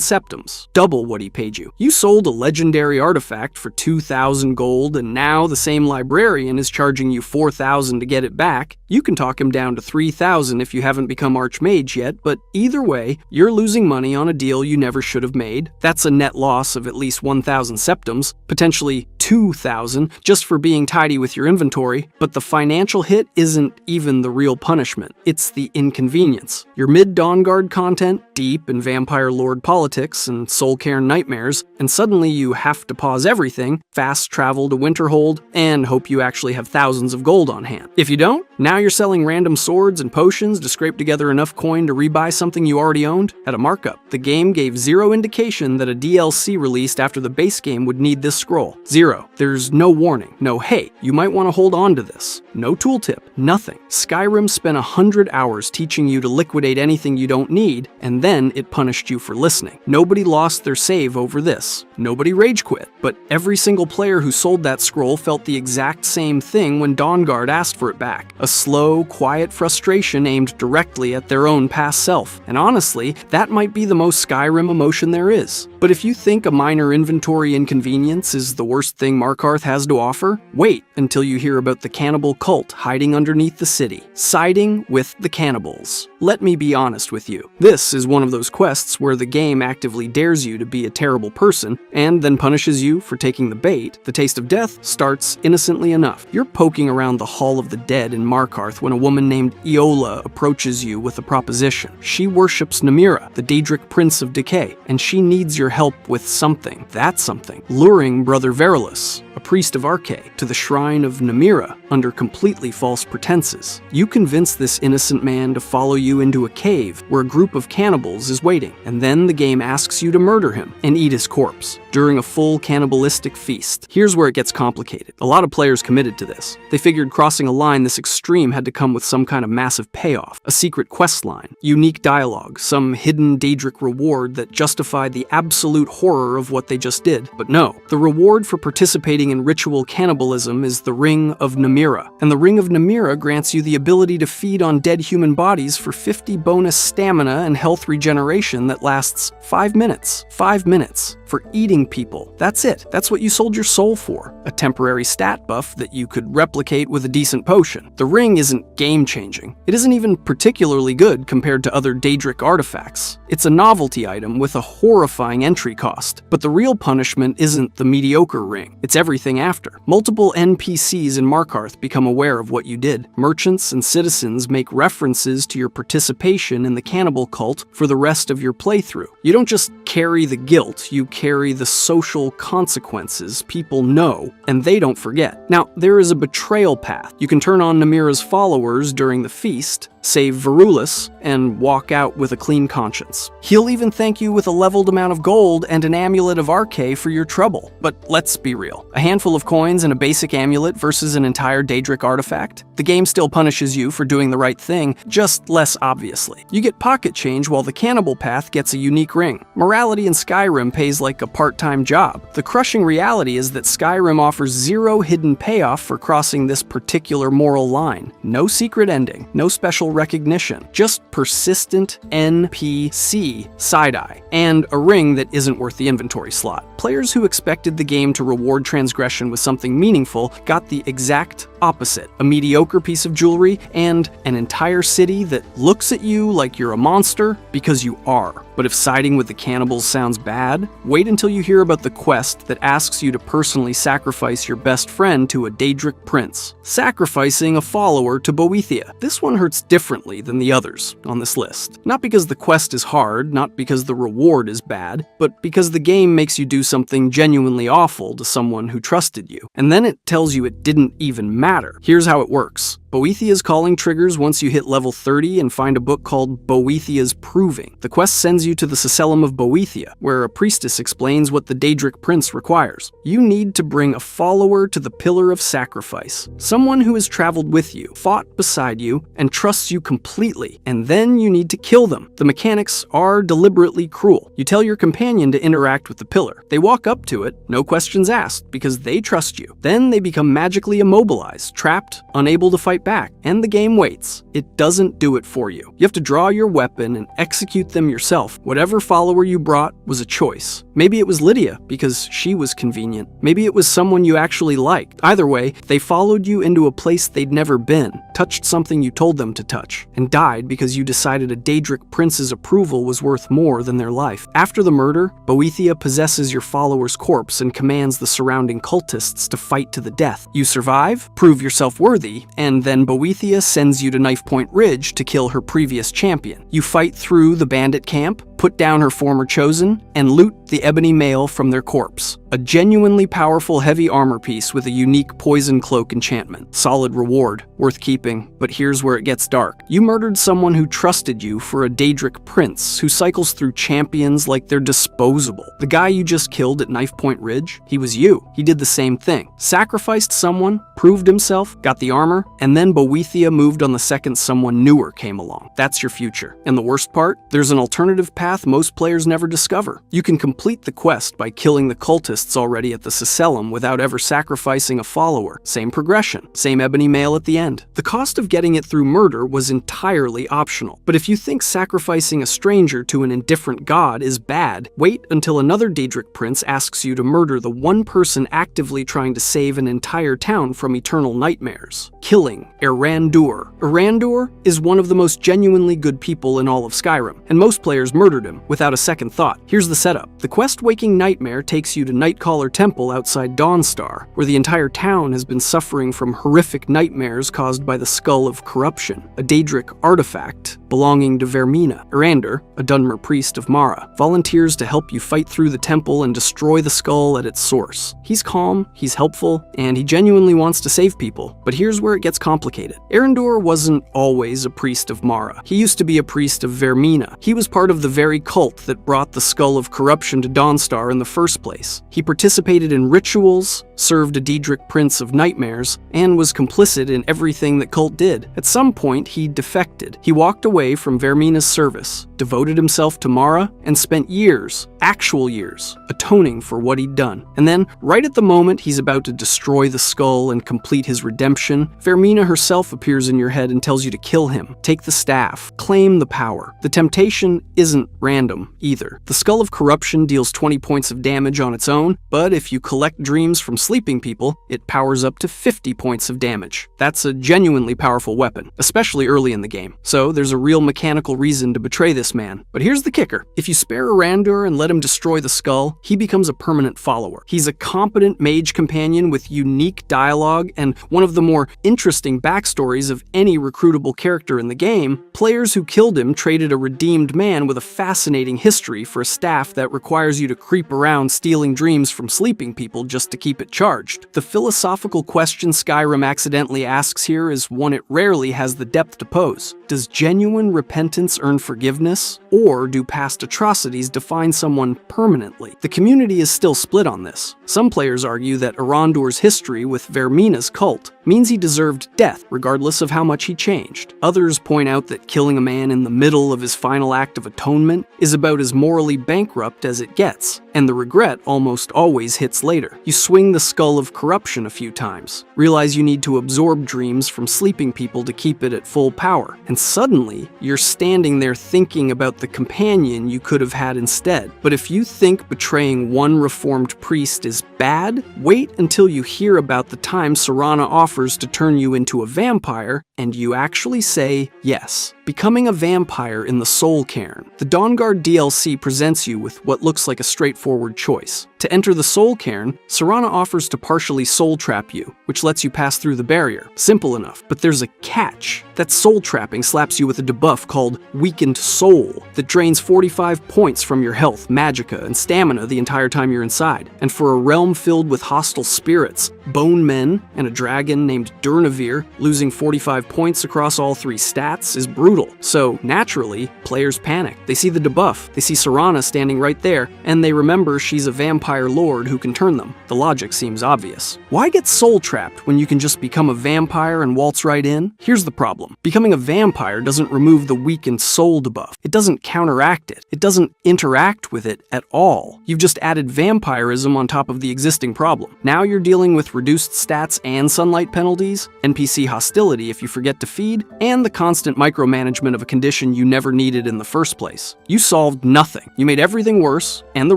septims. Double what he paid you. You sold a legendary artifact for 2,000 gold, and now the same librarian is charging you 4,000 to get it back. You can talk him down to 3,000 if you haven't become Archmage yet, but either way, you're losing money on a deal you never should have made. That's a net loss of at least 1,000 septims, potentially 2,000 just for being tidy with your inventory, but the financial hit isn't even the real punishment. It's the inconvenience. Your mid-Dawnguard content, deep in Vampire Lord politics and Soulcairn nightmares, and suddenly you have to pause everything, fast travel to Winterhold, and hope you actually have thousands of gold on hand. If you don't, now you're selling random swords and potions to scrape together enough coin to rebuy something you already owned at a markup. The game gave zero indication that a DLC released after the base game would need this scroll. Zero. There's no warning, no hey, you might want to hold on to this. No tooltip, nothing. Skyrim spent 100 hours teaching you to liquidate anything you don't need, and then it punished you for listening. Nobody lost their save over this. Nobody rage quit, but every single player who sold that scroll felt the exact same thing when Dawnguard asked for it back. A slow, quiet frustration aimed directly at their own past self. And honestly, that might be the most Skyrim emotion there is. But if you think a minor inventory inconvenience is the worst thing Markarth has to offer, wait until you hear about the cannibal cult hiding underneath the city, siding with the cannibals. Let me be honest with you. This is one of those quests where the game actively dares you to be a terrible person and then punishes you for taking the bait. The taste of death starts innocently enough. You're poking around the Hall of the Dead in Markarth when a woman named Eola approaches you with a proposition. She worships Namira, the Daedric Prince of Decay, and she needs your help with something. That something. Luring Brother Verilus, a priest of Arche, to the shrine of Namira under completely false pretenses. You convince this innocent man to follow you into a cave where a group of cannibals is waiting, and then the game asks you to murder him and eat his corpse during a full cannibalistic feast. Here's where it gets complicated. A lot of players committed to this. They figured crossing a line this extreme had to come with some kind of massive payoff, a secret quest line, unique dialogue, some hidden Daedric reward that justified the absolute horror of what they just did. But no, the reward for participating in ritual cannibalism is the Ring of Namira, and the Ring of Namira grants you the ability to feed on dead human bodies for 50 bonus stamina and health regeneration that lasts 5 minutes. 5 minutes for eating people. That's it. That's what you sold your soul for. A temporary stat buff that you could replicate with a decent potion. The ring isn't game-changing. It isn't even particularly good compared to other Daedric artifacts. It's a novelty item with a horrifying entry cost. But the real punishment isn't the mediocre ring. It's everything after. Multiple NPCs in Markarth become aware of what you did. Merchants and citizens make references to your participation in the cannibal cult for the rest of your playthrough. You don't just carry the guilt, you carry the social consequences people know, and they don't forget. Now, there is a betrayal path. You can turn on Namira's followers during the feast, save Verilus, and walk out with a clean conscience. He'll even thank you with a leveled amount of gold and an amulet of Arche for your trouble. But let's be real. A handful of coins and a basic amulet versus an entire Daedric artifact? The game still punishes you for doing the right thing, just less obviously. You get pocket change while the cannibal path gets a unique ring. Morality in Skyrim pays like a part-time job. The crushing reality is that Skyrim offers zero hidden payoff for crossing this particular moral line. No secret ending, no special recognition, just persistent NPC side-eye, and a ring that isn't worth the inventory slot. Players who expected the game to reward transgression with something meaningful got the exact opposite. A mediocre piece of jewelry and an entire city that looks at you like you're a monster because you are. But if siding with the cannibals sounds bad, wait until you hear about the quest that asks you to personally sacrifice your best friend to a Daedric prince. Sacrificing a follower to Boethia. This one hurts differently than the others on this list. Not because the quest is hard, not because the reward is bad, but because the game makes you do something genuinely awful to someone who trusted you. And then it tells you it didn't even matter. Here's how it works. Boethia's calling triggers once you hit level 30 and find a book called Boethia's Proving. The quest sends you to the Sacellum of Boethia, where a priestess explains what the Daedric Prince requires. You need to bring a follower to the Pillar of Sacrifice, someone who has traveled with you, fought beside you, and trusts you completely, and then you need to kill them. The mechanics are deliberately cruel. You tell your companion to interact with the pillar. They walk up to it, no questions asked, because they trust you. Then they become magically immobilized, trapped, unable to fight back, and the game waits. It doesn't do it for you. You have to draw your weapon and execute them yourself. Whatever follower you brought was a choice. Maybe it was Lydia, because she was convenient. Maybe it was someone you actually liked. Either way, they followed you into a place they'd never been, touched something you told them to touch, and died because you decided a Daedric Prince's approval was worth more than their life. After the murder, Boethia possesses your follower's corpse and commands the surrounding cultists to fight to the death. You survive, prove yourself worthy, and then Boethia sends you to Knife Point Ridge to kill her previous champion. You fight through the bandit camp, put down her former chosen, and loot the ebony mail from their corpse. A genuinely powerful heavy armor piece with a unique poison cloak enchantment. Solid reward, worth keeping, but here's where it gets dark. You murdered someone who trusted you for a Daedric Prince who cycles through champions like they're disposable. The guy you just killed at Knife Point Ridge, he was you. He did the same thing. Sacrificed someone, proved himself, got the armor, and then Boethia moved on the second someone newer came along. That's your future. And the worst part? There's an alternative path most players never discover. You can complete the quest by killing the cultists already at the Sacellum without ever sacrificing a follower. Same progression, same ebony mail at the end. The cost of getting it through murder was entirely optional. But if you think sacrificing a stranger to an indifferent god is bad, wait until another Daedric Prince asks you to murder the one person actively trying to save an entire town from eternal nightmares. Killing Erandur. Erandur is one of the most genuinely good people in all of Skyrim, and most players murdered him without a second thought. Here's the setup. The quest-waking nightmare takes you to Nightcaller Temple outside Dawnstar, where the entire town has been suffering from horrific nightmares caused by the Skull of Corruption, a Daedric artifact belonging to Vermina. Erandur, a Dunmer priest of Mara, volunteers to help you fight through the temple and destroy the skull at its source. He's calm, he's helpful, and he genuinely wants to save people. But here's where it gets complicated. Erandur wasn't always a priest of Mara. He used to be a priest of Vermina. He was part of the very cult that brought the Skull of Corruption to Dawnstar in the first place. He participated in rituals, served a Daedric Prince of Nightmares, and was complicit in everything that cult did. At some point, he defected. He walked away from Vermina's service, devoted himself to Mara, and spent years, actual years, atoning for what he'd done. And then, right at the moment he's about to destroy the skull and complete his redemption, Vermina herself appears in your head and tells you to kill him, take the staff, claim the power. The temptation isn't random either. The Skull of Corruption deals 20 points of damage on its own, but if you collect dreams from sleeping people, it powers up to 50 points of damage. That's a genuinely powerful weapon, especially early in the game. So there's a real mechanical reason to betray this man. But here's the kicker. If you spare Erandur and let him destroy the skull, he becomes a permanent follower. He's a competent mage companion with unique dialogue and one of the more interesting backstories of any recruitable character in the game. Players who killed him traded a redeemed man with a fascinating history for a staff that requires you to creep around stealing dreams from sleeping people just to keep it charged. The philosophical question Skyrim accidentally asks here is one it rarely has the depth to pose. Does genuine repentance earn forgiveness, or do past atrocities define someone permanently? The community is still split on this. Some players argue that Erandur's history with Vermina's cult means he deserved death, regardless of how much he changed. Others point out that killing a man in the middle of his final act of atonement is about as morally bankrupt as it gets, and the regret almost always hits later. You swing the Skull of Corruption a few times, realize you need to absorb dreams from sleeping people to keep it at full power, and suddenly you're standing there thinking about the companion you could have had instead. But if you think betraying one reformed priest is bad, wait until you hear about the time Serana offers to turn you into a vampire, and you actually say yes. Becoming a vampire in the Soul Cairn. The Dawnguard DLC presents you with what looks like a straightforward choice. To enter the Soul Cairn, Serana offers to partially soul trap you, which lets you pass through the barrier. Simple enough, but there's a catch. That soul trapping slaps you with a debuff called Weakened Soul that drains 45 points from your health, magicka, and stamina the entire time you're inside. And for a realm filled with hostile spirits, bone men, and a dragon named Durnavir. Losing 45 points across all 3 stats is brutal. So, naturally, players panic. They see the debuff, they see Serana standing right there, and they remember she's a vampire lord who can turn them. The logic seems obvious. Why get soul-trapped when you can just become a vampire and waltz right in? Here's the problem. Becoming a vampire doesn't remove the weakened soul debuff. It doesn't counteract it. It doesn't interact with it at all. You've just added vampirism on top of the existing problem. Now you're dealing with reduced stats and sunlight penalties, NPC hostility if you forget to feed, and the constant micromanagement of a condition you never needed in the first place. You solved nothing. You made everything worse, and the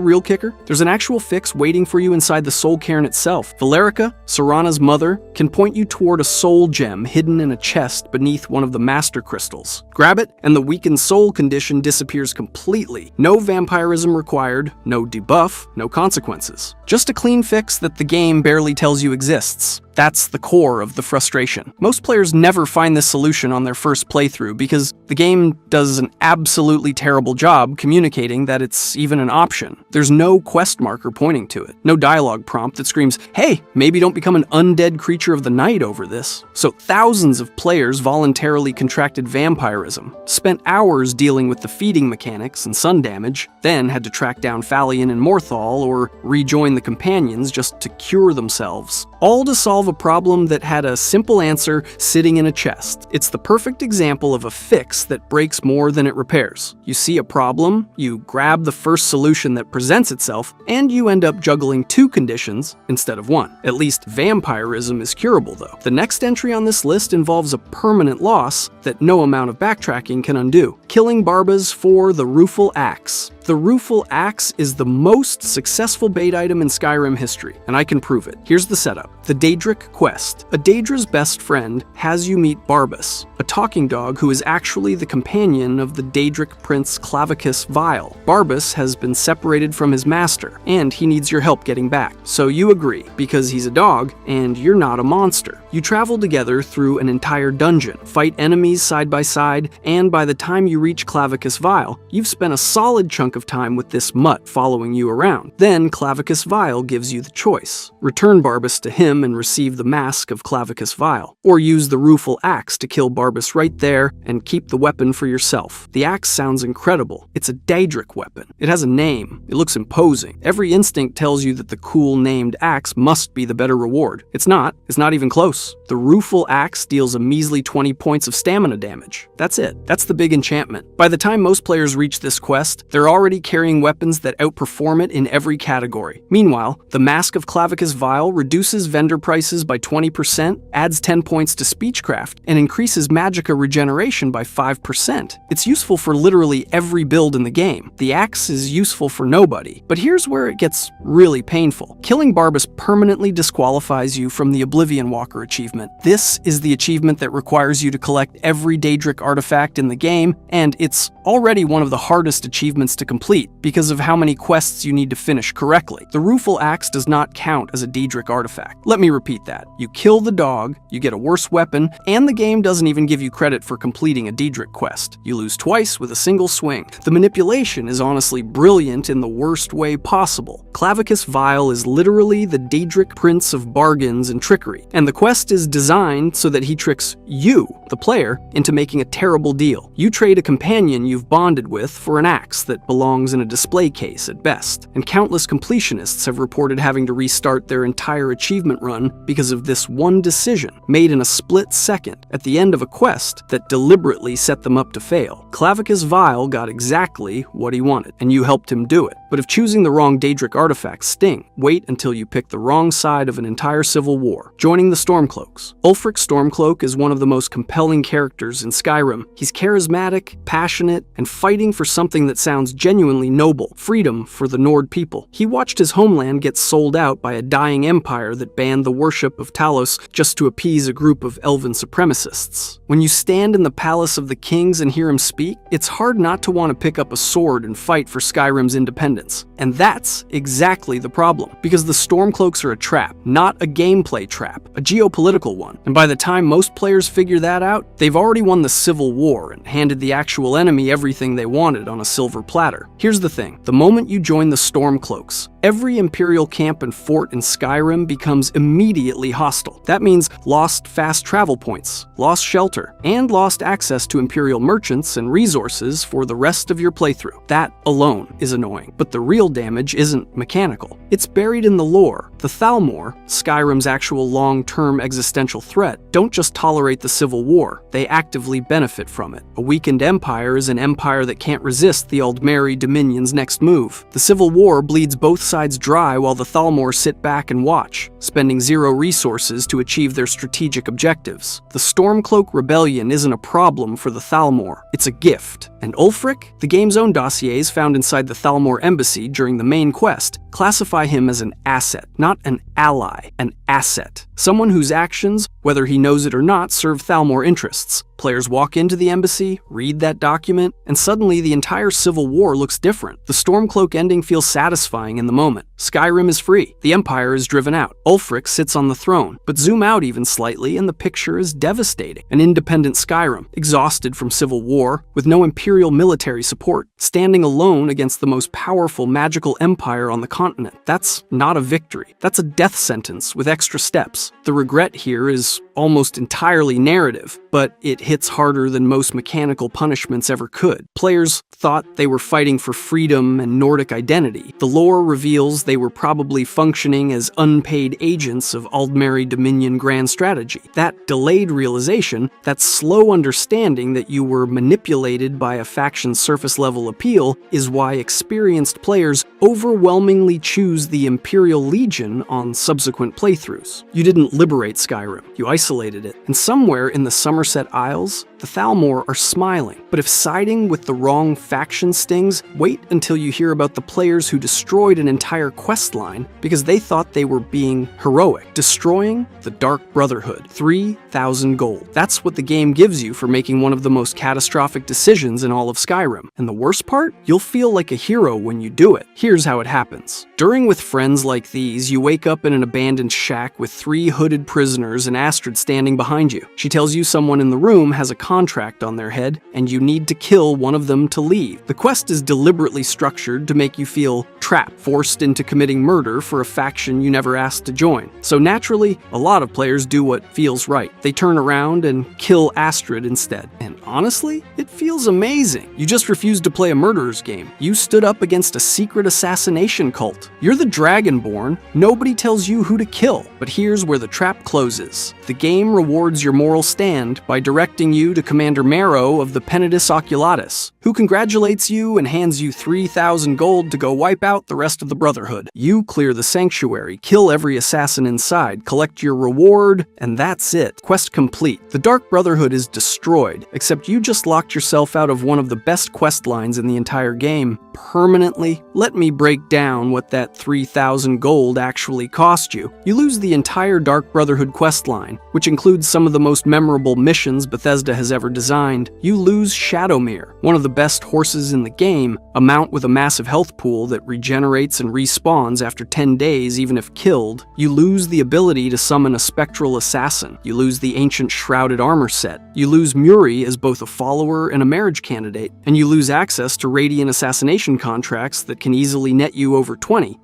real kicker? There's an actual fix waiting for you inside the soul cairn itself. Valerica, Serana's mother, can point you toward a soul gem hidden in a chest beneath one of the master crystals. Grab it, and the weakened soul condition disappears completely. No vampirism required, no debuff, no consequences. Just a clean fix that the game barely tells you exists. That's the core of the frustration. Most players never find this solution on their first playthrough because the game does an absolutely terrible job communicating that it's even an option. There's no quest marker pointing to it, no dialogue prompt that screams, "Hey, maybe don't become an undead creature of the night over this." So thousands of players voluntarily contracted vampirism, spent hours dealing with the feeding mechanics and sun damage, then had to track down Phalion and Morthal or rejoin the companions just to cure themselves. All to solve a problem that had a simple answer sitting in a chest. It's the perfect example of a fix that breaks more than it repairs. You see a problem, you grab the first solution that presents itself, and you end up juggling 2 conditions instead of 1. At least vampirism is curable though. The next entry on this list involves a permanent loss that no amount of backtracking can undo. Killing Barbas for the Rueful Axe. The Rueful Axe is the most successful bait item in Skyrim history, and I can prove it. Here's the setup. The Daedric Quest. A Daedra's best friend has you meet Barbas, a talking dog who is actually the companion of the Daedric prince Clavicus Vile. Barbas has been separated from his master, and he needs your help getting back. So you agree, because he's a dog, and you're not a monster. You travel together through an entire dungeon, fight enemies side by side, and by the time you reach Clavicus Vile, you've spent a solid chunk of time with this mutt following you around. Then Clavicus Vile gives you the choice. Return Barbas to him and receive the mask of Clavicus Vile, or use the Rueful Axe to kill Barbas right there and keep the weapon for yourself. The axe sounds incredible. It's a Daedric weapon. It has a name. It looks imposing. Every instinct tells you that the cool named axe must be the better reward. It's not. It's not even close. The Rueful Axe deals a measly 20 points of stamina damage. That's it. That's the big enchantment. By the time most players reach this quest, they're already carrying weapons that outperform it in every category. Meanwhile, the Mask of Clavicus Vile reduces vendor prices by 20%, adds 10 points to Speechcraft, and increases magicka regeneration by 5%. It's useful for literally every build in the game. The axe is useful for nobody. But here's where it gets really painful. Killing Barbas permanently disqualifies you from the Oblivion Walker achievement. This is the achievement that requires you to collect every Daedric artifact in the game, and it's already one of the hardest achievements to complete because of how many quests you need to finish correctly. The Rueful Axe does not count as a Daedric artifact. Let me repeat that. You kill the dog, you get a worse weapon, and the game doesn't even give you credit for completing a Daedric quest. You lose twice with a single swing. The manipulation is honestly brilliant in the worst way possible. Clavicus Vile is literally the Daedric prince of bargains and trickery, and the quest is designed so that he tricks you, the player, into making a terrible deal. You trade a companion you've bonded with for an axe that belongs in a display case at best, and countless completionists have reported having to restart their entire achievement run because of this one decision made in a split second at the end of a quest that deliberately set them up to fail. Clavicus Vile got exactly what he wanted, and you helped him do it. But if choosing the wrong Daedric artifacts sting, wait until you pick the wrong side of an entire civil war. Joining the Stormcloaks. Ulfric Stormcloak is one of the most compelling characters in Skyrim. He's charismatic, passionate, and fighting for something that sounds genuinely noble, freedom for the Nord people. He watched his homeland get sold out by a dying empire that banned the worship of Talos just to appease a group of elven supremacists. When you stand in the palace of the kings and hear him speak, it's hard not to want to pick up a sword and fight for Skyrim's independence. And that's exactly the problem, because the Stormcloaks are a trap, not a gameplay trap, a geopolitical one. And by the time most players figure that out, they've already won the Civil War and handed the actual enemy everything they wanted on a silver platter. Here's the thing, the moment you join the Stormcloaks, Every Imperial camp and fort in Skyrim becomes immediately hostile. That means lost fast travel points, lost shelter, and lost access to Imperial merchants and resources for the rest of your playthrough. That alone is annoying, but the real damage isn't mechanical. It's buried in the lore. The Thalmor, Skyrim's actual long-term existential threat, don't just tolerate the Civil War, they actively benefit from it. A weakened empire is an empire that can't resist the Aldmeri Dominion's next move. The Civil War bleeds both sides dry while the Thalmor sit back and watch, spending zero resources to achieve their strategic objectives. The Stormcloak Rebellion isn't a problem for the Thalmor, it's a gift. And Ulfric, the game's own dossiers found inside the Thalmor embassy during the main quest, classify him as an asset, not an ally, an asset. Someone whose actions, whether he knows it or not, serve Thalmor interests. Players walk into the embassy, read that document, and suddenly the entire Civil War looks different. The Stormcloak ending feels satisfying in the moment. Skyrim is free. The Empire is driven out. Ulfric sits on the throne. But zoom out even slightly and the picture is devastating. An independent Skyrim, exhausted from civil war, with no Imperial military support, standing alone against the most powerful magical empire on the continent. That's not a victory. That's a death sentence with extra steps. The regret here is almost entirely narrative, but it hits harder than most mechanical punishments ever could. Players thought they were fighting for freedom and Nordic identity. The lore reveals they were probably functioning as unpaid agents of Aldmeri Dominion grand strategy. That delayed realization, that slow understanding that you were manipulated by a faction's surface-level appeal, is why experienced players overwhelmingly choose the Imperial Legion on subsequent playthroughs. You didn't liberate Skyrim, you isolated it, and somewhere in the Somerset Isles, the Thalmor are smiling. But if siding with the wrong faction stings, wait until you hear about the players who destroyed an entire quest line because they thought they were being heroic. Destroying the Dark Brotherhood. 3,000 gold. That's what the game gives you for making one of the most catastrophic decisions in all of Skyrim. And the worst part? You'll feel like a hero when you do it. Here's how it happens. During with friends like these, you wake up in an abandoned shack with 3 hooded prisoners and Astrid standing behind you. She tells you someone in the room has a contract on their head, and you need to kill one of them to leave. The quest is deliberately structured to make you feel trapped, forced into committing murder for a faction you never asked to join. So naturally, a lot of players do what feels right. They turn around and kill Astrid instead. And honestly, it feels amazing. You just refused to play a murderer's game. You stood up against a secret assassination cult. You're the Dragonborn. Nobody tells you who to kill. But here's where the trap closes. The game rewards your moral stand by directing you to Commander Marrow of the Penitus Oculatus, who congratulates you and hands you 3,000 gold to go wipe out the rest of the Brotherhood. You clear the sanctuary, kill every assassin inside, collect your reward, and that's it. Quest complete. The Dark Brotherhood is destroyed, except you just locked yourself out of one of the best quest lines in the entire game, permanently. Let me break down what that 3,000 gold actually cost you. You lose the entire Dark Brotherhood quest line, which includes some of the most memorable missions Bethesda has ever designed. You lose Shadowmere, one of the best horses in the game, a mount with a massive health pool that regenerates and respawns after 10 days even if killed. You lose the ability to summon a spectral assassin. You lose the ancient shrouded armor set. You lose Muri as both a follower and a marriage candidate. And you lose access to radiant assassination contracts that can easily net you over 20,000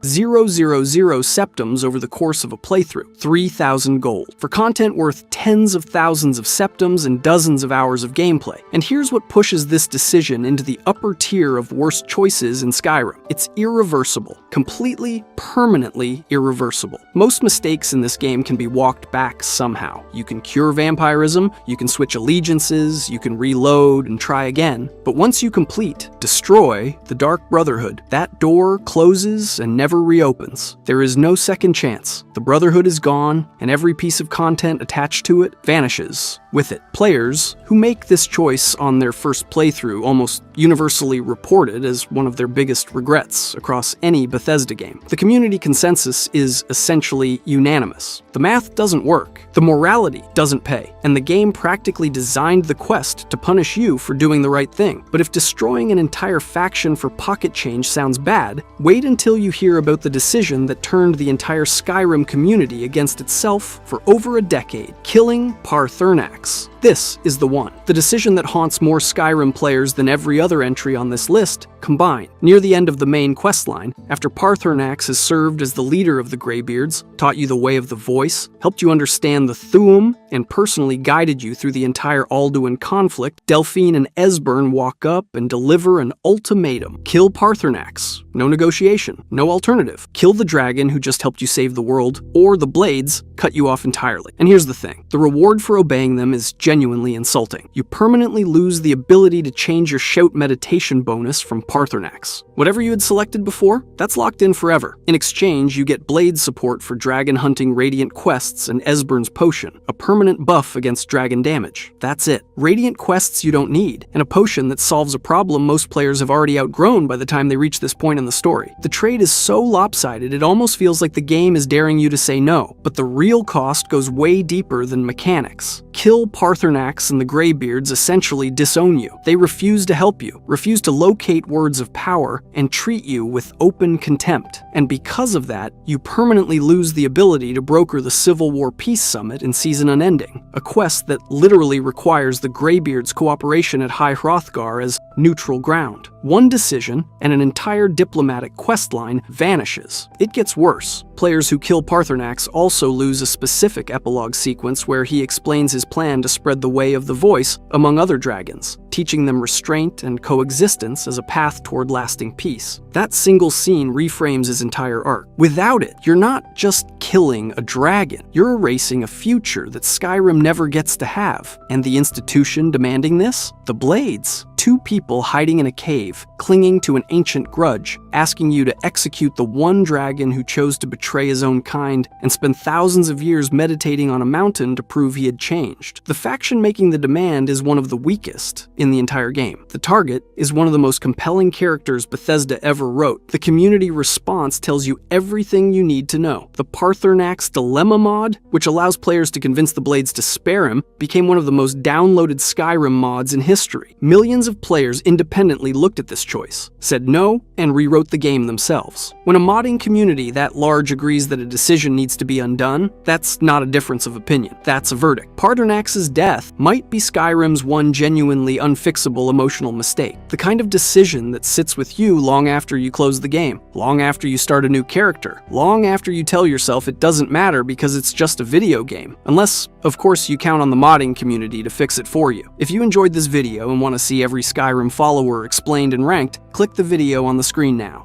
septums over the course of a playthrough. 3,000 gold. For content worth tens of thousands of septums and dozens of hours of gameplay. And here's what pushes this decision into the upper tier of worst choices in Skyrim. It's irreversible. Completely, permanently irreversible. Most mistakes in this game can be walked back somehow. You can cure vampirism, you can switch allegiances, you can reload and try again. But once you complete, destroy the Dark Brotherhood, that door closes and never reopens. There is no second chance. The Brotherhood is gone, and every piece of content attached to it vanishes with it. Players who make this choice on their first playthrough almost universally report it as one of their biggest regrets across any Bethesda game. The community consensus is essentially unanimous. The math doesn't work, the morality doesn't pay, and the game practically designed the quest to punish you for doing the right thing. But if destroying an entire faction for pocket change sounds bad, wait until you hear about the decision that turned the entire Skyrim community against itself for over a decade, killing Parthurnax. This is the one. The decision that haunts more Skyrim players than every other entry on this list combine. Near the end of the main questline, after Parthenax has served as the leader of the Greybeards, taught you the way of the voice, helped you understand the Thuum, and personally guided you through the entire Alduin conflict, Delphine and Esbern walk up and deliver an ultimatum. Kill Parthenax. No negotiation. No alternative. Kill the dragon who just helped you save the world, or the blades cut you off entirely. And here's the thing. The reward for obeying them is genuinely insulting. You permanently lose the ability to change your shout meditation bonus from Parthenax. Whatever you had selected before, that's locked in forever. In exchange, you get blade support for dragon hunting radiant quests and Esbern's potion, a permanent buff against dragon damage. That's it. Radiant quests you don't need, and a potion that solves a problem most players have already outgrown by the time they reach this point in the story. The trade is so lopsided it almost feels like the game is daring you to say no, but the real cost goes way deeper than mechanics. Kill Parthenax and the Greybeards essentially disown you. They refuse to help you, refuse to locate words of power, and treat you with open contempt. And because of that, you permanently lose the ability to broker the Civil War Peace Summit in Season Unending, a quest that literally requires the Greybeards' cooperation at High Hrothgar as neutral ground. One decision, and an entire diplomatic questline vanishes. It gets worse. Players who kill Parthenax also lose a specific epilogue sequence where he explains his plan to spread the way of the voice among other dragons, teaching them restraint and coexistence as a path toward lasting peace. That single scene reframes his entire arc. Without it, you're not just killing a dragon, you're erasing a future that Skyrim never gets to have. And the institution demanding this? The Blades. Two people hiding in a cave, clinging to an ancient grudge, asking you to execute the one dragon who chose to betray his own kind and spend thousands of years meditating on a mountain to prove he had changed. The faction making the demand is one of the weakest in the entire game. The target is one of the most compelling characters Bethesda ever wrote. The community response tells you everything you need to know. The Parthenax Dilemma mod, which allows players to convince the Blades to spare him, became one of the most downloaded Skyrim mods in history. Millions of players independently looked at this choice, said no, and rewrote the game themselves. When a modding community that large agrees that a decision needs to be undone, that's not a difference of opinion. That's a verdict. Parthenax's death might be Skyrim's one genuinely unfixable emotional mistake. The kind of decision that sits with you long after you close the game, long after you start a new character, long after you tell yourself it doesn't matter because it's just a video game. Unless, of course, you count on the modding community to fix it for you. If you enjoyed this video and want to see every Skyrim follower explained and ranked, click the video on the screen now.